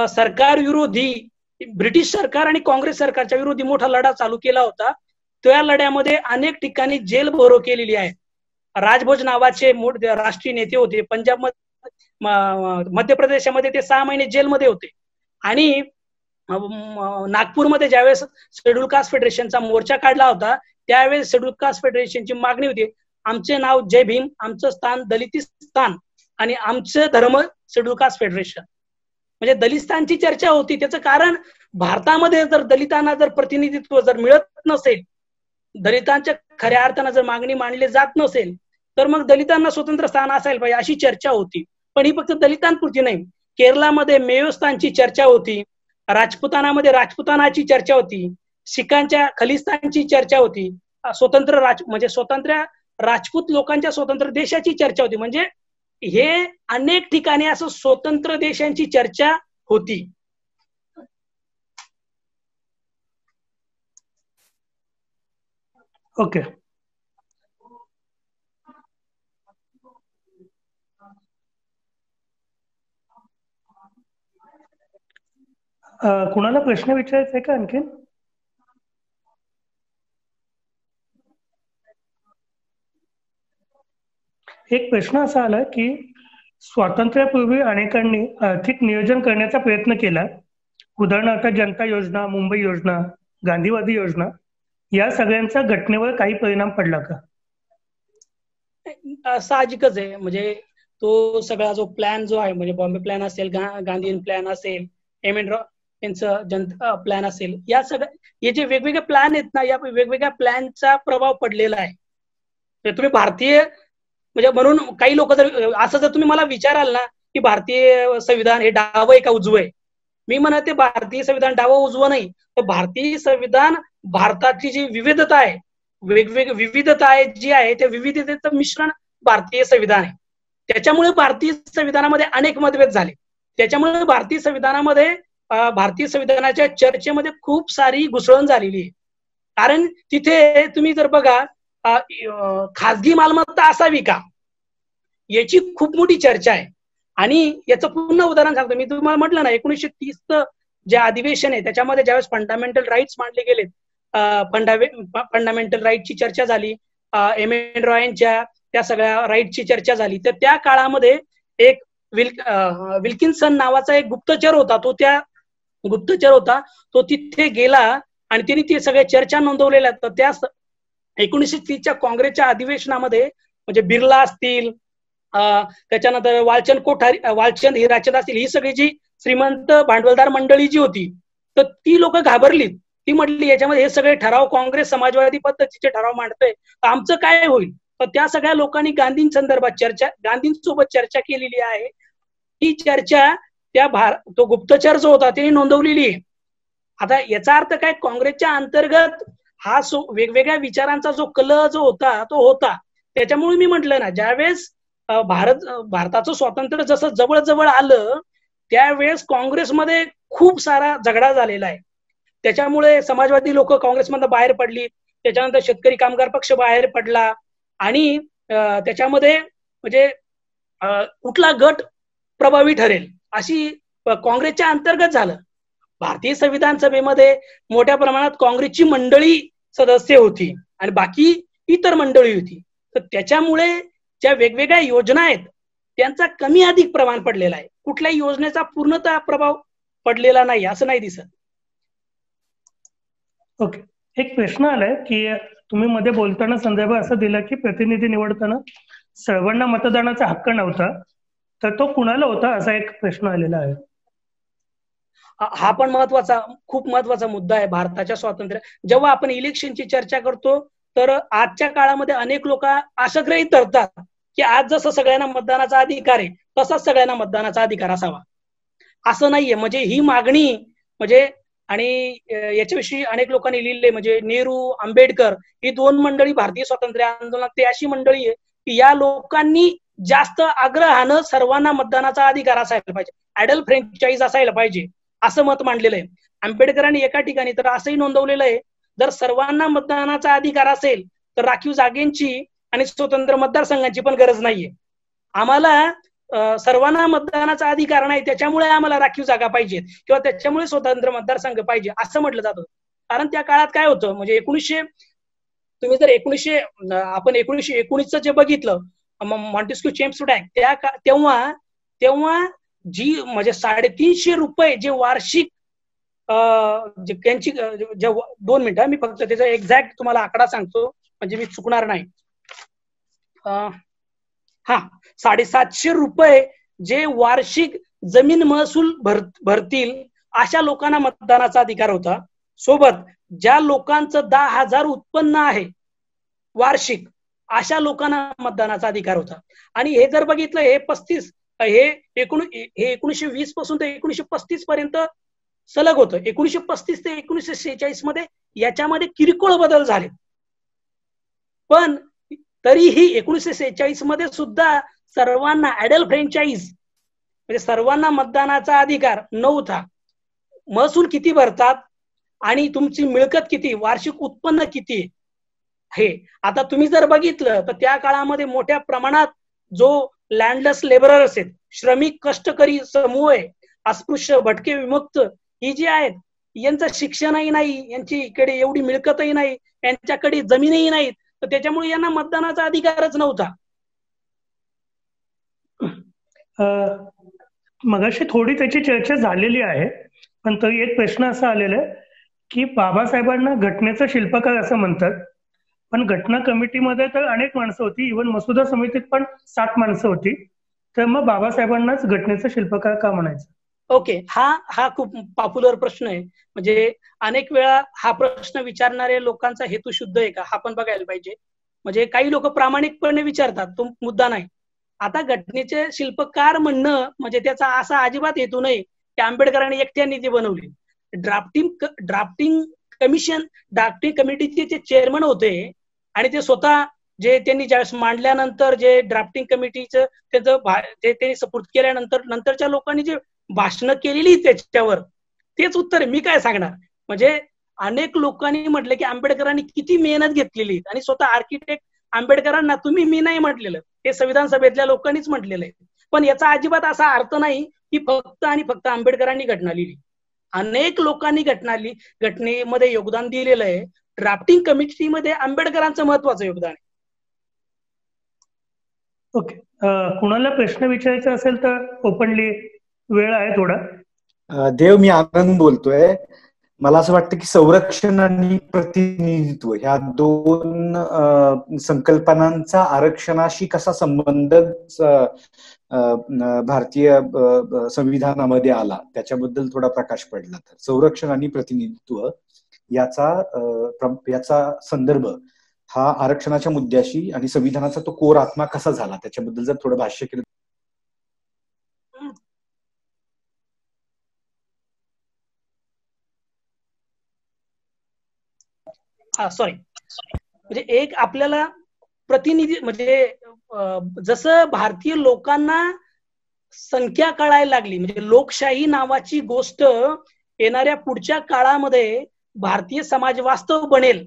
सरकार विरोधी, ब्रिटिश सरकार आणि काँग्रेस सरकारच्या विरोधी मोठा लढा चालू केला होता. त्या लढ्यामध्ये अनेक ठिकाणी जेल भरो केलेली आहे. राजभोज नावाचे राष्ट्रीय नेते होते, पंजाब मध्य प्रदेशामध्ये ते 6 महिने जेलमध्ये होते. आणि नागपूरमध्ये ज्यावेळेस शेड्यूल कास्ट फेडरेशनचा मोर्चा काढला होता त्यावेळेस शेड्यूल कास्ट फेडरेशनची मागणी होती, आमचे नाव जय भीम, आमचं स्थान दलितिस्तान आणि आमचं धर्म शेड्यूल कास्ट फेडरेशन. म्हणजे दलितांची चर्चा होती. त्याचं कारण भारतामध्ये जर दलितांना जर प्रतिनिधित्व जर मिळत नसेल, दलितांच्या खऱ्या अर्थानं जर मागणी मांडली जात नसेल तर मग दलितांना स्वतंत्र स्थान असायला पाहिजे अशी चर्चा होती. पण ही फक्त दलितांपुरती नाही, केरळमध्ये मेयोस्थानची चर्चा होती, राजपुतानामध्ये राजपुतानाची चर्चा होती, शिखांच्या खलिस्तानची चर्चा होती, स्वतंत्र राजपूत लोकांच्या स्वतंत्र देशाची चर्चा होती. म्हणजे हे अनेक ठिकाणी असं स्वतंत्र देशांची चर्चा होती. ओके. कुणाला प्रश्न विचारायचा आहे का आणखीन? एक प्रश्न असा आला की स्वातंत्र्यापूर्वी अनेकांनी आर्थिक नियोजन करण्याचा प्रयत्न केला, उदाहरणार्थ जनता योजना, मुंबई योजना, गांधीवादी योजना. या सगळ्यांचा घटनेवर काही परिणाम पडला का? साहजिकच आहे. म्हणजे तो सगळा जो प्लॅन जो आहे, म्हणजे बॉम्बे प्लॅन असेल, गांधी प्लॅन असेल, एम एन रॉय यांचं जनता प्लॅन असेल, या सगळ्या हे जे वेगवेगळे प्लॅन आहेत ना, या वेगवेगळ्या प्लॅनचा प्रभाव पडलेला आहे. तुम्ही भारतीय म्हणजे म्हणून काही लोक जर असं जर तुम्ही मला विचाराल ना की भारतीय संविधान हे डावं आहे का उजवं आहे, मी म्हणते भारतीय संविधान डावं उजवं नाही, तर भारतीय संविधान भारताची जी विविधता आहे, वेगवेगळी विविधता आहे जी आहे, त्या विविधतेचं मिश्रण भारतीय संविधान आहे. त्याच्यामुळे भारतीय संविधानामध्ये अनेक मतभेद झाले. त्याच्यामुळे भारतीय संविधानाच्या चर्चेमध्ये खूप सारी घुसळण झालेली आहे. कारण तिथे तुम्ही जर बघा खासगी मालमत्ता असावी का याची खूप मोठी चर्चा आहे. आणि याचं पूर्ण उदाहरण सांगतो मी तुम्हाला. म्हटलं ना 1930 जे अधिवेशन आहे त्याच्यामध्ये ज्यावेळेस फंडामेंटल राईट्स मांडले गेले, फंडामेंटल राईटची चर्चा झाली, एम एन रॉयच्या त्या सगळ्या राईटची चर्चा झाली, तर त्या काळामध्ये एक विल्किन्सन नावाचा एक गुप्तचर होता, तो तिथे गेला आणि त्यांनी ते सगळ्या चर्चा नोंदवलेल्या. तर त्या 1930च्या काँग्रेसच्या अधिवेशनामध्ये म्हणजे बिर्ला असतील, त्याच्यानंतर वालचंद हिराचंद असतील, ही सगळी जी श्रीमंत भांडवलदार मंडळी जी होती, तर ती लोक घाबरली. ती म्हटली याच्यामध्ये हे सगळे ठराव काँग्रेस समाजवादी पद्धतीचे ठराव मांडतोय, तर आमचं काय होईल. तर त्या सगळ्या लोकांनी गांधींसोबत चर्चा केलेली आहे. ही चर्चा तो गुप्तचर जो होता त्यांनी नोंदवलेली आहे. आता याचा अर्थ काय, काँग्रेसच्या अंतर्गत हा वेगवेगळ्या विचारांचा जो कल जो होता तो होता. त्याच्यामुळे मी म्हटलं ना, ज्यावेळेस भारताचं स्वातंत्र्य जसं जवळ आलं त्यावेळेस काँग्रेसमध्ये खूप सारा झगडा झालेला आहे. त्याच्यामुळे समाजवादी लोक काँग्रेसमधून बाहेर पडली, त्याच्यानंतर शेतकरी कामगार पक्ष बाहेर पडला आणि त्याच्यामध्ये म्हणजे कुठला गट प्रभावी ठरेल अशी काँग्रेसच्या अंतर्गत झालं. भारतीय संविधान सभेमध्ये मोठ्या प्रमाणात काँग्रेसची मंडळी सदस्य होती आणि बाकी इतर मंडळी होती. तर त्याच्यामुळे ज्या वेगवेगळ्या योजना आहेत त्यांचा कमी अधिक प्रमाण पडलेला आहे. कुठल्याही योजनेचा पूर्णतः प्रभाव पडलेला नाही असं नाही दिसत. ओके, एक प्रश्न आलाय की तुम्ही मध्ये बोलताना संदर्भ असं दिला की प्रतिनिधी निवडताना सर्वांना मतदानाचा हक्क नव्हता, तर तो कुणाला होता असा एक प्रश्न आलेला आहे. हा पण खूप महत्वाचा मुद्दा आहे भारताच्या स्वातंत्र्य. जेव्हा आपण इलेक्शनची चर्चा करतो तर आजच्या काळामध्ये अनेक लोक असं गृहीत धरतात की आज जसं सगळ्यांना मतदानाचा अधिकार आहे तसाच सगळ्यांना मतदानाचा अधिकार असावा. असं नाहीये. म्हणजे ही मागणी म्हणजे आणि याच्याविषयी अनेक लोकांनी लिहिले, म्हणजे नेहरू, आंबेडकर ही दोन मंडळी भारतीय स्वातंत्र्य आंदोलनात ते अशी मंडळी आहे की या लोकांनी जास्त आग्रहानं सर्वांना मतदानाचा अधिकार असायला पाहिजे, ऍडल्ट फ्रँचाईज असायला पाहिजे असं मत मांडलेलं आहे. आंबेडकरांनी एका ठिकाणी तर असंही नोंदवलेलं आहे, जर सर्वांना मतदानाचा अधिकार असेल तर राखीव जागेंची आणि स्वतंत्र मतदारसंघांची पण गरज नाहीये. आम्हाला सर्वांना मतदानाचा अधिकार नाही, त्याच्यामुळे आम्हाला राखीव जागा पाहिजेत किंवा त्याच्यामुळे स्वतंत्र मतदारसंघ पाहिजे असं म्हटलं जातं. कारण त्या काळात काय होतं, म्हणजे तुम्ही जर 1919 जे बघितलं मॉन्टेस्क्यू चेम्स्फोर्ड ऍक्ट, तेव्हा जी म्हणजे 350 रुपये जे वार्षिक त्यांची 2 मिनिटं मी फक्त त्याचा एक्झॅक्ट तुम्हाला आकडा सांगतो म्हणजे मी चुकणार नाही. 750 रुपये जे वार्षिक जमीन महसूल भरतील अशा लोकांना मतदानाचा अधिकार होता. सोबत ज्या लोकांचं 10,000 उत्पन्न आहे वार्षिक अशा लोकांना मतदानाचा अधिकार होता. आणि हे जर बघितलं हे 1920 पासून ते 1935 पर्यंत सलग होतं. 1935 ते 1946 मध्ये याच्यामध्ये किरकोळ बदल झाले, पण तरीही 1946 मध्ये सुद्धा सर्वांना ऍडल्ट फ्रँचाईज म्हणजे सर्वांना मतदानाचा अधिकार नव्हता. महसूल किती भरतात आणि तुमची मिळकत किती, वार्षिक उत्पन्न किती हे आता तुम्ही जर बघितलं तर त्या काळामध्ये मोठ्या प्रमाणात जो लँडलेस लेबरर्स आहेत, श्रमिक कष्टकरी समूह आहे, अस्पृश्य, भटके, विमुक्त ही जी आहेत यांचं शिक्षणही नाही, यांची इकडे एवढी मिळकतही नाही, यांच्याकडे जमीनही नाही, तर त्याच्यामुळे यांना मतदानाचा अधिकारच नव्हता. मगाशी थोडी त्याची चर्चा झालेली आहे, पण तरी एक प्रश्न असा आलेला आहे की बाबासाहेबांना घटनेचं शिल्पकार असं म्हणतात, पण घटना कमिटीमध्ये तर अनेक माणसं होती, इव्हन मसुदा समितीत पण 7 माणसं होती, तर मग बाबासाहेबांनाच घटनेचं शिल्पकार का म्हणायचं? ओके, हा खूप पॉप्युलर प्रश्न आहे. म्हणजे अनेक वेळा हा प्रश्न विचारणारे लोकांचा हेतू शुद्ध आहे का हा पण बघायला पाहिजे. म्हणजे काही लोक प्रामाणिकपणे विचारतात, तो मुद्दा नाही. आता घटनेचे शिल्पकार म्हणणं म्हणजे त्याचा असा अजिबात हेतू नाही की आंबेडकरांनी एकट्याने ती बनवली. ड्राफ्टिंग कमिटीचे जे चेअरमन होते आणि ते स्वतः जे त्यांनी ज्यावेळेस मांडल्यानंतर जे ड्राफ्टिंग कमिटीचं ते सपोर्ट केल्यानंतर नंतरच्या लोकांनी जे भाषणं केलेली त्याच्यावर, तेच उत्तर आहे. मी काय सांगणार. म्हणजे अनेक लोकांनी म्हटलं की आंबेडकरांनी किती मेहनत घेतलेली आणि स्वतः आर्किटेक्ट आंबेडकरांना तुम्ही मी नाही म्हटलेलं, हे संविधान सभेतल्या लोकांनीच म्हटलेलं आहे. पण याचा अजिबात असा अर्थ नाही की फक्त आणि फक्त आंबेडकरांनी घटना लिहिली. अनेक लोकांनी घटनेमध्ये योगदान दिलेलं आहे. ड्राफ्टिंग कमिटीमध्ये आंबेडकरांचं महत्वाचं योगदान आहे. ओके, कुणाला प्रश्न विचारायचा असेल तर ओपनली वेळ आहे थोडा. देव, मी आनंद बोलतोय. मला असं वाटतं की संरक्षण आणि प्रतिनिधित्व ह्या 2 संकल्पनांचा आरक्षणाशी कसा संबंध भारतीय संविधानामध्ये आला त्याच्याबद्दल थोडा प्रकाश पडला तर. संरक्षण आणि प्रतिनिधित्व याचा संदर्भ हा आरक्षणाच्या मुद्द्याशी आणि संविधानाचा तो कोर आत्मा कसा झाला त्याच्याबद्दल जर थोडं भाष्य केलं. सॉरी, म्हणजे एक आपल्याला प्रतिनिधी म्हणजे जसं भारतीय लोकांना संख्या कळायला लागली, म्हणजे लोकशाही नावाची गोष्ट येणाऱ्या पुढच्या काळामध्ये भारतीय समाज वास्तव बनेल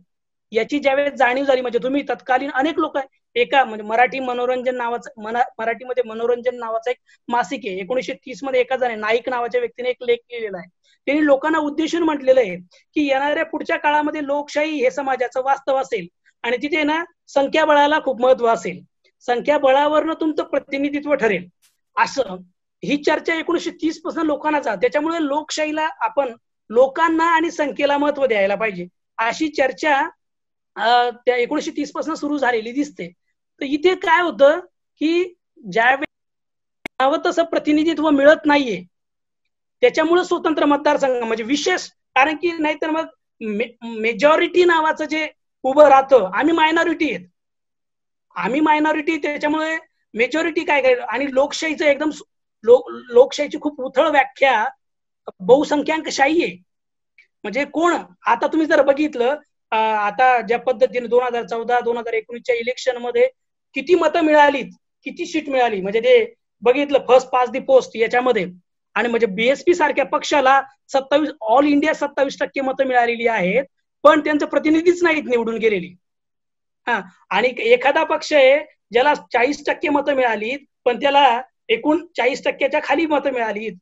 याची ज्यावेळेस जाणीव झाली. म्हणजे तुम्ही तत्कालीन अनेक लोक एका म्हणजे मराठीमध्ये मनोरंजन नावाचं एक मासिक आहे. 1930 मध्ये एका जण नाईक नावाच्या व्यक्तीने एक लेख लिहिलेला आहे. त्यांनी लोकांना उद्देशून म्हटलेलं आहे की येणाऱ्या पुढच्या काळामध्ये लोकशाही हे समाजाचं वास्तव असेल आणि तिथे ना संख्याबळाला खूप महत्व असेल. संख्याबळावरनं तुमचं प्रतिनिधित्व ठरेल. असं ही चर्चा 1930 पासून लोकांना जात. त्याच्यामुळे लोकशाहीला आपण लोकांना आणि संख्येला महत्व द्यायला पाहिजे अशी चर्चा त्या 1930 पासून सुरू झालेली दिसते. तर इथे काय होतं की ज्यावेळी हवं तसं प्रतिनिधित्व मिळत नाहीये त्याच्यामुळे स्वतंत्र मतदारसंघ म्हणजे विशेष, कारण की नाहीतर मग मेजॉरिटी नावाचं जे उभं राहतं, आम्ही मायनॉरिटी त्याच्यामुळे मेजॉरिटी काय करेल. आणि लोकशाहीचं एकदम लोकशाहीची खूप उथळ व्याख्या बहुसंख्याकशाही आहे. म्हणजे कोण, आता तुम्ही जर बघितलं आता ज्या पद्धतीने 2014-2019च्या इलेक्शन मध्ये किती मतं मिळालीत, किती सीट मिळाली, म्हणजे ते बघितलं फर्स्ट पास दी पोस्ट याच्यामध्ये. आणि म्हणजे बीएसपी सारख्या पक्षाला 27 ऑल इंडिया 27% मतं मिळालेली आहेत, पण त्यांचं प्रतिनिधीच नाहीत निवडून गेलेली. आणि एखादा पक्ष आहे ज्याला 40% मतं मिळालीत पण त्याला एकूण 40%च्या खाली मतं मिळालीत,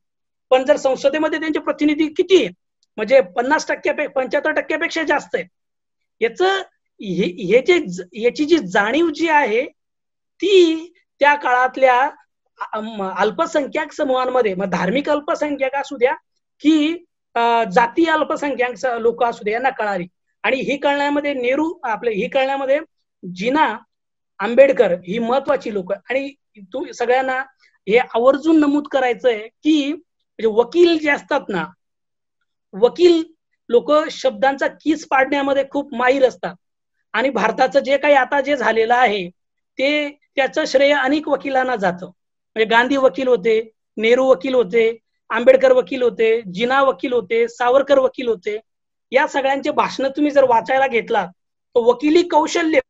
पण जर संसदेमध्ये त्यांचे प्रतिनिधी किती आहेत म्हणजे 75%पेक्षा जास्त आहेत. याची जी जाणीव जी आहे ती त्या काळातल्या अल्पसंख्याक समूहांमध्ये, मग धार्मिक अल्पसंख्याक असू द्या की जातीय अल्पसंख्याक लोक असू द्या, यांना कळाली. आणि ही कळण्यामध्ये जिना आंबेडकर ही महत्वाची लोक. आणि तू सगळ्यांना हे आवर्जून नमूद करायचंय की वकील जे असतात ना, वकील लोक शब्दांचा कीस पाडण्यामध्ये खूप माहीर असतात. आणि भारताचं जे काही आता जे झालेलं आहे ते त्याचं श्रेय अनेक वकिलांना जातं. म्हणजे गांधी वकील होते, नेहरू वकील होते, आंबेडकर वकील होते, जिना वकील होते, सावरकर वकील होते. या सगळ्यांचे भाषण तुम्ही जर वाचायला घेतला तर वकिली कौशल्य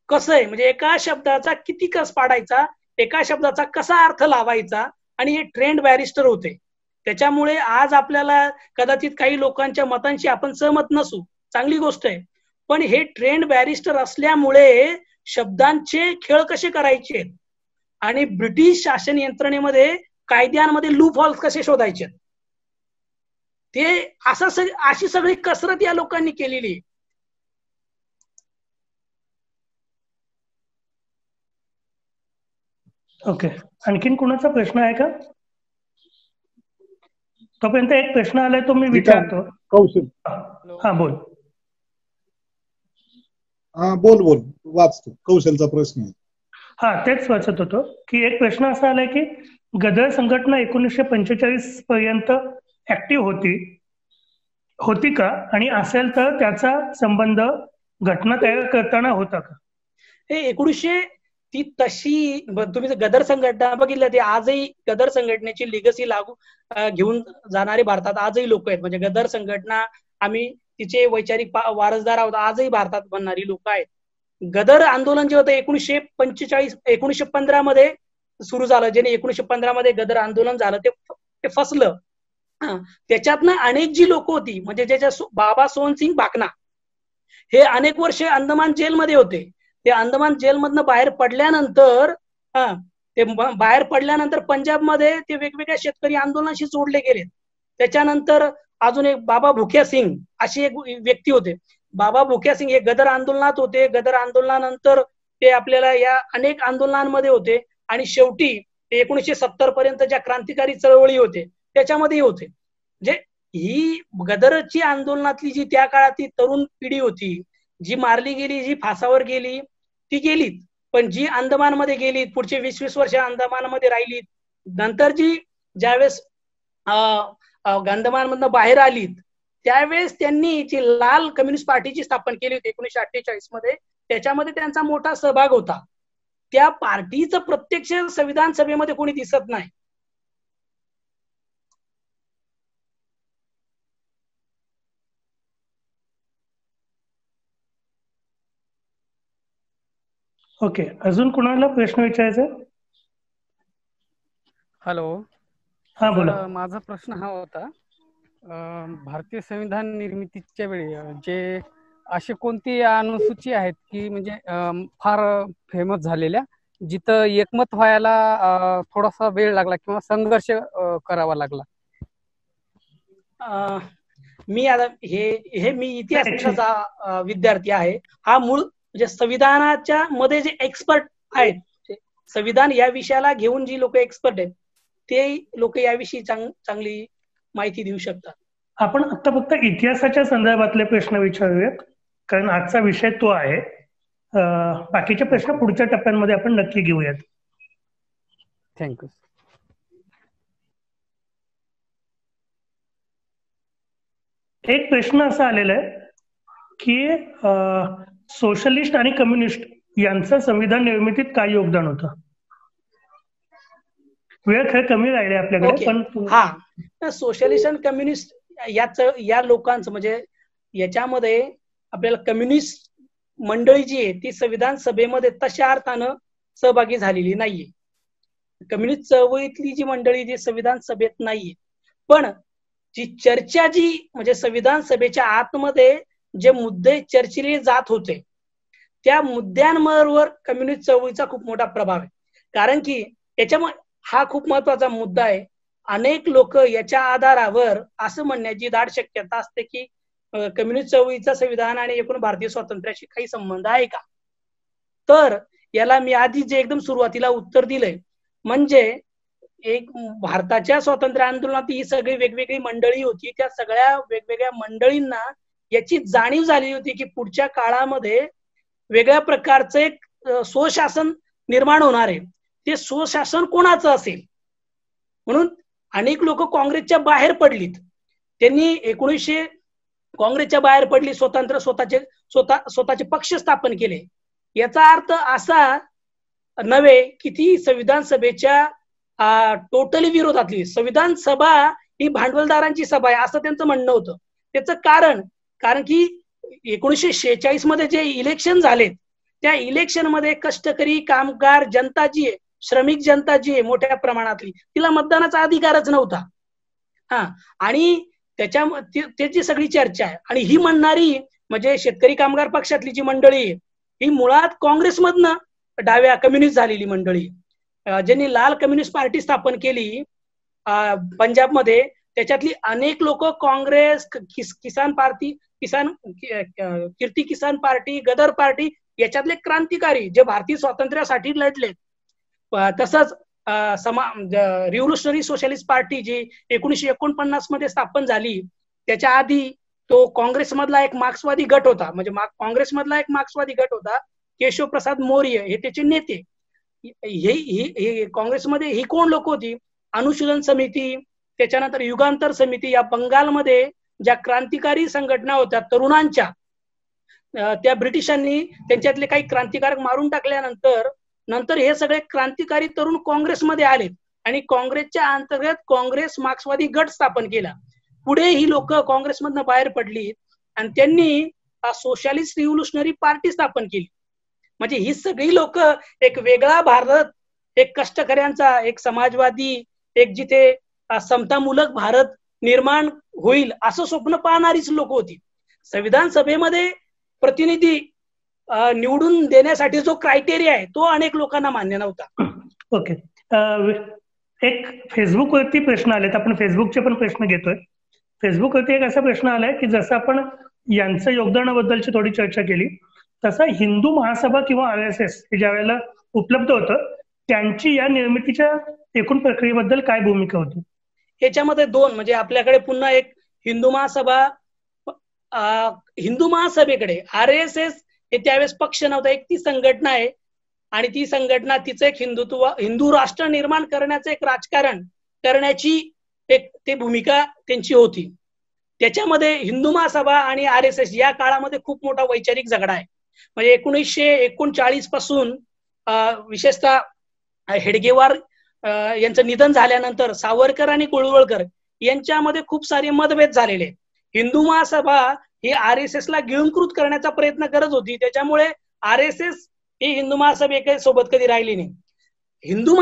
कसं आहे, म्हणजे एका शब्दाचा किती कस पाडायचा, एका शब्दाचा कसा अर्थ लावायचा, आणि हे ट्रेंड बॅरिस्टर होते. त्याच्यामुळे आज आपल्याला कदाचित काही लोकांच्या मतांशी आपण सहमत नसू, चांगली गोष्ट आहे, पण हे ट्रेंड बॅरिस्टर असल्यामुळे शब्दांचे खेळ कसे करायचे आणि ब्रिटिश शासन यंत्रणेमध्ये कायद्यांमध्ये लूप हॉल्स कसे शोधायचे ते अशी सगळी कसरत या लोकांनी केलेली. ओके, आणखीन कोणाचा प्रश्न आहे का? तोपर्यंत एक प्रश्न आलाय तो मी ठीक आहे. विचारतो. कौशल हा बोल. हा बोल वाचतो कौशलचा प्रश्न आहे. हा तेच वाचत होतो की एक प्रश्न असा आलाय की गदर संघटना 1945 पर्यंत ऍक्टिव्ह होती का, आणि असेल तर त्याचा संबंध घटना तयार करताना होता का? हे 1900 ती तशी तुम्ही गदर संघटना बघितलं ते आजही गदर संघटनेची लिगसी लागू घेऊन जाणारे भारतात आजही लोक आहेत. म्हणजे गदर संघटना आम्ही तिचे वैचारिक वारसदार आहोत आजही भारतात बनणारी लोक आहेत. गदर आंदोलन जे होतं 1915 मध्ये सुरू झालं, ज्याने 1915 मध्ये गदर आंदोलन झालं ते फसलं. त्याच्यातनं अनेक जी लोक होती म्हणजे ज्याच्या बाबा सोनसिंग भाकना हे अनेक वर्ष अंदमान जेलमध्ये होते. ते अंदमान जेलमधनं बाहेर पडल्यानंतर पंजाबमध्ये ते वेगवेगळ्या शेतकरी आंदोलनाशी जोडले गेले. त्याच्यानंतर अजून एक बाबा भुक्या सिंग अशी एक व्यक्ती होते. बाबा भुक्या सिंग हे गदर आंदोलनात होते. गदर आंदोलनानंतर ते आपल्याला या अनेक आंदोलनांमध्ये होते आणि शेवटी 1970 पर्यंत ज्या क्रांतिकारी चळवळी होते त्याच्यामध्ये होते. म्हणजे ही गदरची आंदोलनातली जी त्या काळातली तरुण पिढी होती जी मारली गेली, जी फासावर गेली ती गेलीत, पण जी अंदमानमध्ये गेली पुढचे 20-20 वर्ष अंदमानमध्ये राहिली, नंतर जी ज्यावेळेस अंदमानमधनं बाहेर आलीत त्यावेळेस त्यांनी जी लाल कम्युनिस्ट पार्टीची स्थापना केली होती 1948 मध्ये. त्याच्यामध्ये त्यांचा मोठा सहभाग होता. त्या पार्टीचं प्रत्यक्ष संविधान सभेमध्ये कोणी दिसत नाही. ओके, अजून कुणाला प्रश्न विचारायचा? हॅलो. हा बोला. माझा प्रश्न हा होता, भारतीय संविधान निर्मितीच्या वेळी जे अशी कोणती अनुसूची आहेत की म्हणजे फार फेमस झालेल्या जिथं एकमत व्हायला थोडासा वेळ लागला किंवा संघर्ष करावा लागला? मी आता हे मी इतिहासाचा विद्यार्थी आहे. हा मूळ म्हणजे संविधानाच्या मध्ये जे एक्सपर्ट आहेत, संविधान या विषयाला घेऊन जी लोक एक्सपर्ट आहेत ते लोक याविषयी चांगली माहिती देऊ शकतात. आपण आता फक्त इतिहासाच्या संदर्भातले प्रश्न विचारूयात कारण आजचा विषय तो आहे. बाकीचे प्रश्न पुढच्या टप्प्यांमध्ये आपण नक्की घेऊयात. थँक्यू. एक प्रश्न असा आलेला आहे की सोशलिस्ट आणि कम्युनिस्ट यांचं संविधान निर्मितीत काय योगदान होतं? वेळ खरं कमी राहिले आपल्याकडे, पण हा सोशलिस्ट आणि कम्युनिस्ट या लोकांचं म्हणजे याच्यामध्ये आपल्याला कम्युनिस्ट मंडळी जी आहे ती संविधान सभेमध्ये तशा अर्थानं सहभागी झालेली नाहीये. कम्युनिस्ट चळवळीतली जी मंडळी जी संविधान सभेत नाहीये, पण जी चर्चा जी म्हणजे संविधान सभेच्या आतमध्ये जे मुद्दे चर्चिले जात होते त्या मुद्द्यांवर कम्युनिस्ट चळवळीचा खूप मोठा प्रभाव आहे. कारण की याच्यामुळे हा खूप महत्वाचा मुद्दा आहे. अनेक लोक याच्या आधारावर असं म्हणण्याची दाट शक्यता असते की कम्युनिस्ट चळवळीचा संविधान आणि एकूण भारतीय स्वातंत्र्याशी काही संबंध आहे का? तर याला मी आधी जे एकदम सुरुवातीला उत्तर दिलंय म्हणजे एक भारताच्या स्वातंत्र्य आंदोलनात ही सगळी वेगवेगळी मंडळी होती. त्या सगळ्या वेगवेगळ्या मंडळींना याची जाणीव झाली होती की पुढच्या काळामध्ये वेगळ्या प्रकारचं एक स्वशासन निर्माण होणार आहे. ते स्वशासन कोणाचं असेल म्हणून अनेक लोक काँग्रेसच्या बाहेर पडलीत. त्यांनी 1900 काँग्रेसच्या बाहेर पडली, स्वतःचे पक्ष स्थापन केले. याचा अर्थ असा नव्हे की ती संविधान सभेच्या टोटली विरोधातली. संविधान सभा ही भांडवलदारांची सभा आहे असं त्यांचं म्हणणं होतं. त्याचं कारण की 1946 मध्ये जे इलेक्शन झालेत त्या इलेक्शन मध्ये कष्टकरी कामगार जनता जी आहे, श्रमिक जनता जी आहे मोठ्या प्रमाणातली, तिला मतदानाचा अधिकारच नव्हता. आणि त्याची सगळी चर्चा आहे. आणि ही म्हणणारी म्हणजे शेतकरी कामगार पक्षातली जी मंडळी आहे ही मुळात काँग्रेसमधनं डाव्या कम्युनिस्ट झालेली मंडळी, ज्यांनी लाल कम्युनिस्ट पार्टी स्थापन केली पंजाबमध्ये. त्याच्यातली अनेक लोक काँग्रेस, किसान पार्टी, कीर्ती किसान पार्टी, गदर पार्टी याच्यातले क्रांतिकारी जे भारतीय स्वातंत्र्यासाठी लढले. तसंच रिव्होल्युशनरी सोशलिस्ट पार्टी जी 1949 मध्ये स्थापन झाली, त्याच्या आधी तो काँग्रेसमधला एक मार्क्सवादी गट होता, म्हणजे काँग्रेसमधला एक मार्क्सवादी गट होता. केशवप्रसाद मौर्य हे त्याचे नेते. हे काँग्रेसमध्ये ही कोण लोक होती? अनुशीलन समिती, त्याच्यानंतर युगांतर समिती, या बंगालमध्ये ज्या क्रांतिकारी संघटना होत्या तरुणांच्या, त्या ब्रिटिशांनी त्यांच्यातले काही क्रांतिकारक मारून टाकल्यानंतर हे सगळे क्रांतिकारी तरुण काँग्रेसमध्ये आले आणि काँग्रेसच्या अंतर्गत काँग्रेस मार्क्सवादी गट स्थापन केला. पुढे ही लोक काँग्रेसमधनं बाहेर पडली आणि त्यांनी सोशलिस्ट रिव्होल्युशनरी पार्टी स्थापन केली. म्हणजे ही सगळी लोक एक वेगळा भारत, एक कष्टकऱ्यांचा, एक समाजवादी, एक जिथे समतामूलक भारत निर्माण होईल असं स्वप्न पाहणारीच लोक होती. संविधान सभेमध्ये प्रतिनिधी निवडून देण्यासाठी जो क्रायटेरिया आहे तो अनेक लोकांना मान्य नव्हता. ओके. एक फेसबुकवरती प्रश्न आलेत, आपण फेसबुकचे पण प्रश्न घेतोय. फेसबुकवरती एक असा प्रश्न आलाय की जसं आपण यांचं योगदानाबद्दलची थोडी चर्चा केली, तसं हिंदू महासभा किंवा RSS हे ज्या वेळेला उपलब्ध होतं त्यांची या निर्मितीच्या एकूण प्रक्रियेबद्दल काय भूमिका होती? याच्यामध्ये दोन, म्हणजे आपल्याकडे पुन्हा एक हिंदू महासभेकडे RSS हे त्यावेळेस पक्ष नव्हता, एक ती संघटना आहे आणि ती संघटना तिचं एक हिंदू राष्ट्र निर्माण करण्याचं एक राजकारण करण्याची एक ते भूमिका त्यांची होती. त्याच्यामध्ये हिंदू महासभा आणि RSS या काळामध्ये खूप मोठा वैचारिक झगडा आहे. म्हणजे 1939 पासून विशेषतः हेडगेवार यांचं निधन झाल्यानंतर सावरकर आणि कोळवळकर यांच्यामध्ये खूप सारे मतभेद झालेले. हिंदू महासभा ही RSS ला गिळंकृत करण्याचा प्रयत्न करत होती, त्याच्यामुळे RSS ही हिंदू महासभेसोबत कधी राहिली नाही. हिंदू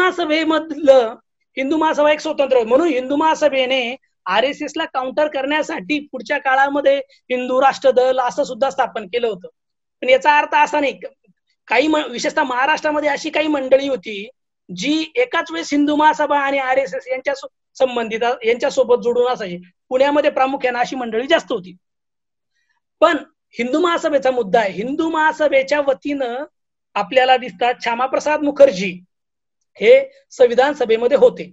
महासभा एक स्वतंत्र, म्हणून हिंदू महासभेने RSS ला काउंटर करण्यासाठी पुढच्या काळामध्ये हिंदू राष्ट्र दल असं सुद्धा स्थापन केलं होतं. पण याचा अर्थ असा नाही, काही विशेषतः महाराष्ट्रामध्ये अशी काही मंडळी होती जी एकाच वेळेस हिंदू महासभा आणि RSS यांच्या संबंधित यांच्यासोबत जोडून असायची. पुण्यामध्ये प्रामुख्याने अशी मंडळी जास्त होती. पण हिंदू महासभेचा मुद्दा आहे, हिंदू महासभेच्या वतीनं आपल्याला दिसतात श्यामाप्रसाद मुखर्जी हे संविधान सभेमध्ये होते.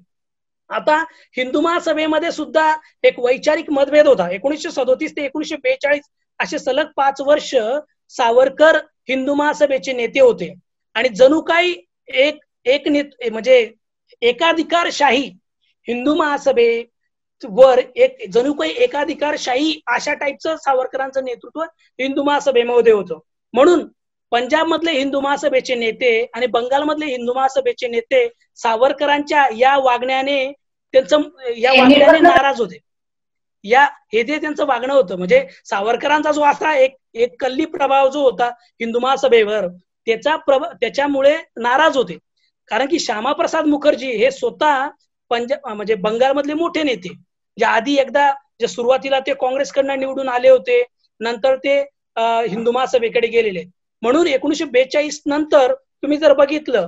आता हिंदू महासभेमध्ये सुद्धा एक वैचारिक मतभेद होता. 1937 ते 1942 असे सलग 5 वर्ष सावरकर हिंदू महासभेचे नेते होते आणि जणू काही म्हणजे एकाधिकारशाही हिंदू महासभेवर जणू काही एकाधिकारशाही अशा टाईपचं सावरकरांचं नेतृत्व हिंदू महासभेमध्ये होतं. म्हणून पंजाब मधले हिंदू महासभेचे नेते आणि बंगालमधले हिंदू महासभेचे नेते सावरकरांच्या या वागण्याने नाराज होते. हे जे त्यांचं वागणं होतं, म्हणजे सावरकरांचा जो असा एक कल्ली प्रभाव जो होता हिंदू महासभेवर, त्याच्यामुळे नाराज होते. कारण की श्यामाप्रसाद मुखर्जी हे स्वतः म्हणजे बंगालमधले मोठे नेते, जे आधी एकदा जे सुरुवातीला ते काँग्रेसकडनं निवडून आले होते, नंतर ते हिंदू महासभेकडे गेलेले. म्हणून 1942 नंतर तुम्ही जर बघितलं,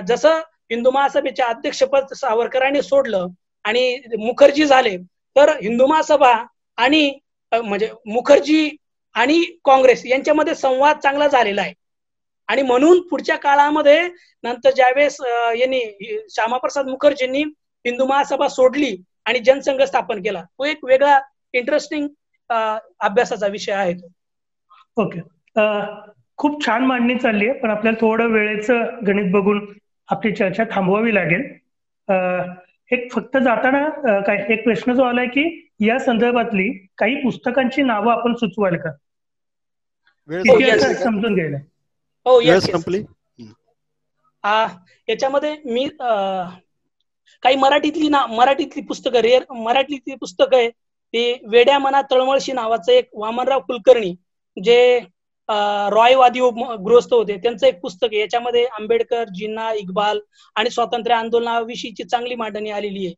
जसं हिंदू महासभेचे अध्यक्षपद सावरकरांनी सोडलं आणि मुखर्जी झाले, तर हिंदू महासभा आणि म्हणजे मुखर्जी आणि काँग्रेस यांच्यामध्ये संवाद चांगला झालेला आहे. आणि म्हणून पुढच्या काळामध्ये नंतर ज्यावेळेस यांनी श्यामाप्रसाद मुखर्जींनी हिंदू महासभा सोडली आणि जनसंघ स्थापन केला, तो एक वेगळा इंटरेस्टिंग अभ्यासाचा विषय आहे तो. ओके. खूप छान मांडणी चालली आहे, पण आपल्याला थोडं वेळेचं गणित बघून आपली चर्चा थांबवावी लागेल. एक फक्त जाताना एक प्रश्न जो आलाय की या संदर्भातली काही पुस्तकांची नावं आपण सुचवाल का? समजून घ्यायला. हो, याच्यामध्ये मी काही मराठीतली पुस्तकं आहे. ते वेड्या मना तळमळशी नावाचं एक वामनराव कुलकर्णी, जे रॉयवादी गृहस्थ होते, त्यांचं एक पुस्तक आहे. याच्यामध्ये आंबेडकर, जिन्ना, इक्बाल आणि स्वातंत्र्य आंदोलनाविषयीची चांगली मांडणी आलेली आहे.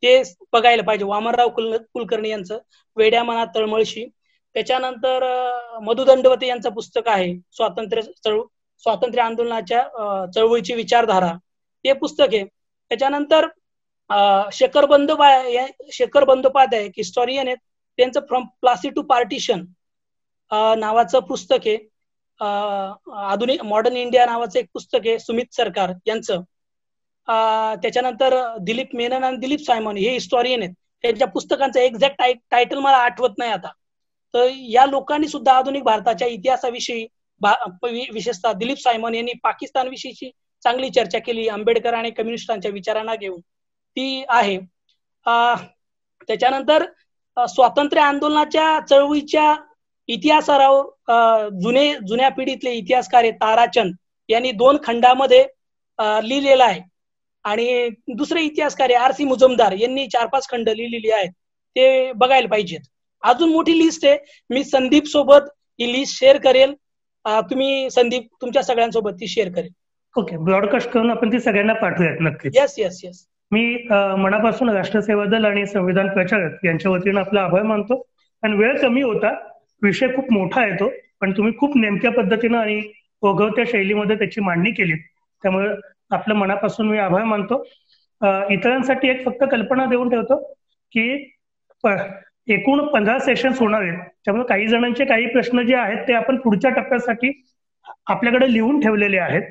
ते बघायला पाहिजे, वामनराव कुलकर्णी यांचं वेड्या मना तळमळशी. त्याच्यानंतर मधु दंडवते यांचं पुस्तक आहे स्वातंत्र्य आंदोलनाच्या चळवळीची विचारधारा, ते पुस्तक आहे. त्याच्यानंतर शेखर बंदोपाध्याय हिस्टॉरियन आहेत, त्यांचं फ्रॉम प्लासी टू पार्टिशन नावाचं पुस्तक आहे. आधुनिक मॉडर्न इंडिया नावाचं एक पुस्तक आहे सुमित सरकार यांचं. त्याच्यानंतर दिलीप मेनन आणि दिलीप सायमन हे हिस्टॉरियन आहेत. त्यांच्या पुस्तकांचं एक्झॅक्ट टायटल मला आठवत नाही आता. तर या लोकांनी सुद्धा आधुनिक भारताच्या इतिहासाविषयी विशेषतः दिलीप सायमन यांनी पाकिस्तान विषयीची चांगली चर्चा केली. आंबेडकर आणि कम्युनिस्टांच्या विचारांना घेऊन ती आहे. त्याच्यानंतर स्वातंत्र्य आंदोलनाच्या चळवळीच्या इतिहासावर जुन्या पिढीतले इतिहासकार ताराचंद यांनी 2 खंडामध्ये लिहिलेला आहे. आणि दुसरे इतिहासकार R.C. मुजुमदार यांनी 4-5 खंड लिहिलेली आहेत. ते बघायला पाहिजेत. अजून मोठी लिस्ट आहे. मी संदीप सोबत ही लिस्ट शेअर करेल. तुम्ही संदीप तुमच्या सगळ्यांसोबत ती शेअर करेल. ओके, ब्रॉडकास्ट करून आपण ती सगळ्यांना पाठवूयात नक्कीच. येस. मी मनापासून राष्ट्रसेवा दल आणि संविधान प्रचारक यांच्या वतीनं आपला आभार मानतो. आणि वेळ कमी होता, विषय खूप मोठा आहे तो, पण तुम्ही खूप नेमक्या पद्धतीनं आणि ओघवत्या शैलीमध्ये त्याची मांडणी केलीत. त्यामुळे आपलं मनापासून मी आभार मानतो. इतरांसाठी एक फक्त कल्पना देऊन ठेवतो की एकूण 15 सेशन्स होणार आहेत. त्यामुळे काही जणांचे काही प्रश्न जे आहेत ते आपण पुढच्या टप्प्यासाठी आपल्याकडे लिहून ठेवलेले आहेत.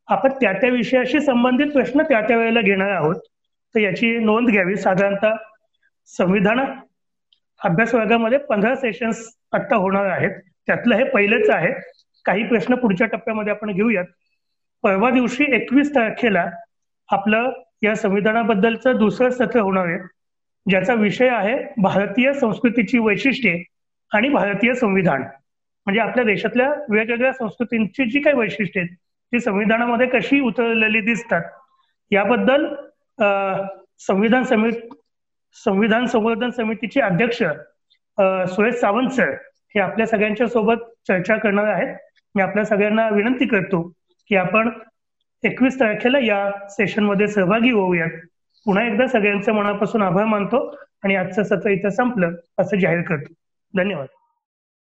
आपण त्या विषयाशी संबंधित प्रश्न त्या वेळेला घेणार आहोत. तर याची नोंद घ्यावी. साधारणतः संविधान अभ्यास वर्गामध्ये 15 सेशन्स आत्ता होणार आहेत. त्यातलं हे पहिलेच आहे. काही प्रश्न पुढच्या टप्प्यामध्ये आपण घेऊयात. परवा दिवशी 21 तारखेला आपलं या संविधानाबद्दलचं दुसरं सत्र होणार आहे, ज्याचा विषय आहे भारतीय संस्कृतीची वैशिष्ट्ये आणि भारतीय संविधान. म्हणजे आपल्या देशातल्या वेगवेगळ्या संस्कृतींची जी काही वैशिष्ट्ये आहेत ती संविधानामध्ये कशी उतरलेली दिसतात याबद्दल संविधान संवर्धन समितीचे अध्यक्ष सुरेश सावंत सर हे आपल्या सगळ्यांच्या सोबत चर्चा करणार आहेत. मी आपल्या सगळ्यांना विनंती करतो की आपण 21 तारखेला या सेशनमध्ये सहभागी होऊयात. पुन्हा एकदा सगळ्यांचं मनापासून आभार मानतो आणि आजचं सत्र इथं संपलं असं जाहीर करतो. धन्यवाद.